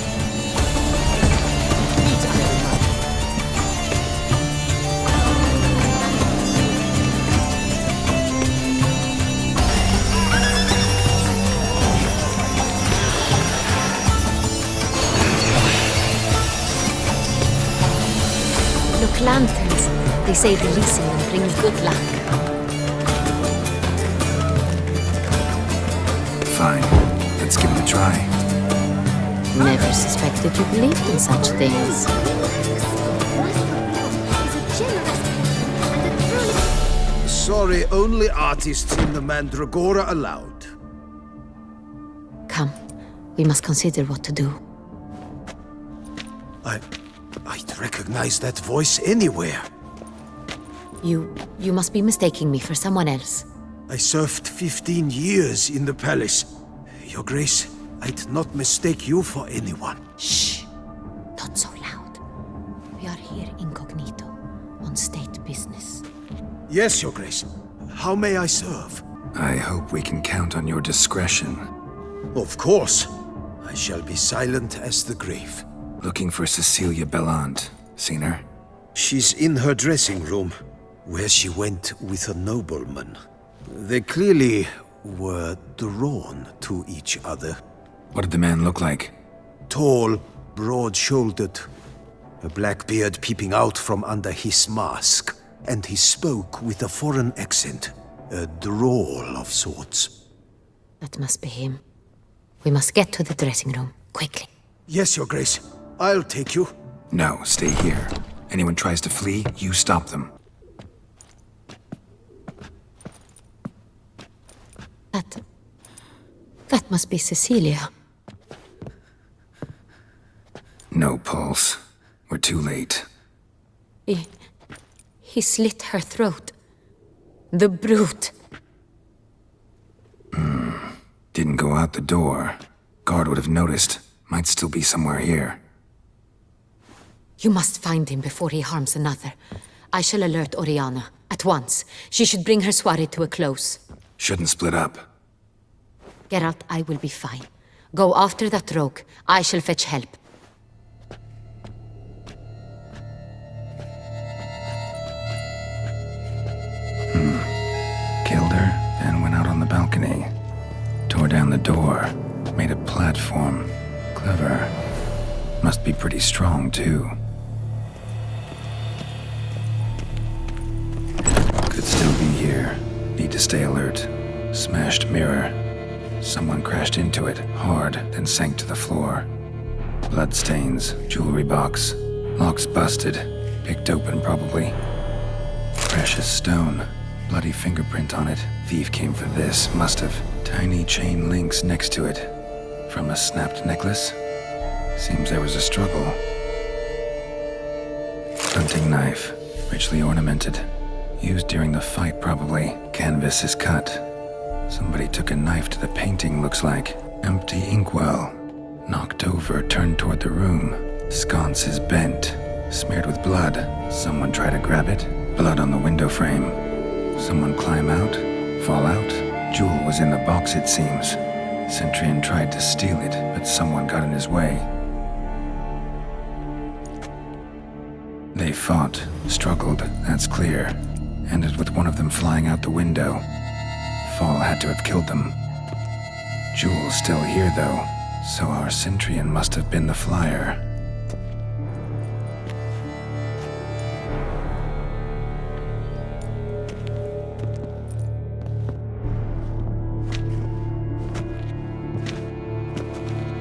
Look, lanterns. They say releasing them brings good luck. Fine. Let's give it a try. Never suspected you believed in such things. Sorry, only artists in the Mandragora allowed. Come, we must consider what to do. I'd recognize that voice anywhere. You must be mistaking me for someone else. I served 15 years in the palace. Your Grace, I'd not mistake you for anyone. Shh! Not so loud. We are here incognito, on state business. Yes, Your Grace. How may I serve? I hope we can count on your discretion. Of course. I shall be silent as the grave. Looking for Cecilia Bellant. Seen her? She's in her dressing room, where she went with a nobleman. They clearly were drawn to each other. What did the man look like? Tall, broad-shouldered, a black beard peeping out from under his mask, and he spoke with a foreign accent, a drawl of sorts. That must be him. We must get to the dressing room, quickly. Yes, Your Grace. I'll take you. No, stay here. Anyone tries to flee, you stop them. That must be Cecilia. No pulse. We're too late. He slit her throat. The brute. Didn't go out the door. Guard would have noticed. Might still be somewhere here. You must find him before he harms another. I shall alert Oriana. At once. She should bring her soirée to a close. Shouldn't split up. Geralt, I will be fine. Go after that rogue. I shall fetch help. Killed her, then went out on the balcony. Tore down the door. Made a platform. Clever. Must be pretty strong, too. Could still be here. Need to stay alert. Smashed mirror. Someone crashed into it, hard, then sank to the floor. Bloodstains, jewelry box. Locks busted. Picked open, probably. Precious stone. Bloody fingerprint on it. Thief came for this, must have. Tiny chain links next to it. From a snapped necklace? Seems there was a struggle. Hunting knife. Richly ornamented. Used during the fight, probably. Canvas is cut. Somebody took a knife to the painting, looks like. Empty inkwell. Knocked over, turned toward the room. Sconce is bent. Smeared with blood. Someone try to grab it. Blood on the window frame. Someone climb out? Fall out? Jewel was in the box, it seems. Centurion tried to steal it, but someone got in his way. They fought, struggled, that's clear. Ended with one of them flying out the window. Fall had to have killed them. Jewel's still here, though, so our Centurion must have been the flyer.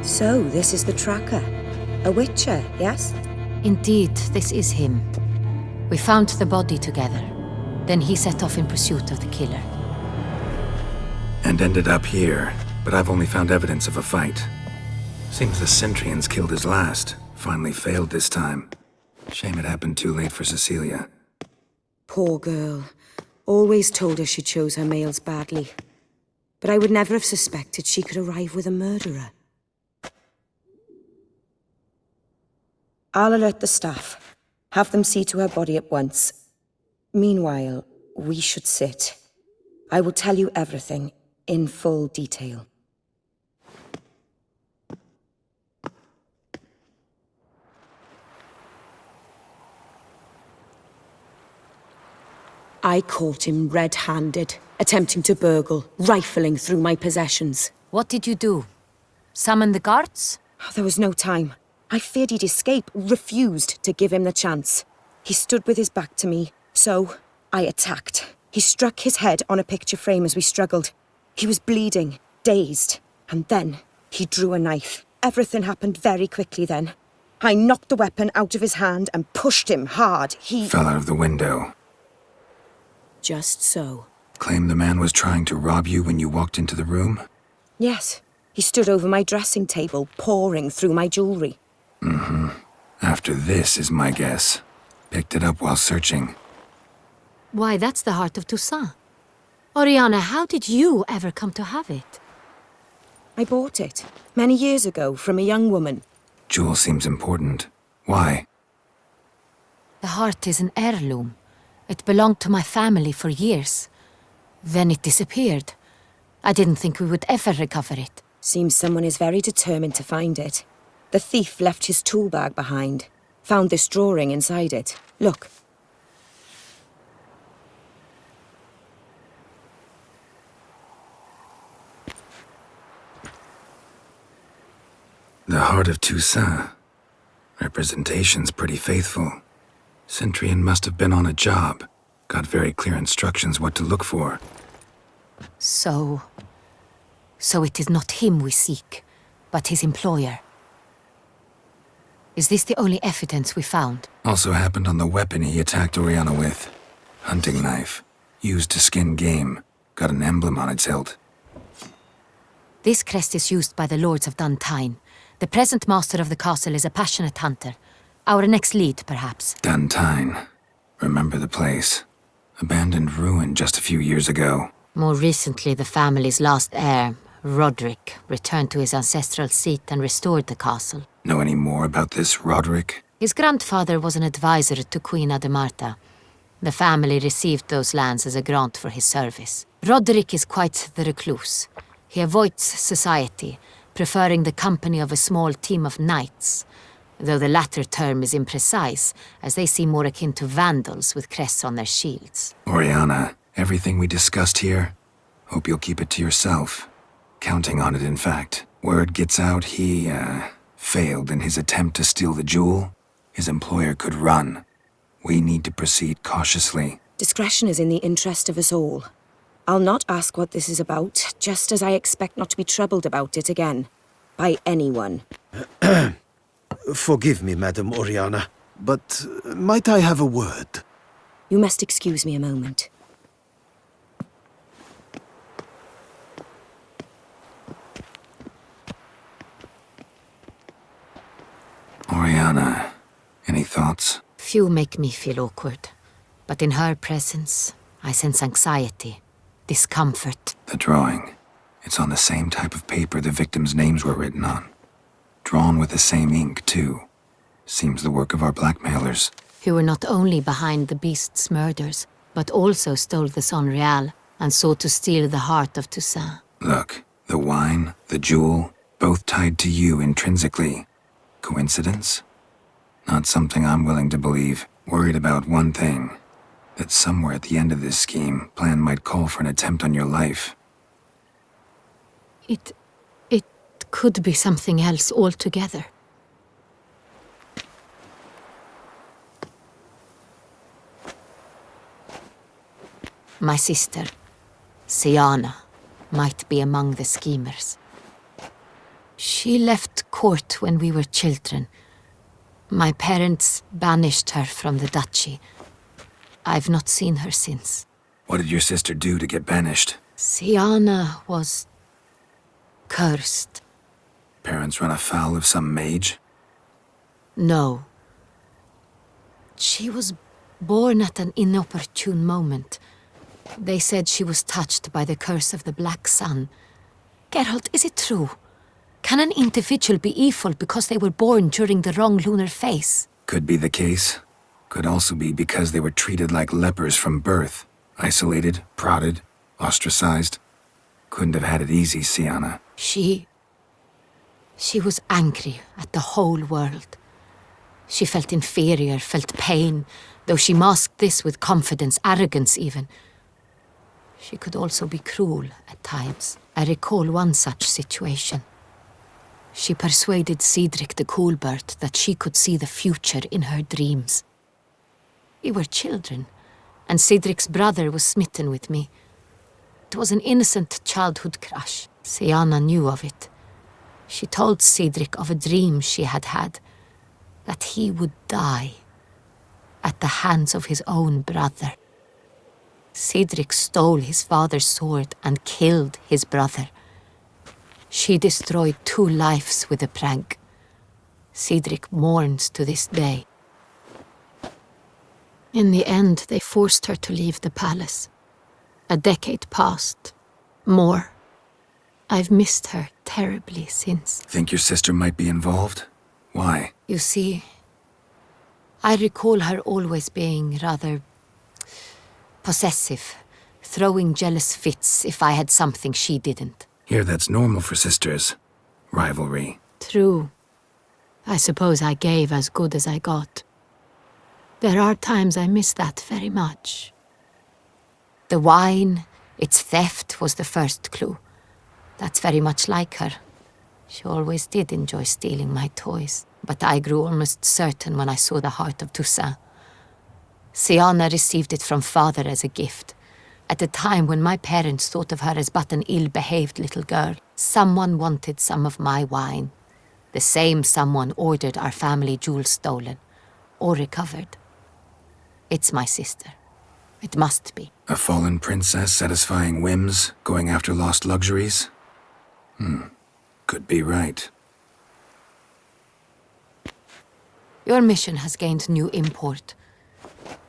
So, this is the tracker. A witcher, yes? Indeed, this is him. We found the body together. Then he set off in pursuit of the killer. And ended up here, but I've only found evidence of a fight. Seems the Centurions killed his last. Finally failed this time. Shame it happened too late for Cecilia. Poor girl. Always told her she chose her males badly. But I would never have suspected she could arrive with a murderer. I'll alert the staff. Have them see to her body at once. Meanwhile, we should sit. I will tell you everything, in full detail. I caught him red-handed, attempting to burgle, rifling through my possessions. What did you do? Summon the guards? There was no time. I feared he'd escape, refused to give him the chance. He stood with his back to me, so I attacked. He struck his head on a picture frame as we struggled. He was bleeding, dazed, and then he drew a knife. Everything happened very quickly then. I knocked the weapon out of his hand and pushed him hard. He fell out of the window. Just so. Claim the man was trying to rob you when you walked into the room? Yes. He stood over my dressing table, pouring through my jewelry. Mm-hmm. After this is my guess. Picked it up while searching. Why, that's the heart of Toussaint. Oriana, how did you ever come to have it? I bought it, many years ago, from a young woman. Jewel seems important. Why? The heart is an heirloom. It belonged to my family for years. Then it disappeared. I didn't think we would ever recover it. Seems someone is very determined to find it. The thief left his tool bag behind. Found this drawing inside it. Look. The heart of Toussaint. Representation's pretty faithful. Centurion must have been on a job. Got very clear instructions what to look for. So it is not him we seek, but his employer. Is this the only evidence we found? Also happened on the weapon he attacked Oriana with. Hunting knife. Used to skin game. Got an emblem on its hilt. This crest is used by the Lords of Duntine. The present master of the castle is a passionate hunter. Our next lead, perhaps. Duntine. Remember the place. Abandoned ruin just a few years ago. More recently, the family's last heir, Roderick, returned to his ancestral seat and restored the castle. Know any more about this Roderick? His grandfather was an advisor to Queen Ademarta. The family received those lands as a grant for his service. Roderick is quite the recluse. He avoids society, preferring the company of a small team of knights, though the latter term is imprecise, as they seem more akin to vandals with crests on their shields. Oriana, everything we discussed here, hope you'll keep it to yourself. Counting on it, in fact. Word gets out he, failed in his attempt to steal the jewel. His employer could run. We need to proceed cautiously. Discretion is in the interest of us all. I'll not ask what this is about, just as I expect not to be troubled about it again. By anyone. Forgive me, Madam Oriana, but might I have a word? You must excuse me a moment. Oriana, any thoughts? Few make me feel awkward, but in her presence, I sense anxiety, discomfort. The drawing. It's on the same type of paper the victims' names were written on. Drawn with the same ink, too. Seems the work of our blackmailers. Who were not only behind the beast's murders, but also stole the Son Real and sought to steal the heart of Toussaint. Look, The wine, the jewel, both tied to you intrinsically. Coincidence? Not something I'm willing to believe. Worried about one thing. That somewhere at the end of this scheme, plan might call for an attempt on your life. It could be something else altogether. My sister, Siana, might be among the schemers. She left court when we were children. My parents banished her from the duchy. I've not seen her since. What did your sister do to get banished? Siana was cursed. Parents run afoul of some mage? No. She was born at an inopportune moment. They said she was touched by the curse of the Black Sun. Geralt, is it true? Can an individual be evil because they were born during the wrong lunar phase? Could be the case. Could also be because they were treated like lepers from birth. Isolated, prodded, ostracized. Couldn't have had it easy, Siana. She was angry at the whole world. She felt inferior, felt pain, though she masked this with confidence, arrogance even. She could also be cruel at times. I recall one such situation. She persuaded Cedric the Coolbird that she could see the future in her dreams. We were children, and Cedric's brother was smitten with me. It was an innocent childhood crush. Siana knew of it. She told Cedric of a dream she had had, that he would die at the hands of his own brother. Cedric stole his father's sword and killed his brother. She destroyed 2 lives with a prank. Cedric mourns to this day. In the end, they forced her to leave the palace. A decade passed. More. I've missed her terribly since. Think your sister might be involved? Why? You see, I recall her always being rather possessive, throwing jealous fits if I had something she didn't. Here, that's normal for sisters. Rivalry. True. I suppose I gave as good as I got. There are times I miss that very much. The wine, its theft, was the first clue. That's very much like her. She always did enjoy stealing my toys, but I grew almost certain when I saw the heart of Toussaint. Siana received it from father as a gift. At a time when my parents thought of her as but an ill-behaved little girl, someone wanted some of my wine. The same someone ordered our family jewels stolen, or recovered. It's my sister. It must be. A fallen princess satisfying whims, going after lost luxuries? Could be right. Your mission has gained new import.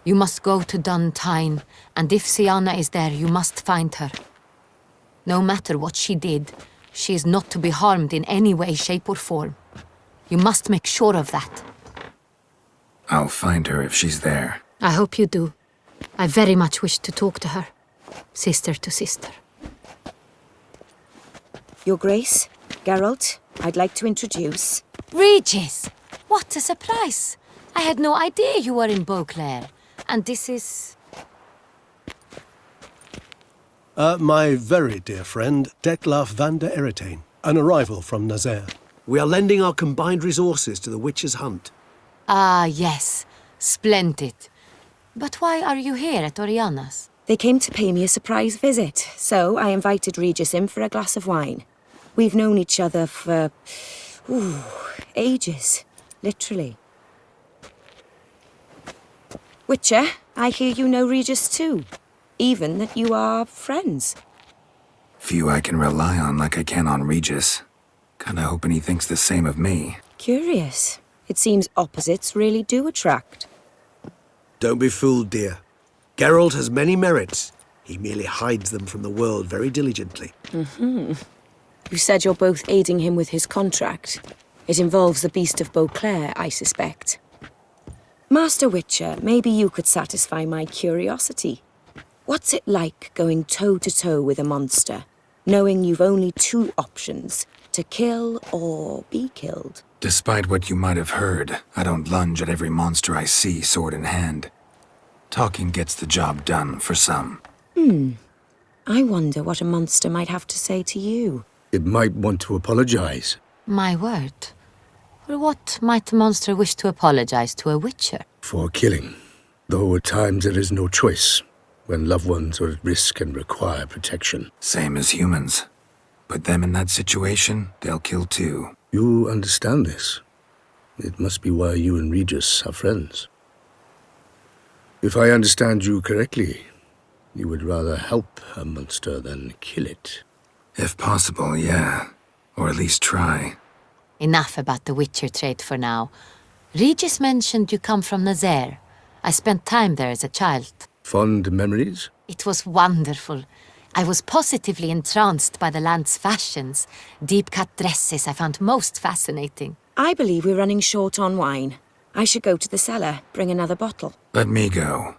You must go to Dun Tyne, and if Siana is there, you must find her. No matter what she did, she is not to be harmed in any way, shape, or form. You must make sure of that. I'll find her if she's there. I hope you do. I very much wish to talk to her. Sister to sister. Your Grace, Geralt, I'd like to introduce... Regis! What a surprise! I had no idea you were in Beauclair. And this is... My very dear friend, Detlaf van der Eretain, an arrival from Nazaire. We are lending our combined resources to the Witch's Hunt. Ah, yes. Splendid. But why are you here at Oriana's? They came to pay me a surprise visit, so I invited Regis in for a glass of wine. We've known each other for... ages. Literally. Witcher, I hear you know Regis too. Even that you are friends. Few I can rely on like I can on Regis. Kinda hoping he thinks the same of me. Curious. It seems opposites really do attract. Don't be fooled, dear. Geralt has many merits. He merely hides them from the world very diligently. You said you're both aiding him with his contract. It involves the Beast of Beauclair, I suspect. Master Witcher, maybe you could satisfy my curiosity. What's it like going toe-to-toe with a monster? knowing you've only two options, to kill or be killed. Despite what you might have heard, I don't lunge at every monster I see sword in hand. Talking gets the job done for some. I wonder what a monster might have to say to you. It might want to apologize. My word. Well, what might a monster wish to apologize to a witcher? For killing. Though at times there is no choice, when loved ones are at risk and require protection. Same as humans. Put them in that situation, they'll kill too. You understand this. It must be why you and Regis are friends. If I understand you correctly, you would rather help a monster than kill it. If possible, yeah. Or at least try. Enough about the witcher trait for now. Regis mentioned you come from Nazaire. I spent time there as a child. Fond memories? It was wonderful. I was positively entranced by the land's fashions. Deep-cut dresses I found most fascinating. I believe we're running short on wine. I should go to the cellar, bring another bottle. Let me go.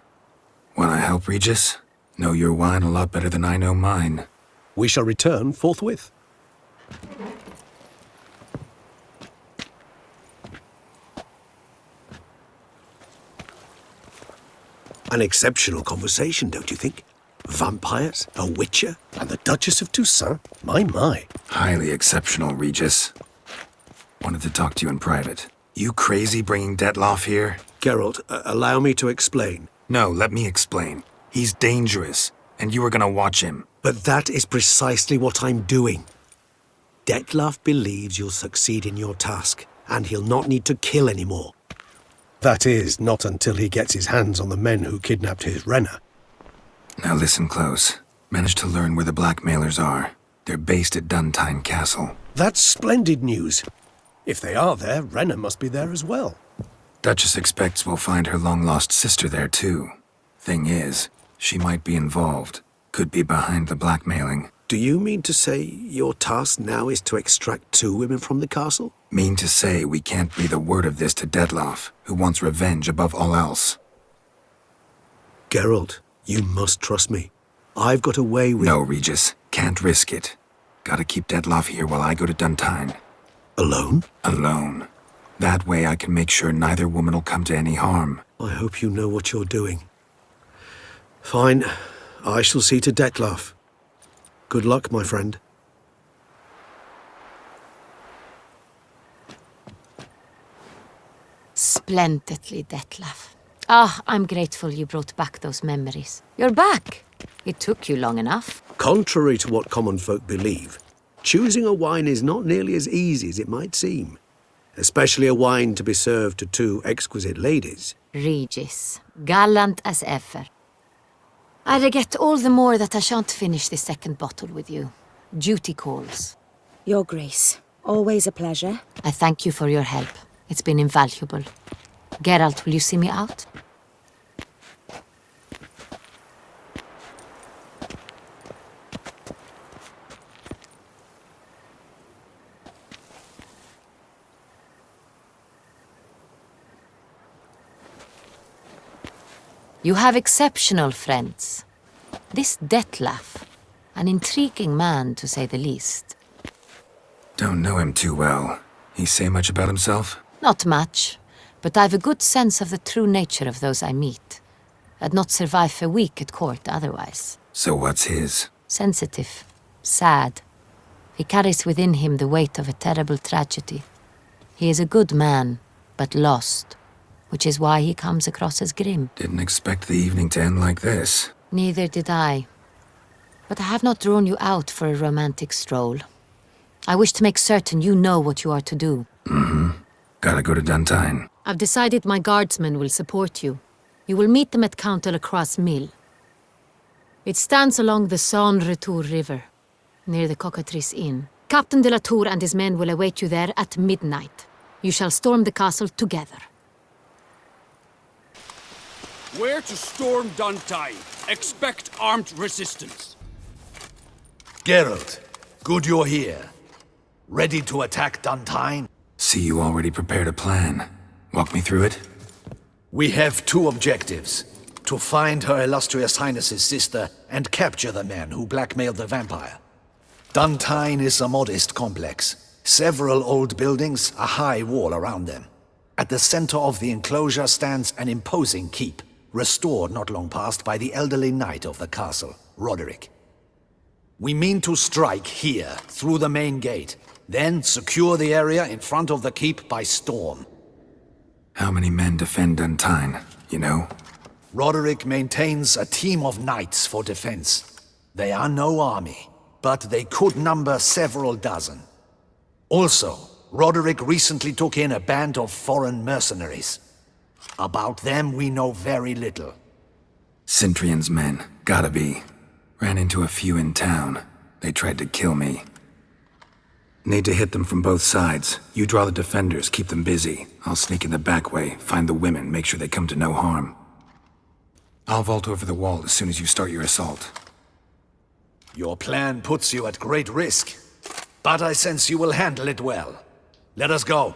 Wanna help, Regis? Know your wine a lot better than I know mine. We shall return forthwith. An exceptional conversation, don't you think? Vampires, a witcher, and the Duchess of Toussaint? My. Highly exceptional, Regis. Wanted to talk to you in private. You crazy bringing Detloff here? Geralt, allow me to explain. No, let me explain. He's dangerous, and you were gonna watch him. But that is precisely what I'm doing. Detloff believes you'll succeed in your task, and he'll not need to kill anymore. That is, not until he gets his hands on the men who kidnapped his Renna. Now listen close. Managed to learn where the blackmailers are. They're based at Duntine Castle. That's splendid news. If they are there, Renna must be there as well. Duchess expects we'll find her long-lost sister there, too. Thing is, she might be involved. Could be behind the blackmailing. Do you mean to say your task now is to extract 2 women from the castle? Mean to say we can't breathe a word of this to Detloff, who wants revenge above all else. Geralt, you must trust me. I've got a way with... No, Regis. Can't risk it. Gotta keep Detloff here while I go to Duntine. Alone? Alone. That way I can make sure neither woman will come to any harm. I hope you know what you're doing. Fine. I shall see to Detloff. Good luck, my friend. Splendidly, Detloff. Ah, I'm grateful you brought back those memories. You're back. It took you long enough. Contrary to what common folk believe, choosing a wine is not nearly as easy as it might seem. Especially a wine to be served to 2 exquisite ladies. Regis, gallant as ever. I regret all the more that I shan't finish this second bottle with you. Duty calls. Your Grace, always a pleasure. I thank you for your help. It's been invaluable. Geralt, will you see me out? You have exceptional friends. This Detloff, an intriguing man to say the least. Don't know him too well. He say much about himself? Not much, but I've a good sense of the true nature of those I meet. I'd not survive a week at court otherwise. So what's his? Sensitive, sad. He carries within him the weight of a terrible tragedy. He is a good man, but lost, which is why he comes across as grim. Didn't expect the evening to end like this. Neither did I. But I have not drawn you out for a romantic stroll. I wish to make certain you know what you are to do. Mm-hmm. Gotta go to Duntine. I've decided my guardsmen will support you. You will meet them at Count Delacroix' mill. It stands along the Saône-Retour River, near the Cockatrice Inn. Captain de la Tour and his men will await you there at midnight. You shall storm the castle together. Where to storm Duntine? Expect armed resistance. Geralt, good you're here. Ready to attack Duntine? See you already prepared a plan. Walk me through it? We have 2 objectives. To find Her Illustrious Highness's sister and capture the men who blackmailed the vampire. Duntine is a modest complex. Several old buildings, a high wall around them. At the center of the enclosure stands an imposing keep, restored not long past by the elderly knight of the castle, Roderick. We mean to strike here, through the main gate, then secure the area in front of the keep by storm. How many men defend Duntine, you know? Roderick maintains a team of knights for defense. They are no army, but they could number several dozen. Also, Roderick recently took in a band of foreign mercenaries. About them we know very little. Cintrian's men, gotta be. Ran into a few in town. They tried to kill me. Need to hit them from both sides. You draw the defenders, keep them busy. I'll sneak in the back way, find the women, make sure they come to no harm. I'll vault over the wall as soon as you start your assault. Your plan puts you at great risk, but I sense you will handle it well. Let us go.